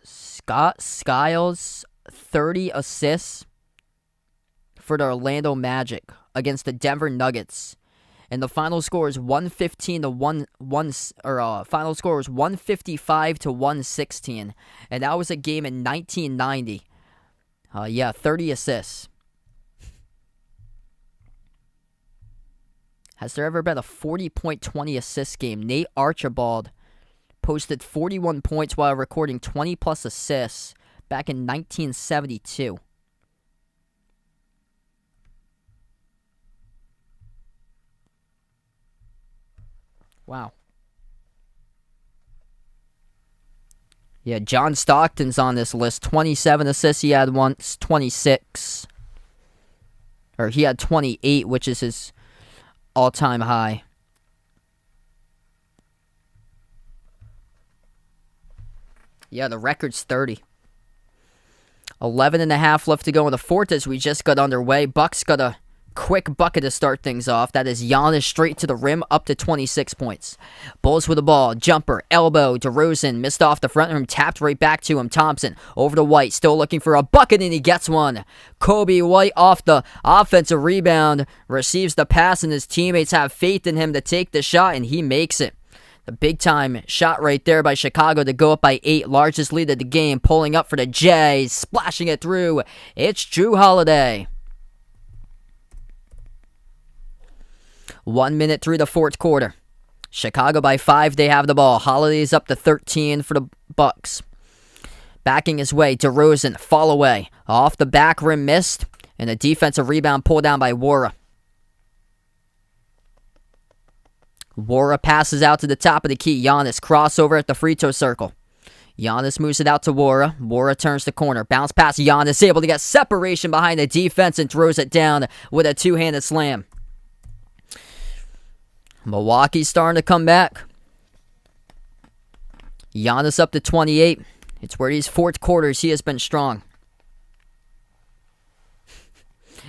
S1: Scott Skiles, 30 assists for the Orlando Magic against the Denver Nuggets, and the final score is 115 to 155 to 116, and that was a game in 1990. 30 assists. Has there ever been a 40-point, 20 assist game? Nate Archibald posted 41 points while recording 20 plus assists back in 1972. Wow. Yeah, John Stockton's on this list. 27 assists. He had once 26. Or he had 28, which is his all-time high. Yeah, the record's 30. 11 and a half left to go in the fourth as we just got underway. Bucks got a quick bucket to start things off. That is Giannis straight to the rim, up to 26 points. Bulls with the ball. Jumper, elbow. DeRozan missed off the front rim, tapped right back to him. Thompson over to White, still looking for a bucket, and he gets one. Kobe White off the offensive rebound, receives the pass, and his teammates have faith in him to take the shot, and he makes it. The big-time shot right there by Chicago to go up by 8, largest lead of the game, pulling up for the Jays, splashing it through. It's Drew Holiday. 1 minute through the fourth quarter. Chicago by 5, they have the ball. Holiday's up to 13 for the Bucks. Backing his way, DeRozan, fall away. Off the back rim, missed, and a defensive rebound pulled down by Wara. Wara passes out to the top of the key. Giannis, crossover at the free throw circle. Giannis moves it out to Wara. Wara turns the corner. Bounce pass, Giannis able to get separation behind the defense and throws it down with a two-handed slam. Milwaukee's starting to come back. Giannis up to 28. It's where these fourth quarters he has been strong.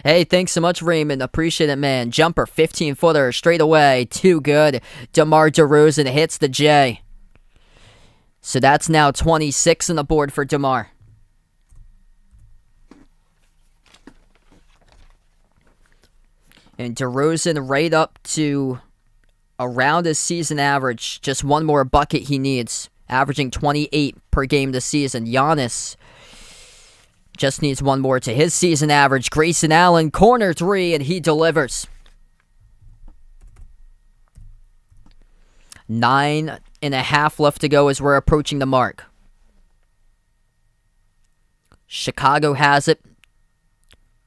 S1: Hey, thanks so much, Raymond. Appreciate it, man. Jumper, 15-footer, straight away. Too good. DeMar DeRozan hits the J. So that's now 26 on the board for DeMar. And DeRozan right up to around his season average. Just one more bucket he needs. Averaging 28 per game this season. Giannis just needs one more to his season average. Grayson Allen, corner 3, and he delivers. 9.5 left to go as we're approaching the mark. Chicago has it.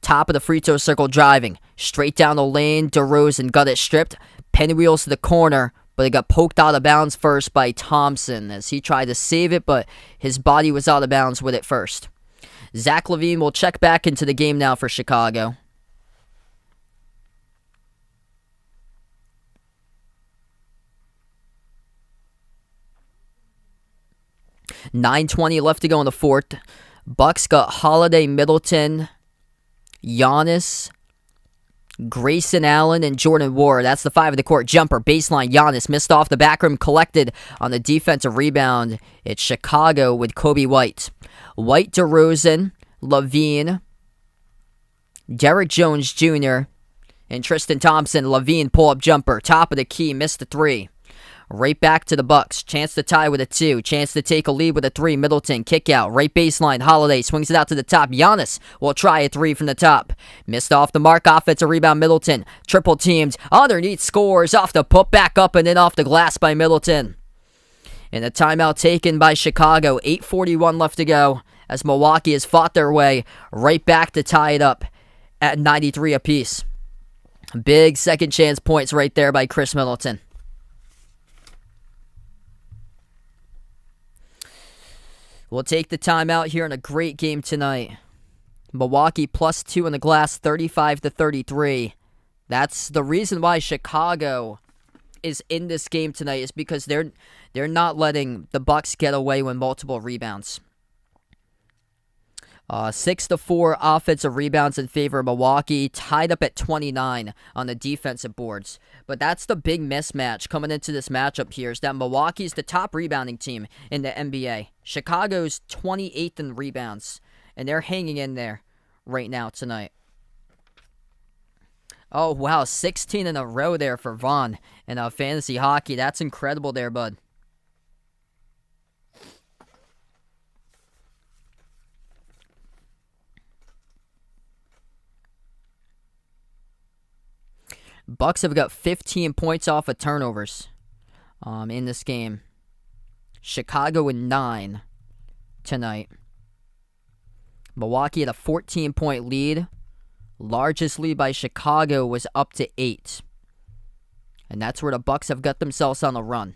S1: Top of the free throw circle driving. Straight down the lane. DeRozan got it stripped. Pinwheels to the corner, but it got poked out of bounds first by Thompson as he tried to save it, but his body was out of bounds with it first. Zach LaVine will check back into the game now for Chicago. $9:20 left to go in the fourth. Bucks got Holiday, Middleton, Giannis, Grayson Allen, and Jordan Ward. That's the 5 of the court. Jumper, baseline, Giannis missed off the back rim, collected on the defensive rebound. It's Chicago with Kobe White. White, DeRozan, LaVine, Derrick Jones Jr., and Tristan Thompson. LaVine pull-up jumper, top of the key, missed the 3. Right back to the Bucks. Chance to tie with a 2. Chance to take a lead with a 3. Middleton, kick out. Right baseline. Holiday swings it out to the top. Giannis will try a 3 from the top. Missed off the mark. Offensive rebound. Middleton. Triple teamed. Underneath scores. Off the put back up and then off the glass by Middleton. And a timeout taken by Chicago. 8:41 left to go as Milwaukee has fought their way right back to tie it up at 93 apiece. Big second chance points right there by Chris Middleton. We'll take the timeout here in a great game tonight. Milwaukee +2 on the glass, 35-33. That's the reason why Chicago is in this game tonight, is because they're not letting the Bucks get away with multiple rebounds. 6-4 offensive rebounds in favor of Milwaukee, tied up at 29 on the defensive boards. But that's the big mismatch coming into this matchup here, is that Milwaukee's the top rebounding team in the NBA. Chicago's 28th in rebounds, and they're hanging in there right now tonight. Oh, wow, 16 in a row there for Vaughn in fantasy hockey. That's incredible there, bud. Bucks have got 15 points off of turnovers in this game. Chicago with 9 tonight. Milwaukee had a 14-point lead. Largest lead by Chicago was up to 8. And that's where the Bucks have got themselves on a run.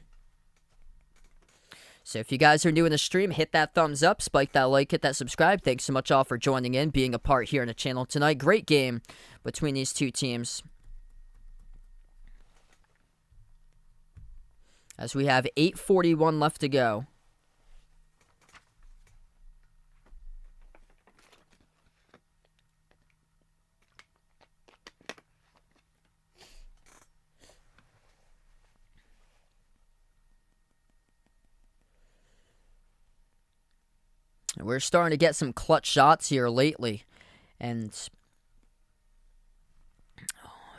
S1: So if you guys are new in the stream, hit that thumbs up, spike that like, hit that subscribe. Thanks so much all for joining in, being a part here in the channel tonight. Great game between these two teams. As we have 8:41 left to go. We're starting to get some clutch shots here lately. And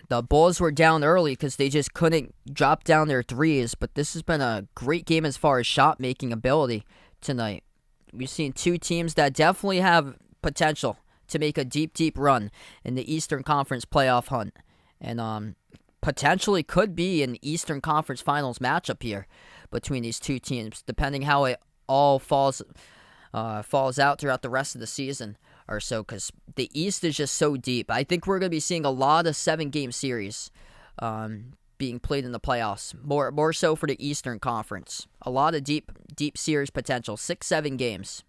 S1: the Bulls were down early because they just couldn't drop down their threes. But this has been a great game as far as shot-making ability tonight. We've seen two teams that definitely have potential to make a deep, deep run in the Eastern Conference playoff hunt. And potentially could be an Eastern Conference Finals matchup here between these two teams, depending how it all falls out throughout the rest of the season or so, because the East is just so deep. I think we're going to be seeing a lot of 7-game series being played in the playoffs, more so for the Eastern Conference. A lot of deep series potential, 6-7 games.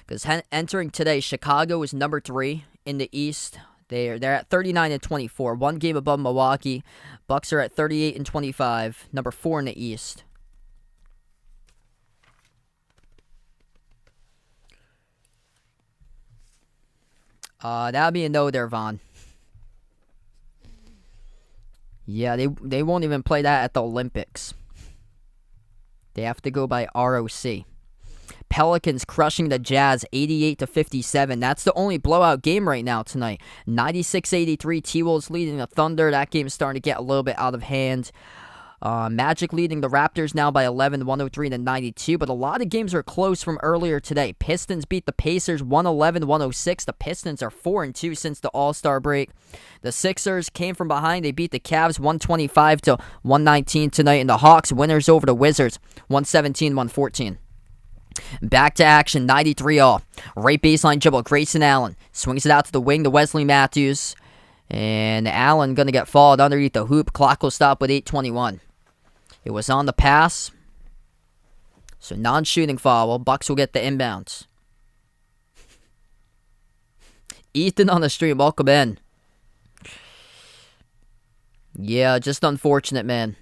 S1: Because entering today, Chicago is number 3 in the East. They're at 39-24, 1 game above Milwaukee. Bucks are at 38-25, number 4 in the East. That'll be a no there, Vaughn. Yeah, they won't even play that at the Olympics. They have to go by ROC. Pelicans crushing the Jazz 88-57. That's the only blowout game right now tonight. 96-83. T-Wolves leading the Thunder. That game's starting to get a little bit out of hand. Magic leading the Raptors now by 11, 103-92. But a lot of games are close from earlier today. Pistons beat the Pacers 111-106. The Pistons are 4-2 since the All-Star break. The Sixers came from behind. They beat the Cavs 125-119 tonight. And the Hawks winners over the Wizards 117-114. Back to action, 93-all. Right baseline dribble, Grayson Allen swings it out to the wing to Wesley Matthews. And Allen going to get fouled underneath the hoop. Clock will stop with 8:21. It was on the pass. So non-shooting foul. Bucks will get the inbounds. Ethan on the stream, welcome in. Yeah, just unfortunate, man.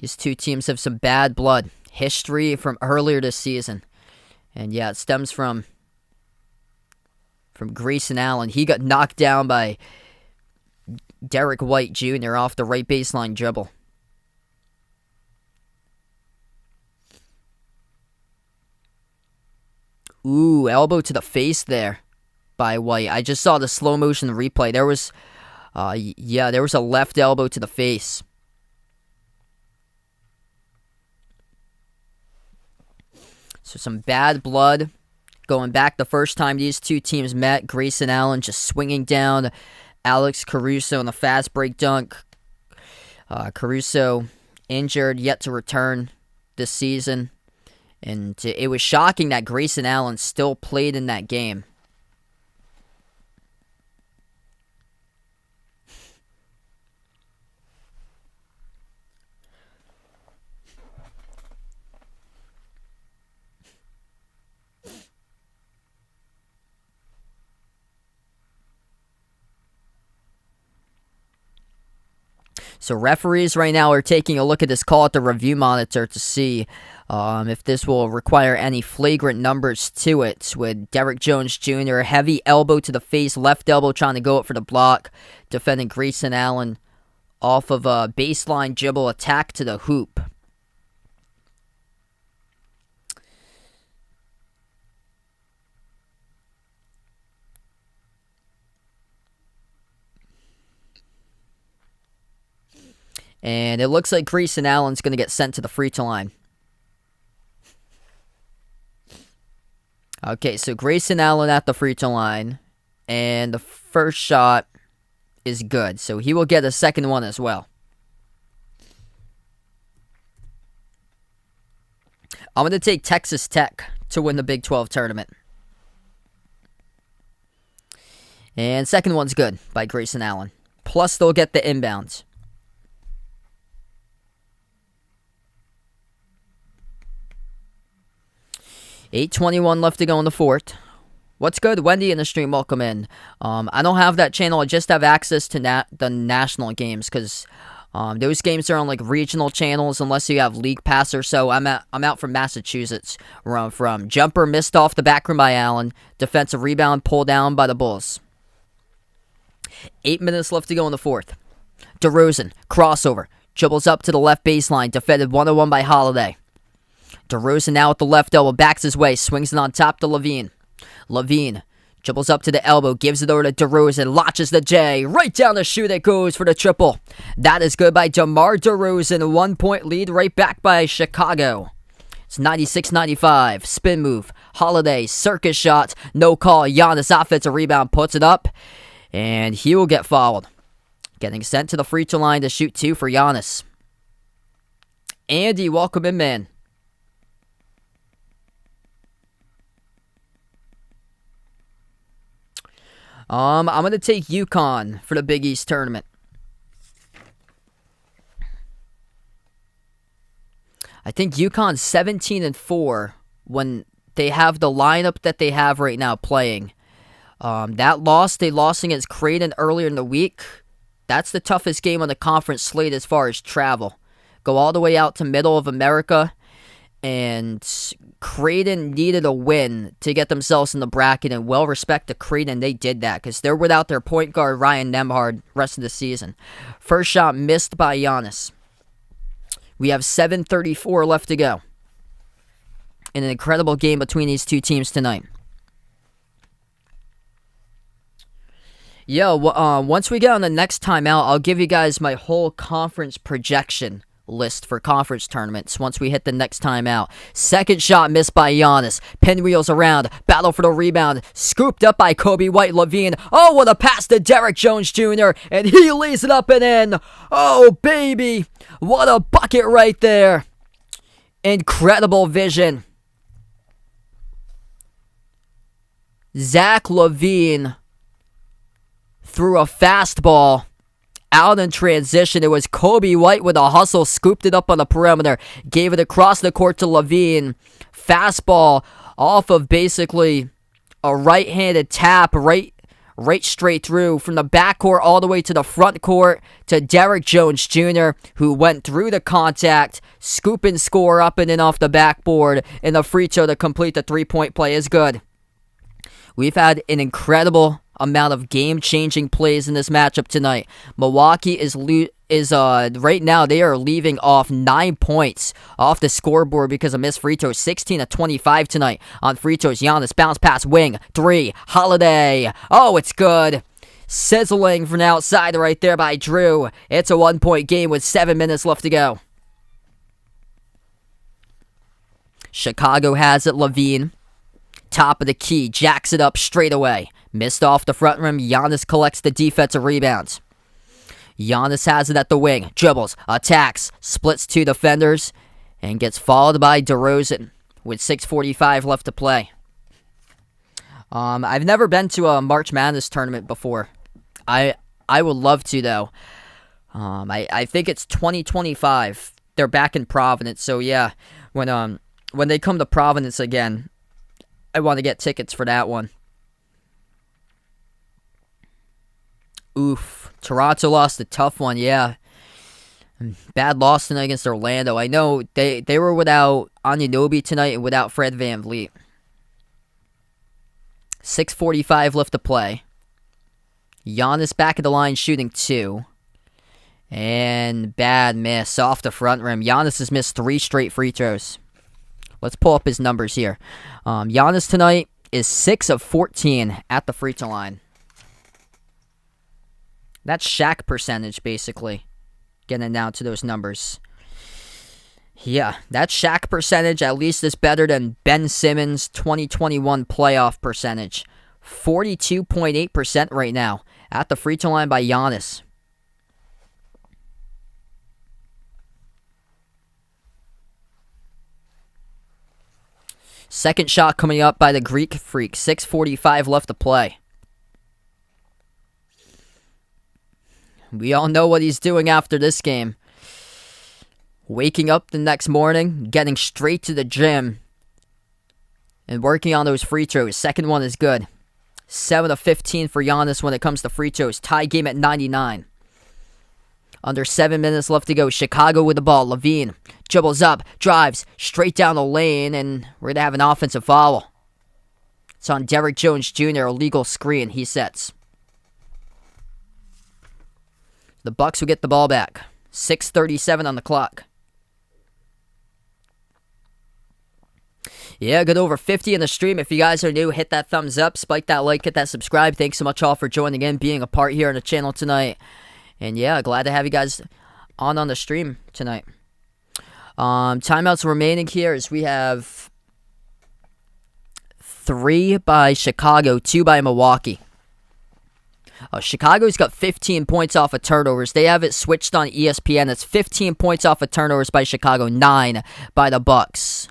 S1: These two teams have some bad blood history from earlier this season. And yeah, it stems from Grayson Allen. He got knocked down by Derek White Jr. off the right baseline dribble. Ooh, elbow to the face there by White. I just saw the slow motion replay. There was, there was a left elbow to the face. So some bad blood. Going back the first time these two teams met, Grayson Allen just swinging down Alex Caruso in the fast break dunk. Caruso injured, yet to return this season. And it was shocking that Grayson Allen still played in that game. So referees right now are taking a look at this call at the review monitor to see if this will require any flagrant numbers to it. With Derrick Jones Jr., heavy elbow to the face, left elbow trying to go up for the block, defending Grayson Allen off of a baseline dribble attack to the hoop. And it looks like Grayson Allen's going to get sent to the free throw line. Okay, so Grayson Allen at the free throw line. And the first shot is good. So he will get a second one as well. I'm going to take Texas Tech to win the Big 12 tournament. And second one's good by Grayson Allen. Plus they'll get the inbounds. 8:21 left to go in the fourth. What's good? Wendy in the stream, welcome in. I don't have that channel. I just have access to the national games because those games are on like regional channels unless you have League Pass or so. I'm out from Massachusetts, where I'm from. Jumper missed off the back rim by Allen. Defensive rebound pulled down by the Bulls. 8 minutes left to go in the fourth. DeRozan, crossover, dribbles up to the left baseline, defended 1-on-1 by Holiday. DeRozan now at the left elbow, backs his way, swings it on top to Levine. Levine dribbles up to the elbow, gives it over to DeRozan, launches the J, right down the chute it goes for the triple. That is good by DeMar DeRozan, 1 point lead right back by Chicago. It's 96-95, spin move, Holiday, circus shot, no call, Giannis offensive rebound, puts it up, and he will get fouled. Getting sent to the free throw line to shoot 2 for Giannis. Andy, welcome in, man. I'm going to take UConn for the Big East tournament. I think UConn's 17-4 when they have the lineup that they have right now playing. That loss, they lost against Creighton earlier in the week. That's the toughest game on the conference slate as far as travel. Go all the way out to middle of America. And Creighton needed a win to get themselves in the bracket, and well respect to Creighton, they did that because they're without their point guard Ryan Nembhard rest of the season. First shot missed by Giannis. We have 7:34 left to go in an incredible game between these two teams tonight. Once we get on the next timeout, I'll give you guys my whole conference projection list for conference tournaments once we hit the next time out. Second shot missed by Giannis. Pinwheels around. Battle for the rebound. Scooped up by Kobe White. Levine. Oh, what a pass to Derrick Jones Jr. And he lays it up and in. Oh, baby. What a bucket right there. Incredible vision. Zach LaVine threw a fastball out in transition. It was Kobe White with a hustle, scooped it up on the perimeter, gave it across the court to Levine. Fastball off of basically a right-handed tap, right straight through from the backcourt all the way to the front court to Derrick Jones Jr., who went through the contact, scoop and score up and in off the backboard, and the free throw to complete the three-point play is good. We've had an incredible amount of game-changing plays in this matchup tonight. Milwaukee is right now they are leaving off 9 points off the scoreboard because of missed free throws. 16 of 25 tonight on free throws. Giannis bounce pass wing 3. Holiday. Oh, it's good. Sizzling from outside right there by Drew. It's a 1-point game with 7 minutes left to go. Chicago has it. Levine. Top of the key. Jacks it up straight away. Missed off the front rim. Giannis collects the defensive rebounds. Giannis has it at the wing. Dribbles. Attacks. Splits 2 defenders. And gets followed by DeRozan with 6:45 left to play. I've never been to a March Madness tournament before. I would love to, though. I think it's 2025. They're back in Providence. So, yeah. When they come to Providence again, I want to get tickets for that one. Oof. Toronto lost a tough one, yeah. Bad loss tonight against Orlando. I know they were without Anunoby tonight and without Fred VanVleet. 6:45 left to play. Giannis back at the line shooting 2. And bad miss off the front rim. Giannis has missed 3 straight free throws. Let's pull up his numbers here. Giannis tonight is 6 of 14 at the free throw line. That's Shaq percentage, basically. Getting down to those numbers. Yeah, that Shaq percentage at least is better than Ben Simmons' 2021 playoff percentage. 42.8% right now at the free throw line by Giannis. Second shot coming up by the Greek Freak. 6:45 left to play. We all know what he's doing after this game. Waking up the next morning, getting straight to the gym, and working on those free throws. Second one is good. 7 of 15 for Giannis when it comes to free throws. Tie game at 99. Under 7 minutes left to go. Chicago with the ball. Levine dribbles up, drives straight down the lane, and we're going to have an offensive foul. It's on Derrick Jones Jr., a legal screen he sets. The Bucks will get the ball back. 6:37 on the clock. Yeah, good over 50 in the stream. If you guys are new, hit that thumbs up, spike that like, hit that subscribe. Thanks so much all for joining in, being a part here on the channel tonight. And yeah, glad to have you guys on the stream tonight. Timeouts remaining here is we have 3 by Chicago, 2 by Milwaukee. Chicago's got 15 points off of turnovers. They have it switched on ESPN. It's 15 points off of turnovers by Chicago, 9 by the Bucks.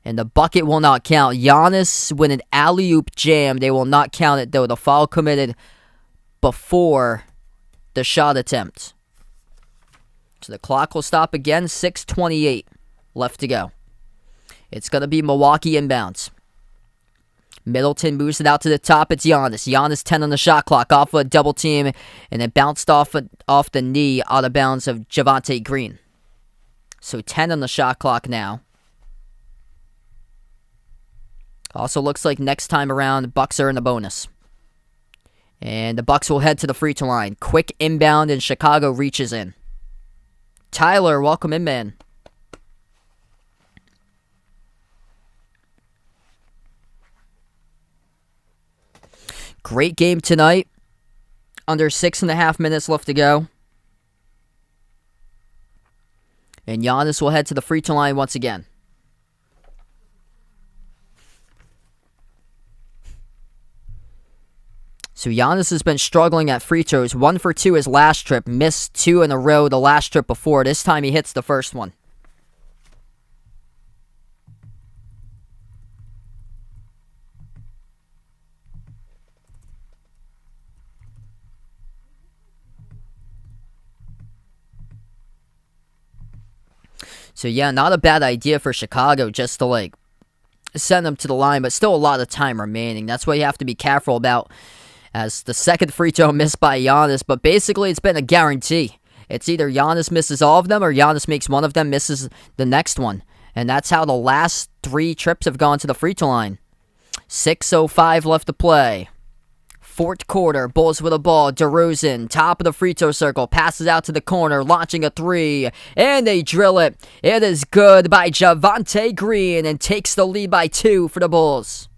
S1: And the bucket will not count. Giannis with an alley-oop jam. They will not count it, though. The foul committed before the shot attempt. So the clock will stop again. 6:28 left to go. It's going to be Milwaukee inbounds. Middleton moves it out to the top. It's Giannis. Giannis 10 on the shot clock off a double team. And it bounced off the knee out of bounds of Javonte Green. So 10 on the shot clock now. Also looks like next time around, Bucks are in the bonus. And the Bucks will head to the free throw line. Quick inbound and Chicago reaches in. Tyler, welcome in, man. Great game tonight. Under 6.5 minutes left to go. And Giannis will head to the free throw line once again. So Giannis has been struggling at free throws. 1 for 2 his last trip. Missed 2 in a row the last trip before. This time he hits the first one. So yeah, not a bad idea for Chicago just to send them to the line, but still a lot of time remaining. That's what you have to be careful about. As the second free throw missed by Giannis, but basically it's been a guarantee. It's either Giannis misses all of them or Giannis makes one of them, misses the next one. And that's how the last 3 trips have gone to the free throw line. 6:05 left to play. Fourth quarter, Bulls with a ball. DeRozan, top of the free throw circle, passes out to the corner, launching a three, and they drill it. It is good by Javonte Green and takes the lead by 2 for the Bulls.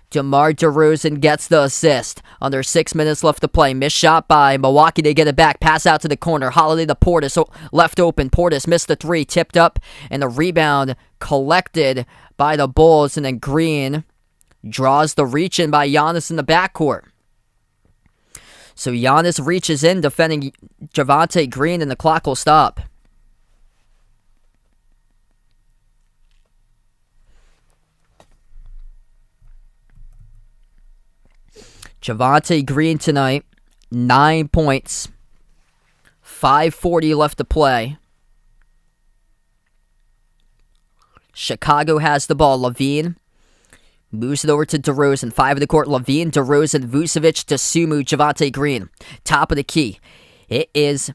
S1: DeMar DeRozan gets the assist. Under 6 minutes left to play. Missed shot by Milwaukee. They get it back. Pass out to the corner. Holiday to Portis. Left open. Portis missed the three. Tipped up. And the rebound collected by the Bulls. And then Green draws the reach in by Giannis in the backcourt. So Giannis reaches in defending Javonte Green, and the clock will stop. Javonte Green tonight, 9 points, 5:40 left to play. Chicago has the ball. Levine moves it over to DeRozan. 5 of the court. Levine, DeRozan, Vucevic, Dosunmu, Javonte Green. Top of the key. It is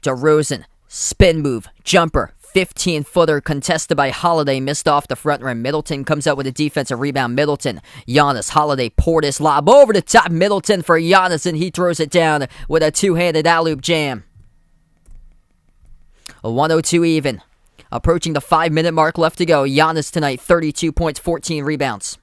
S1: DeRozan. Spin move. Jumper. 15-footer contested by Holiday, missed off the front rim. Middleton comes out with a defensive rebound. Middleton, Giannis, Holiday, Portis, lob over the top. Middleton for Giannis, and he throws it down with a two-handed alley-oop jam. A 102 even. Approaching the 5-minute mark left to go. Giannis tonight, 32 points, 14 rebounds.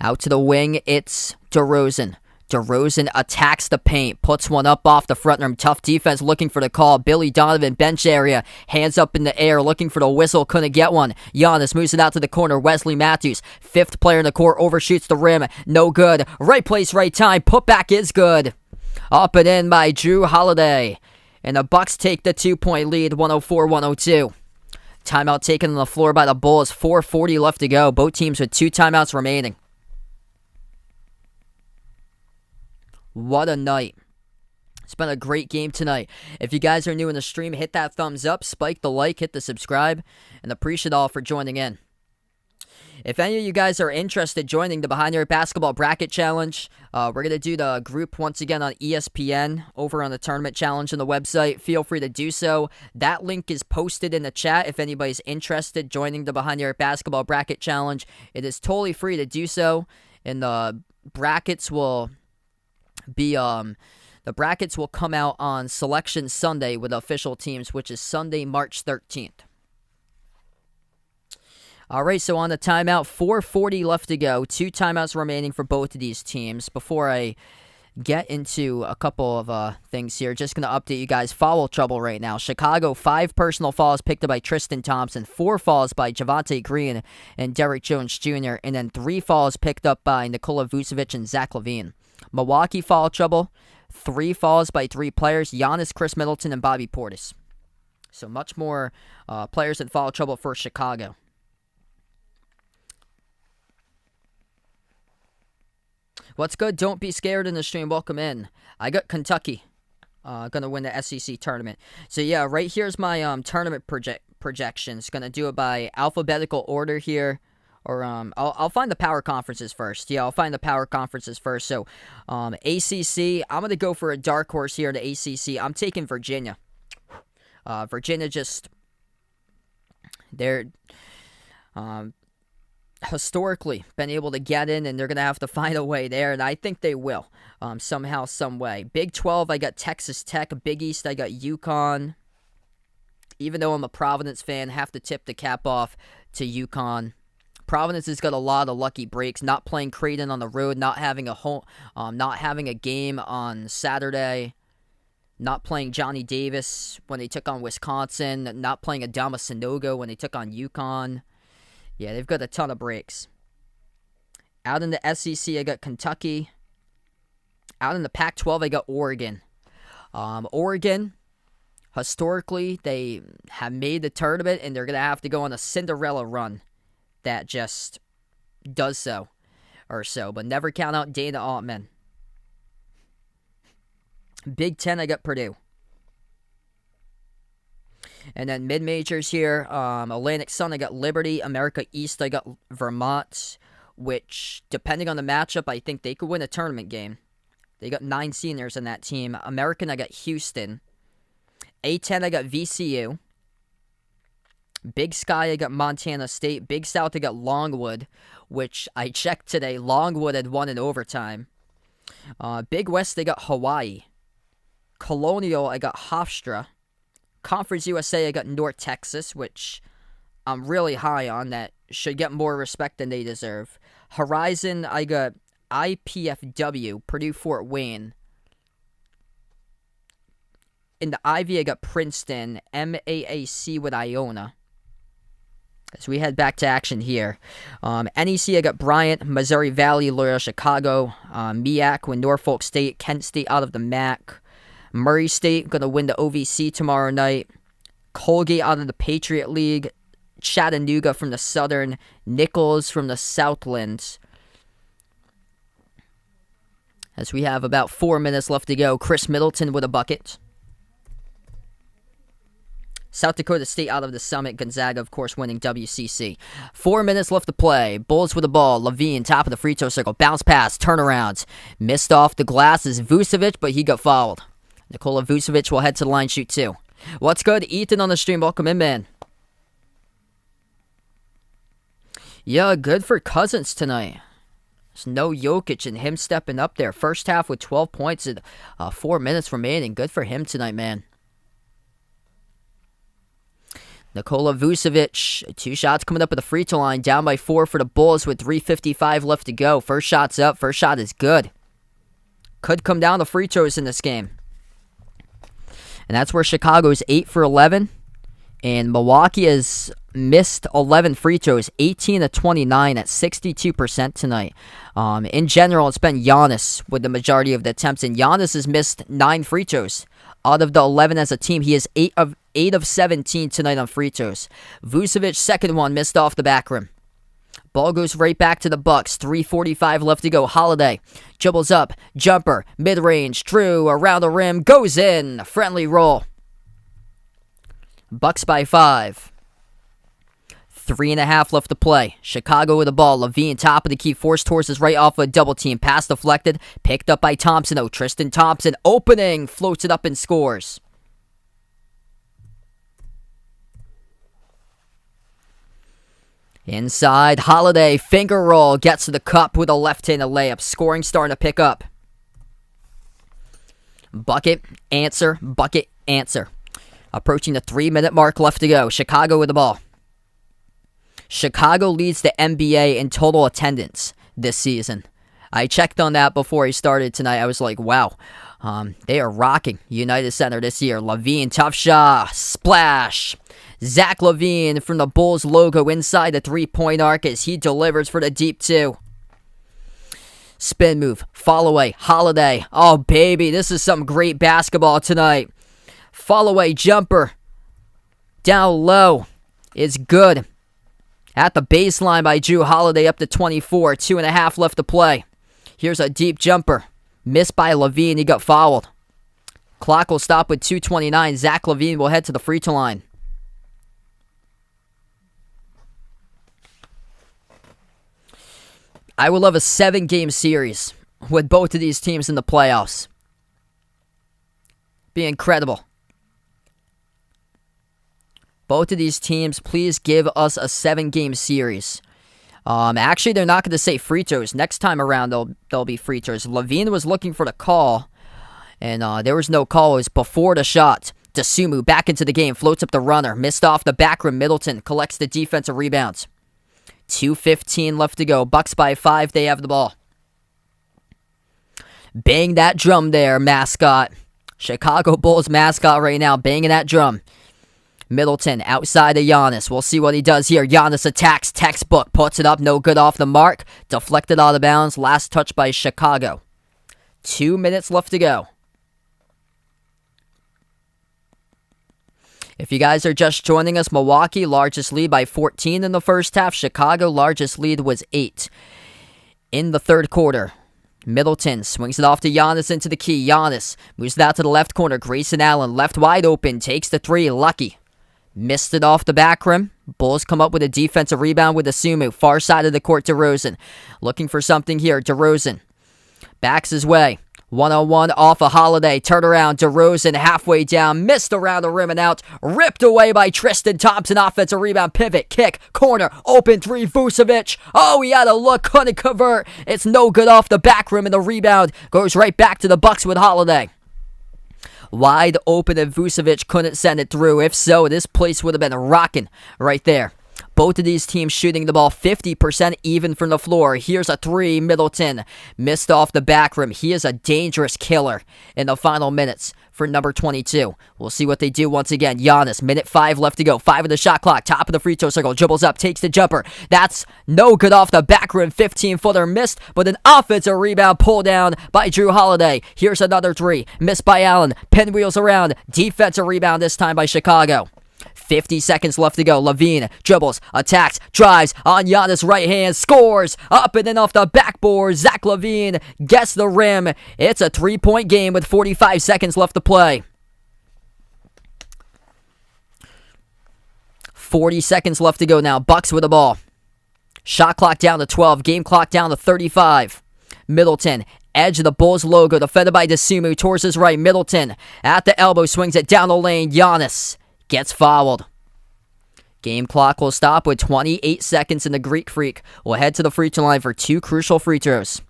S1: Out to the wing, it's DeRozan. DeRozan attacks the paint, puts one up off the front rim. Tough defense looking for the call. Billy Donovan, bench area, hands up in the air, looking for the whistle, couldn't get one. Giannis moves it out to the corner. Wesley Matthews, 5th player in the court, overshoots the rim. No good. Right place, right time. Putback is good. Up and in by Drew Holiday. And the Bucks take the 2-point lead, 104-102. Timeout taken on the floor by the Bulls. 4:40 left to go. Both teams with 2 timeouts remaining. What a night. It's been a great game tonight. If you guys are new in the stream, hit that thumbs up, spike the like, hit the subscribe, and appreciate all for joining in. If any of you guys are interested joining the Behind Your Basketball Bracket Challenge, we're going to do the group once again on ESPN over on the Tournament Challenge on the website. Feel free to do so. That link is posted in the chat if anybody's interested joining the Behind Your Basketball Bracket Challenge. It is totally free to do so, and the brackets will come out on Selection Sunday with official teams, which is Sunday, March 13th. Alright, so on the timeout, 4:40 left to go. 2 timeouts remaining for both of these teams. Before I get into a couple of things here, just going to update you guys. Foul trouble right now. Chicago, 5 personal fouls picked up by Tristan Thompson, 4 fouls by Javonte Green and Derrick Jones Jr., and then 3 fouls picked up by Nikola Vucevic and Zach LaVine. Milwaukee foul trouble, 3 fouls by 3 players, Giannis, Chris Middleton, and Bobby Portis. So much more players in foul trouble for Chicago. What's good? Don't be scared in the stream. Welcome in. I got Kentucky gonna win the SEC tournament. So yeah, right here's my tournament projections. Gonna do it by alphabetical order here. Or I'll find the power conferences first. Yeah, I'll find the power conferences first. So ACC, I'm going to go for a dark horse here in the ACC. I'm taking Virginia. Virginia just, they're historically been able to get in, and they're going to have to find a way there, and I think they will somehow, some way. Big 12, I got Texas Tech. Big East, I got UConn. Even though I'm a Providence fan, have to tip the cap off to UConn. Providence has got a lot of lucky breaks. Not playing Creighton on the road, not having a game on Saturday, not playing Johnny Davis when they took on Wisconsin, not playing Adama Sanogo when they took on UConn. Yeah, they've got a ton of breaks. Out in the SEC, I got Kentucky. Out in the Pac-12, I got Oregon. Oregon, historically, they have made the tournament, and they're going to have to go on a Cinderella run that just does so, but never count out Dana Altman. Big 10, I got Purdue. And then mid-majors here, Atlantic Sun, I got Liberty. America East, I got Vermont, which, depending on the matchup, I think they could win a tournament game. They got 9 seniors in that team. American, I got Houston. A10, I got VCU. Big Sky, I got Montana State. Big South, I got Longwood, which I checked today. Longwood had won in overtime. Big West, they got Hawaii. Colonial, I got Hofstra. Conference USA, I got North Texas, which I'm really high on. That should get more respect than they deserve. Horizon, I got IPFW, Purdue Fort Wayne. In the Ivy, I got Princeton, MAAC with Iona. As we head back to action here. NEC, I got Bryant, Missouri Valley, Loyola Chicago. MEAC with Norfolk State, Kent State out of the MAC. Murray State going to win the OVC tomorrow night. Colgate out of the Patriot League. Chattanooga from the Southern. Nichols from the Southlands. As we have about 4 minutes left to go. Chris Middleton with a bucket. South Dakota State out of the Summit. Gonzaga, of course, winning WCC. 4 minutes left to play. Bulls with the ball. Levine, top of the free throw circle. Bounce pass. Turnarounds. Missed off the glass is Vucevic, but he got fouled. Nikola Vucevic will head to the line, shoot 2. What's good? Ethan on the stream. Welcome in, man. Yeah, good for Cousins tonight. There's no Jokic and him stepping up there. First half with 12 points and 4 minutes remaining. Good for him tonight, man. Nikola Vucevic, 2 shots coming up at the free throw line. Down by 4 for the Bulls with 3:55 left to go. First shot's up. First shot is good. Could come down to free throws in this game. And that's where Chicago's 8 for 11. And Milwaukee has missed 11 free throws, 18 of 29 at 62% tonight. In general, it's been Giannis with the majority of the attempts. And Giannis has missed 9 free throws. Out of the 11 as a team, he is 8 of 17 tonight on free throws. Vucevic, second one, missed off the back rim. Ball goes right back to the Bucks. 3:45 left to go. Holiday dribbles up, jumper, mid-range, true, around the rim, goes in. Friendly roll. Bucks by 5. 3.5 left to play. Chicago with the ball. Levine, top of the key, forced towards his right off a double team. Pass deflected, picked up by Thompson. Oh, Tristan Thompson opening, floats it up and scores. Inside, Holiday, finger roll, gets to the cup with a left-handed layup. Scoring starting to pick up. Bucket, answer, bucket, answer. Approaching the 3-minute mark left to go. Chicago with the ball. Chicago leads the NBA in total attendance this season. I checked on that before he started tonight. I was like, wow, they are rocking United Center this year. Levine, tough shot, splash. Zach LaVine from the Bulls logo inside the three-point arc as he delivers for the deep 2. Spin move, fall away, Holiday. Oh, baby, this is some great basketball tonight. Fall away jumper. Down low. It's good. At the baseline by Drew Holiday up to 24. 2.5 left to play. Here's a deep jumper. Missed by LaVine. He got fouled. Clock will stop with 2:29. Zach LaVine will head to the free throw line. I would love a 7-game series with both of these teams in the playoffs. Be incredible. Both of these teams, please give us a 7-game series. Actually, they're not going to say free throws. Next time around, they'll be free throws. LaVine was looking for the call, and there was no call. It was before the shot. Dosunmu back into the game, floats up the runner. Missed off the back rim. Middleton collects the defensive rebounds. 2:15 left to go. Bucks by 5. They have the ball. Bang that drum there, mascot. Chicago Bulls mascot right now, banging that drum. Middleton outside of Giannis. We'll see what he does here. Giannis attacks, textbook, puts it up, no good off the mark. Deflected out of bounds. Last touch by Chicago. 2 minutes left to go. If you guys are just joining us, Milwaukee, largest lead by 14 in the first half. Chicago, largest lead was 8 in the third quarter. Middleton swings it off to Giannis into the key. Giannis moves it out to the left corner. Grayson Allen left wide open. Takes the 3. Lucky. Missed it off the back rim. Bulls come up with a defensive rebound with Dosunmu. Far side of the court, DeRozan. Looking for something here. DeRozan backs his way. 1-on-1 off a Holiday. Turnaround. DeRozan halfway down. Missed around the rim and out. Ripped away by Tristan Thompson. Offensive rebound. Pivot. Kick. Corner. Open three. Vucevic. Oh, he had a look. Couldn't convert. It's no good off the back rim, and the rebound goes right back to the Bucks with Holiday. Wide open, and Vucevic couldn't send it through. If so, this place would have been rocking right there. Both of these teams shooting the ball 50% even from the floor. Here's a three. Middleton missed off the back rim. He is a dangerous killer in the final minutes for number 22. We'll see what they do once again. Giannis, minute 5 left to go. 5 of the shot clock. Top of the free throw circle. Dribbles up. Takes the jumper. That's no good off the back rim. 15-footer missed, but an offensive rebound pulled down by Jrue Holiday. Here's another three. Missed by Allen. Pinwheels around. Defensive rebound this time by Chicago. 50 seconds left to go. LaVine dribbles, attacks, drives on Giannis' right hand, scores up and in off the backboard. Zach LaVine gets the rim. It's a 3-point game with 45 seconds left to play. 40 seconds left to go now. Bucks with the ball. Shot clock down to 12. Game clock down to 35. Middleton. Edge of the Bulls logo. Defended by Dosunmu. Towards his right. Middleton at the elbow. Swings it down the lane. Giannis gets fouled. Game clock will stop with 28 seconds, and the Greek Freak will head to the free throw line for 2 crucial free throws.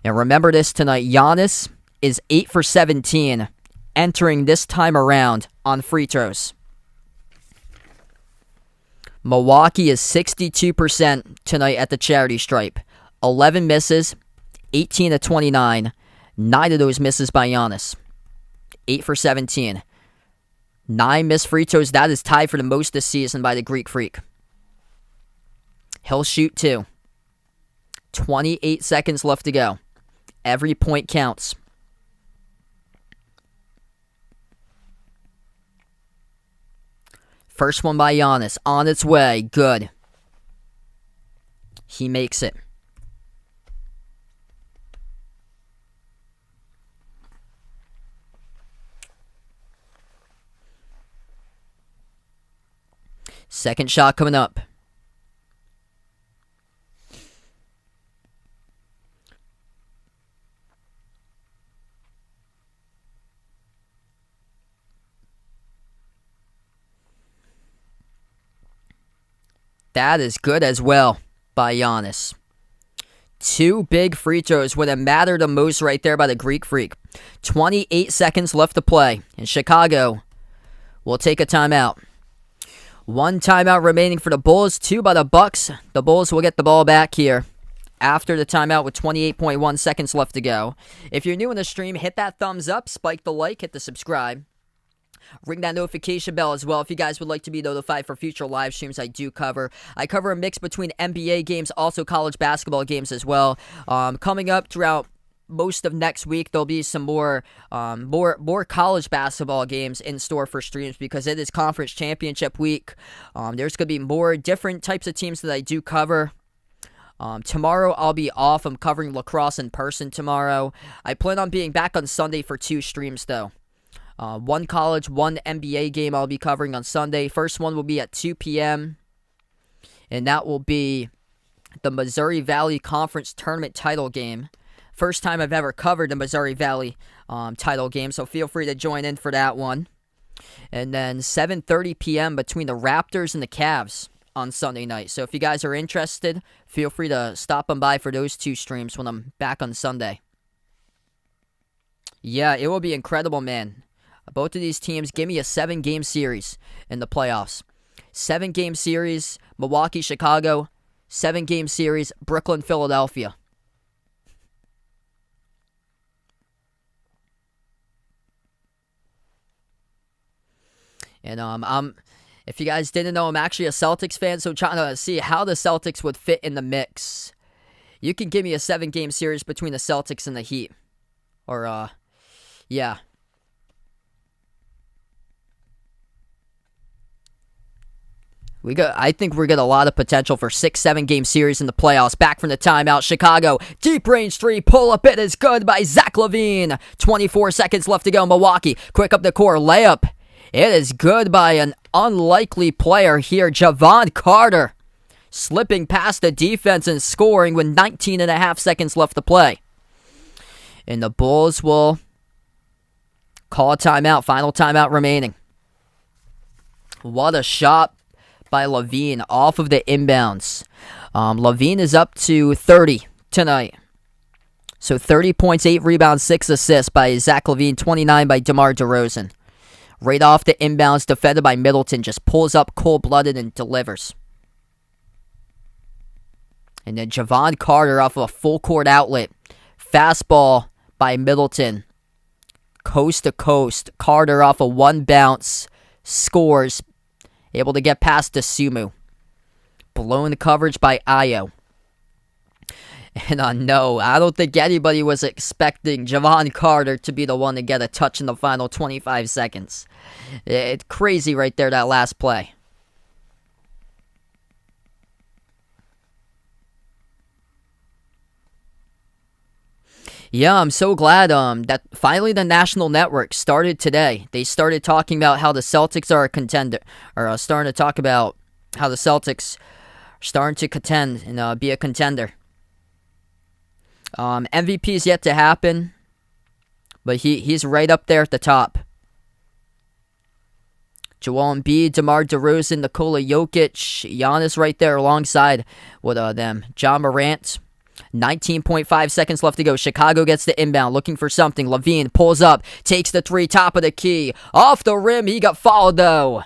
S1: And remember this tonight, Giannis is 8 for 17 entering this time around on free throws. Milwaukee is 62% tonight at the charity stripe. 11 misses, 18 of 29. 9 of those misses by Giannis. 8 for 17. 9 missed free throws. That is tied for the most this season by the Greek Freak. He'll shoot 2. 28 seconds left to go. Every point counts. First one by Giannis. On its way. Good. He makes it. Second shot coming up. That is good as well by Giannis. 2 big free throws would have mattered the most right there by the Greek Freak. 28 seconds left to play. And Chicago will take a timeout. 1 timeout remaining for the Bulls, 2 by the Bucks. The Bulls will get the ball back here after the timeout with 28.1 seconds left to go. If you're new in the stream, hit that thumbs up, spike the like, hit the subscribe. Ring that notification bell as well if you guys would like to be notified for future live streams I do cover. I cover a mix between NBA games, also college basketball games as well. Coming up throughout most of next week, there'll be some more college basketball games in store for streams because it is conference championship week. There's going to be more different types of teams that I do cover. Tomorrow I'll be off. I'm covering lacrosse in person tomorrow. I plan on being back on Sunday for 2 streams though. 1 college, 1 NBA game I'll be covering on Sunday. First one will be at 2 p.m. and that will be the Missouri Valley Conference Tournament title game. First time I've ever covered the Missouri Valley title game, so feel free to join in for that one. And then 7:30 p.m. between the Raptors and the Cavs on Sunday night. So if you guys are interested, feel free to stop on by for those 2 streams when I'm back on Sunday. Yeah, it will be incredible, man. Both of these teams give me a 7-game series in the playoffs. 7-game series, Milwaukee, Chicago. 7-game series, Brooklyn, Philadelphia. And if you guys didn't know, I'm actually a Celtics fan, so trying to see how the Celtics would fit in the mix. You can give me a 7-game series between the Celtics and the Heat. Or, yeah. I think we got a lot of potential for 6-7-game series in the playoffs. Back from the timeout, Chicago. Deep range 3, pull up, it is good by Zach LaVine. 24 seconds left to go. Milwaukee, quick up the court, layup. It is good by an unlikely player here, Javon Carter. Slipping past the defense and scoring with 19.5 seconds left to play. And the Bulls will call a timeout. Final timeout remaining. What a shot by LaVine off of the inbounds. LaVine is up to 30 tonight. So 30 points, 8 rebounds, 6 assists by Zach LaVine, 29 by DeMar DeRozan. Right off the inbounds, defended by Middleton, just pulls up cold-blooded and delivers. And then Javon Carter off of a full-court outlet. Fastball by Middleton. Coast to coast. Carter off of one bounce. Scores. Able to get past Sumu. Blown coverage by Ayo. And no, I don't think anybody was expecting Javon Carter to be the one to get a touch in the final 25 seconds. It's crazy right there, that last play. Yeah, I'm so glad that finally the national network started today. They started talking about how the Celtics are a contender, or starting to talk about how the Celtics are starting to contend and be a contender. MVP is yet to happen, but he's right up there at the top. Joel Embiid, DeMar DeRozan, Nikola Jokic, Giannis right there alongside with them. John Morant. 19.5 seconds left to go. Chicago gets the inbound, looking for something. LaVine pulls up, takes the three, top of the key. Off the rim, he got fouled though.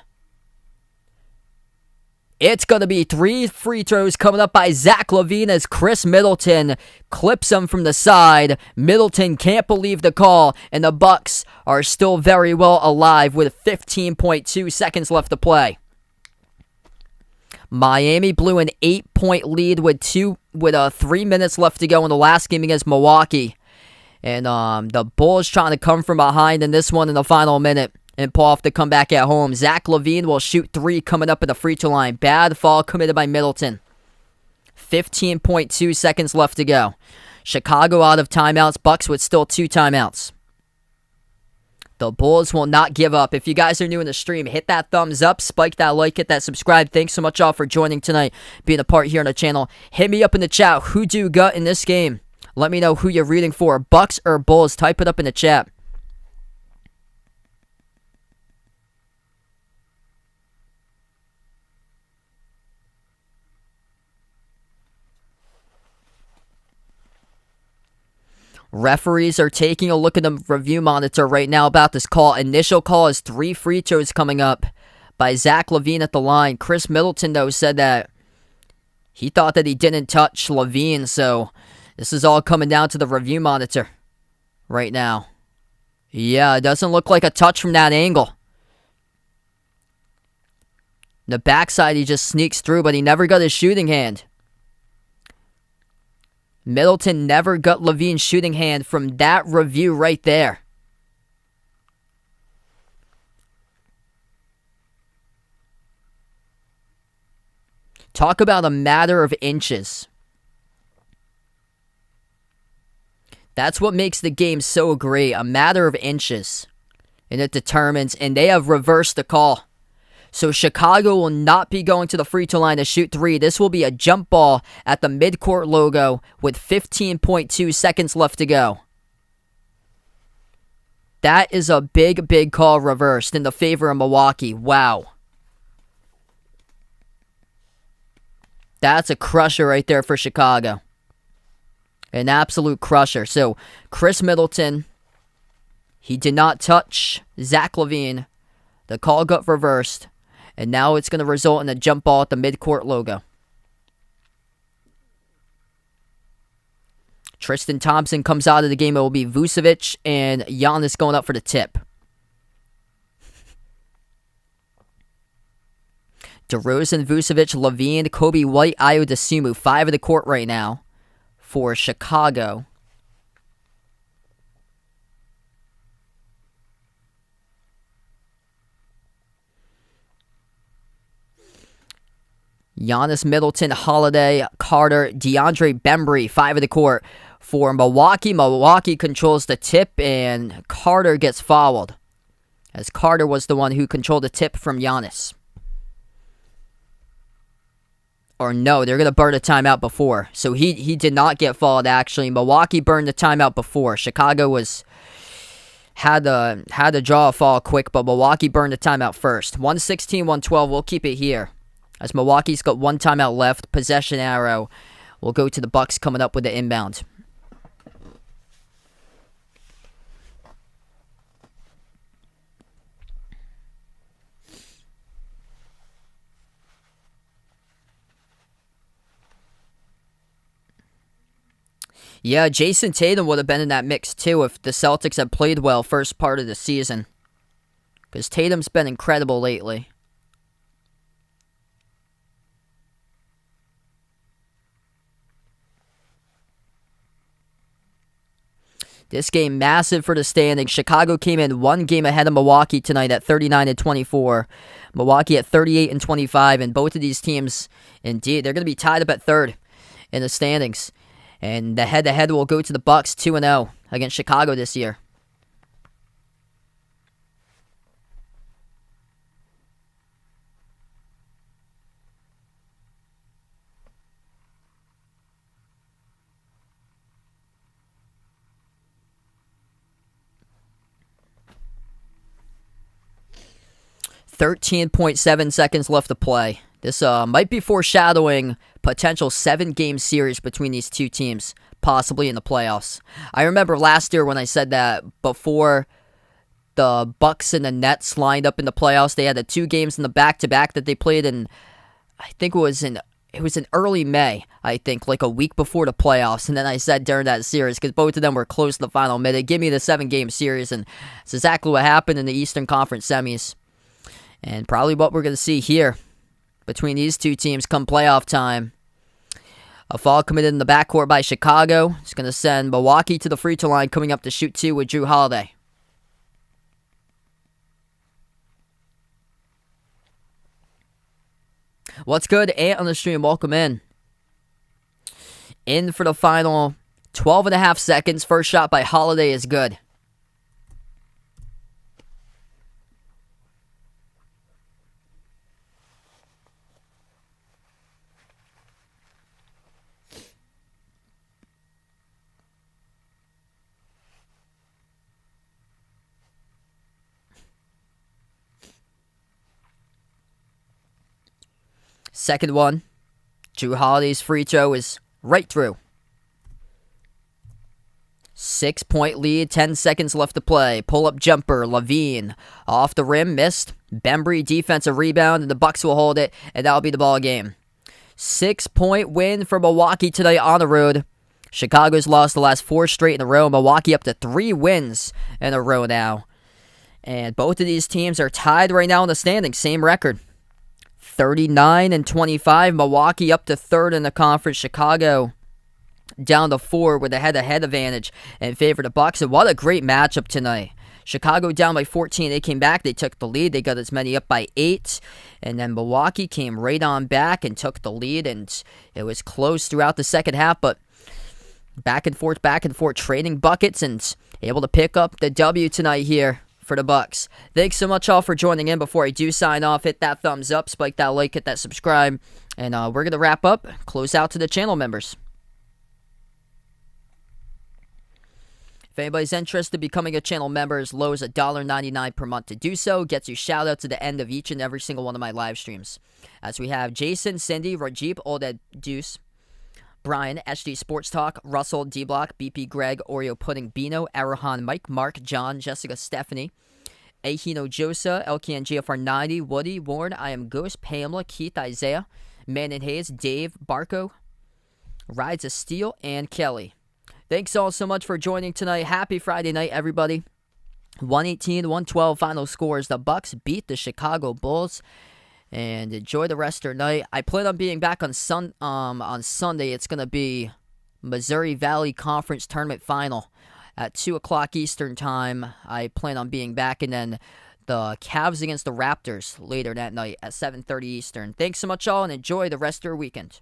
S1: It's going to be 3 free throws coming up by Zach LaVine as Chris Middleton clips him from the side. Middleton can't believe the call, and the Bucks are still very well alive with 15.2 seconds left to play. Miami blew an 8-point lead with 3 minutes left to go in the last game against Milwaukee. And the Bulls trying to come from behind in this one in the final minute and pull off the comeback at home. Zach LaVine will shoot 3 coming up at the free throw line. Bad foul committed by Middleton. 15.2 seconds left to go. Chicago out of timeouts. Bucks with still 2 timeouts. The Bulls will not give up. If you guys are new in the stream, hit that thumbs up, spike that like, hit that subscribe. Thanks so much all for joining tonight, being a part here on the channel. Hit me up in the chat. Who do you got in this game? Let me know who you're rooting for, Bucks or Bulls. Type it up in the chat. Referees are taking a look at the review monitor right now about this call. Initial call is 3 free throws coming up by Zach LaVine at the line. Chris Middleton, though, said that he thought that he didn't touch LaVine, so this is all coming down to the review monitor right now. Yeah, it doesn't look like a touch from that angle. The backside, he just sneaks through, but he never got his shooting hand. Middleton never got LaVine's shooting hand from that review right there. Talk about a matter of inches. That's what makes the game so great. A matter of inches. And it determines, and they have reversed the call. So Chicago will not be going to the free throw line to shoot 3. This will be a jump ball at the midcourt logo with 15.2 seconds left to go. That is a big, big call reversed in the favor of Milwaukee. Wow. That's a crusher right there for Chicago. An absolute crusher. So Chris Middleton, he did not touch Zach LaVine. The call got reversed. And now it's going to result in a jump ball at the midcourt logo. Tristan Thompson comes out of the game. It will be Vucevic and Giannis going up for the tip. DeRozan, Vucevic, LaVine, Kobe White, Ayo Dosunmu. 5 of the court right now for Chicago. Giannis, Middleton, Holiday, Carter, DeAndre Bembry, 5 of the court for Milwaukee. Milwaukee controls the tip, and Carter gets fouled, as Carter was the one who controlled the tip from Giannis. Or no, they're going to burn a timeout before. So he did not get fouled, actually. Milwaukee burned the timeout before. Chicago had to draw a foul quick, but Milwaukee burned the timeout first. 116-112, we'll keep it here. As Milwaukee's got one timeout left, possession arrow will go to the Bucks coming up with the inbound. Yeah, Jason Tatum would have been in that mix too if the Celtics had played well first part of the season. Because Tatum's been incredible lately. This game massive for the standings. Chicago came in one game ahead of Milwaukee tonight at 39-24. Milwaukee at 38-25, and both of these teams, indeed, they're going to be tied up at third in the standings. And the head-to-head will go to the Bucks 2-0 against Chicago this year. .7 seconds left to play. This might be foreshadowing potential 7-game series between these two teams, possibly in the playoffs. I remember last year when I said that before the Bucks and the Nets lined up in the playoffs, they had the 2 games in the back-to-back that they played in, I think it was in early May, I think, like a week before the playoffs. And then I said during that series, because both of them were close to the final minute, give me the 7-game series, and it's exactly what happened in the Eastern Conference semis. And probably what we're going to see here between these two teams come playoff time. A foul committed in the backcourt by Chicago. It's going to send Milwaukee to the free throw line, coming up to shoot 2 with Jrue Holiday. What's good, Ant on the stream? Welcome in. In for the final 12.5 seconds. First shot by Holiday is good. Second one. Jrue Holiday's free throw is right through. 6-point lead, 10 seconds left to play. Pull-up jumper, Levine. Off the rim, missed. Bembry defensive rebound, and the Bucks will hold it, and that'll be the ball game. 6-point win for Milwaukee today on the road. Chicago's lost the last 4 straight in a row. Milwaukee up to 3 wins in a row now. And both of these teams are tied right now in the standings. Same record. 39-25. Milwaukee up to third in the conference. Chicago down to 4 with a head-to-head advantage in favor of the Bucks. And what a great matchup tonight. Chicago down by 14. They came back. They took the lead. They got as many up by 8. And then Milwaukee came right on back and took the lead. And it was close throughout the second half. But back and forth, trading buckets and able to pick up the W tonight here for the Bucks. Thanks so much all for joining in. Before I do sign off, hit that thumbs up, spike that like, hit that subscribe. And we're going to wrap up, close out to the channel members. If anybody's interested in becoming a channel member, as low as $1.99 per month to do so, gets you shout out to the end of each and every single one of my live streams. As we have Jason, Cindy, Rajib, Olded Deuce, Brian, HD Sports Talk, Russell, D-Block, BP Greg, Oreo Pudding, Bino, Arahan, Mike, Mark, John, Jessica, Stephanie, Ahino Josa, LKN GFR 90, Woody, Warren, I Am Ghost, Pamela, Keith, Isaiah, Man and Hayes, Dave, Barco, Rides of Steel, and Kelly. Thanks all so much for joining tonight. Happy Friday night, everybody. 118-112 final scores. The Bucks beat the Chicago Bulls. And enjoy the rest of your night. I plan on being back on Sunday. It's going to be Missouri Valley Conference Tournament Final at 2 o'clock Eastern Time. I plan on being back. And then the Cavs against the Raptors later that night at 7:30 Eastern. Thanks so much all, and enjoy the rest of your weekend.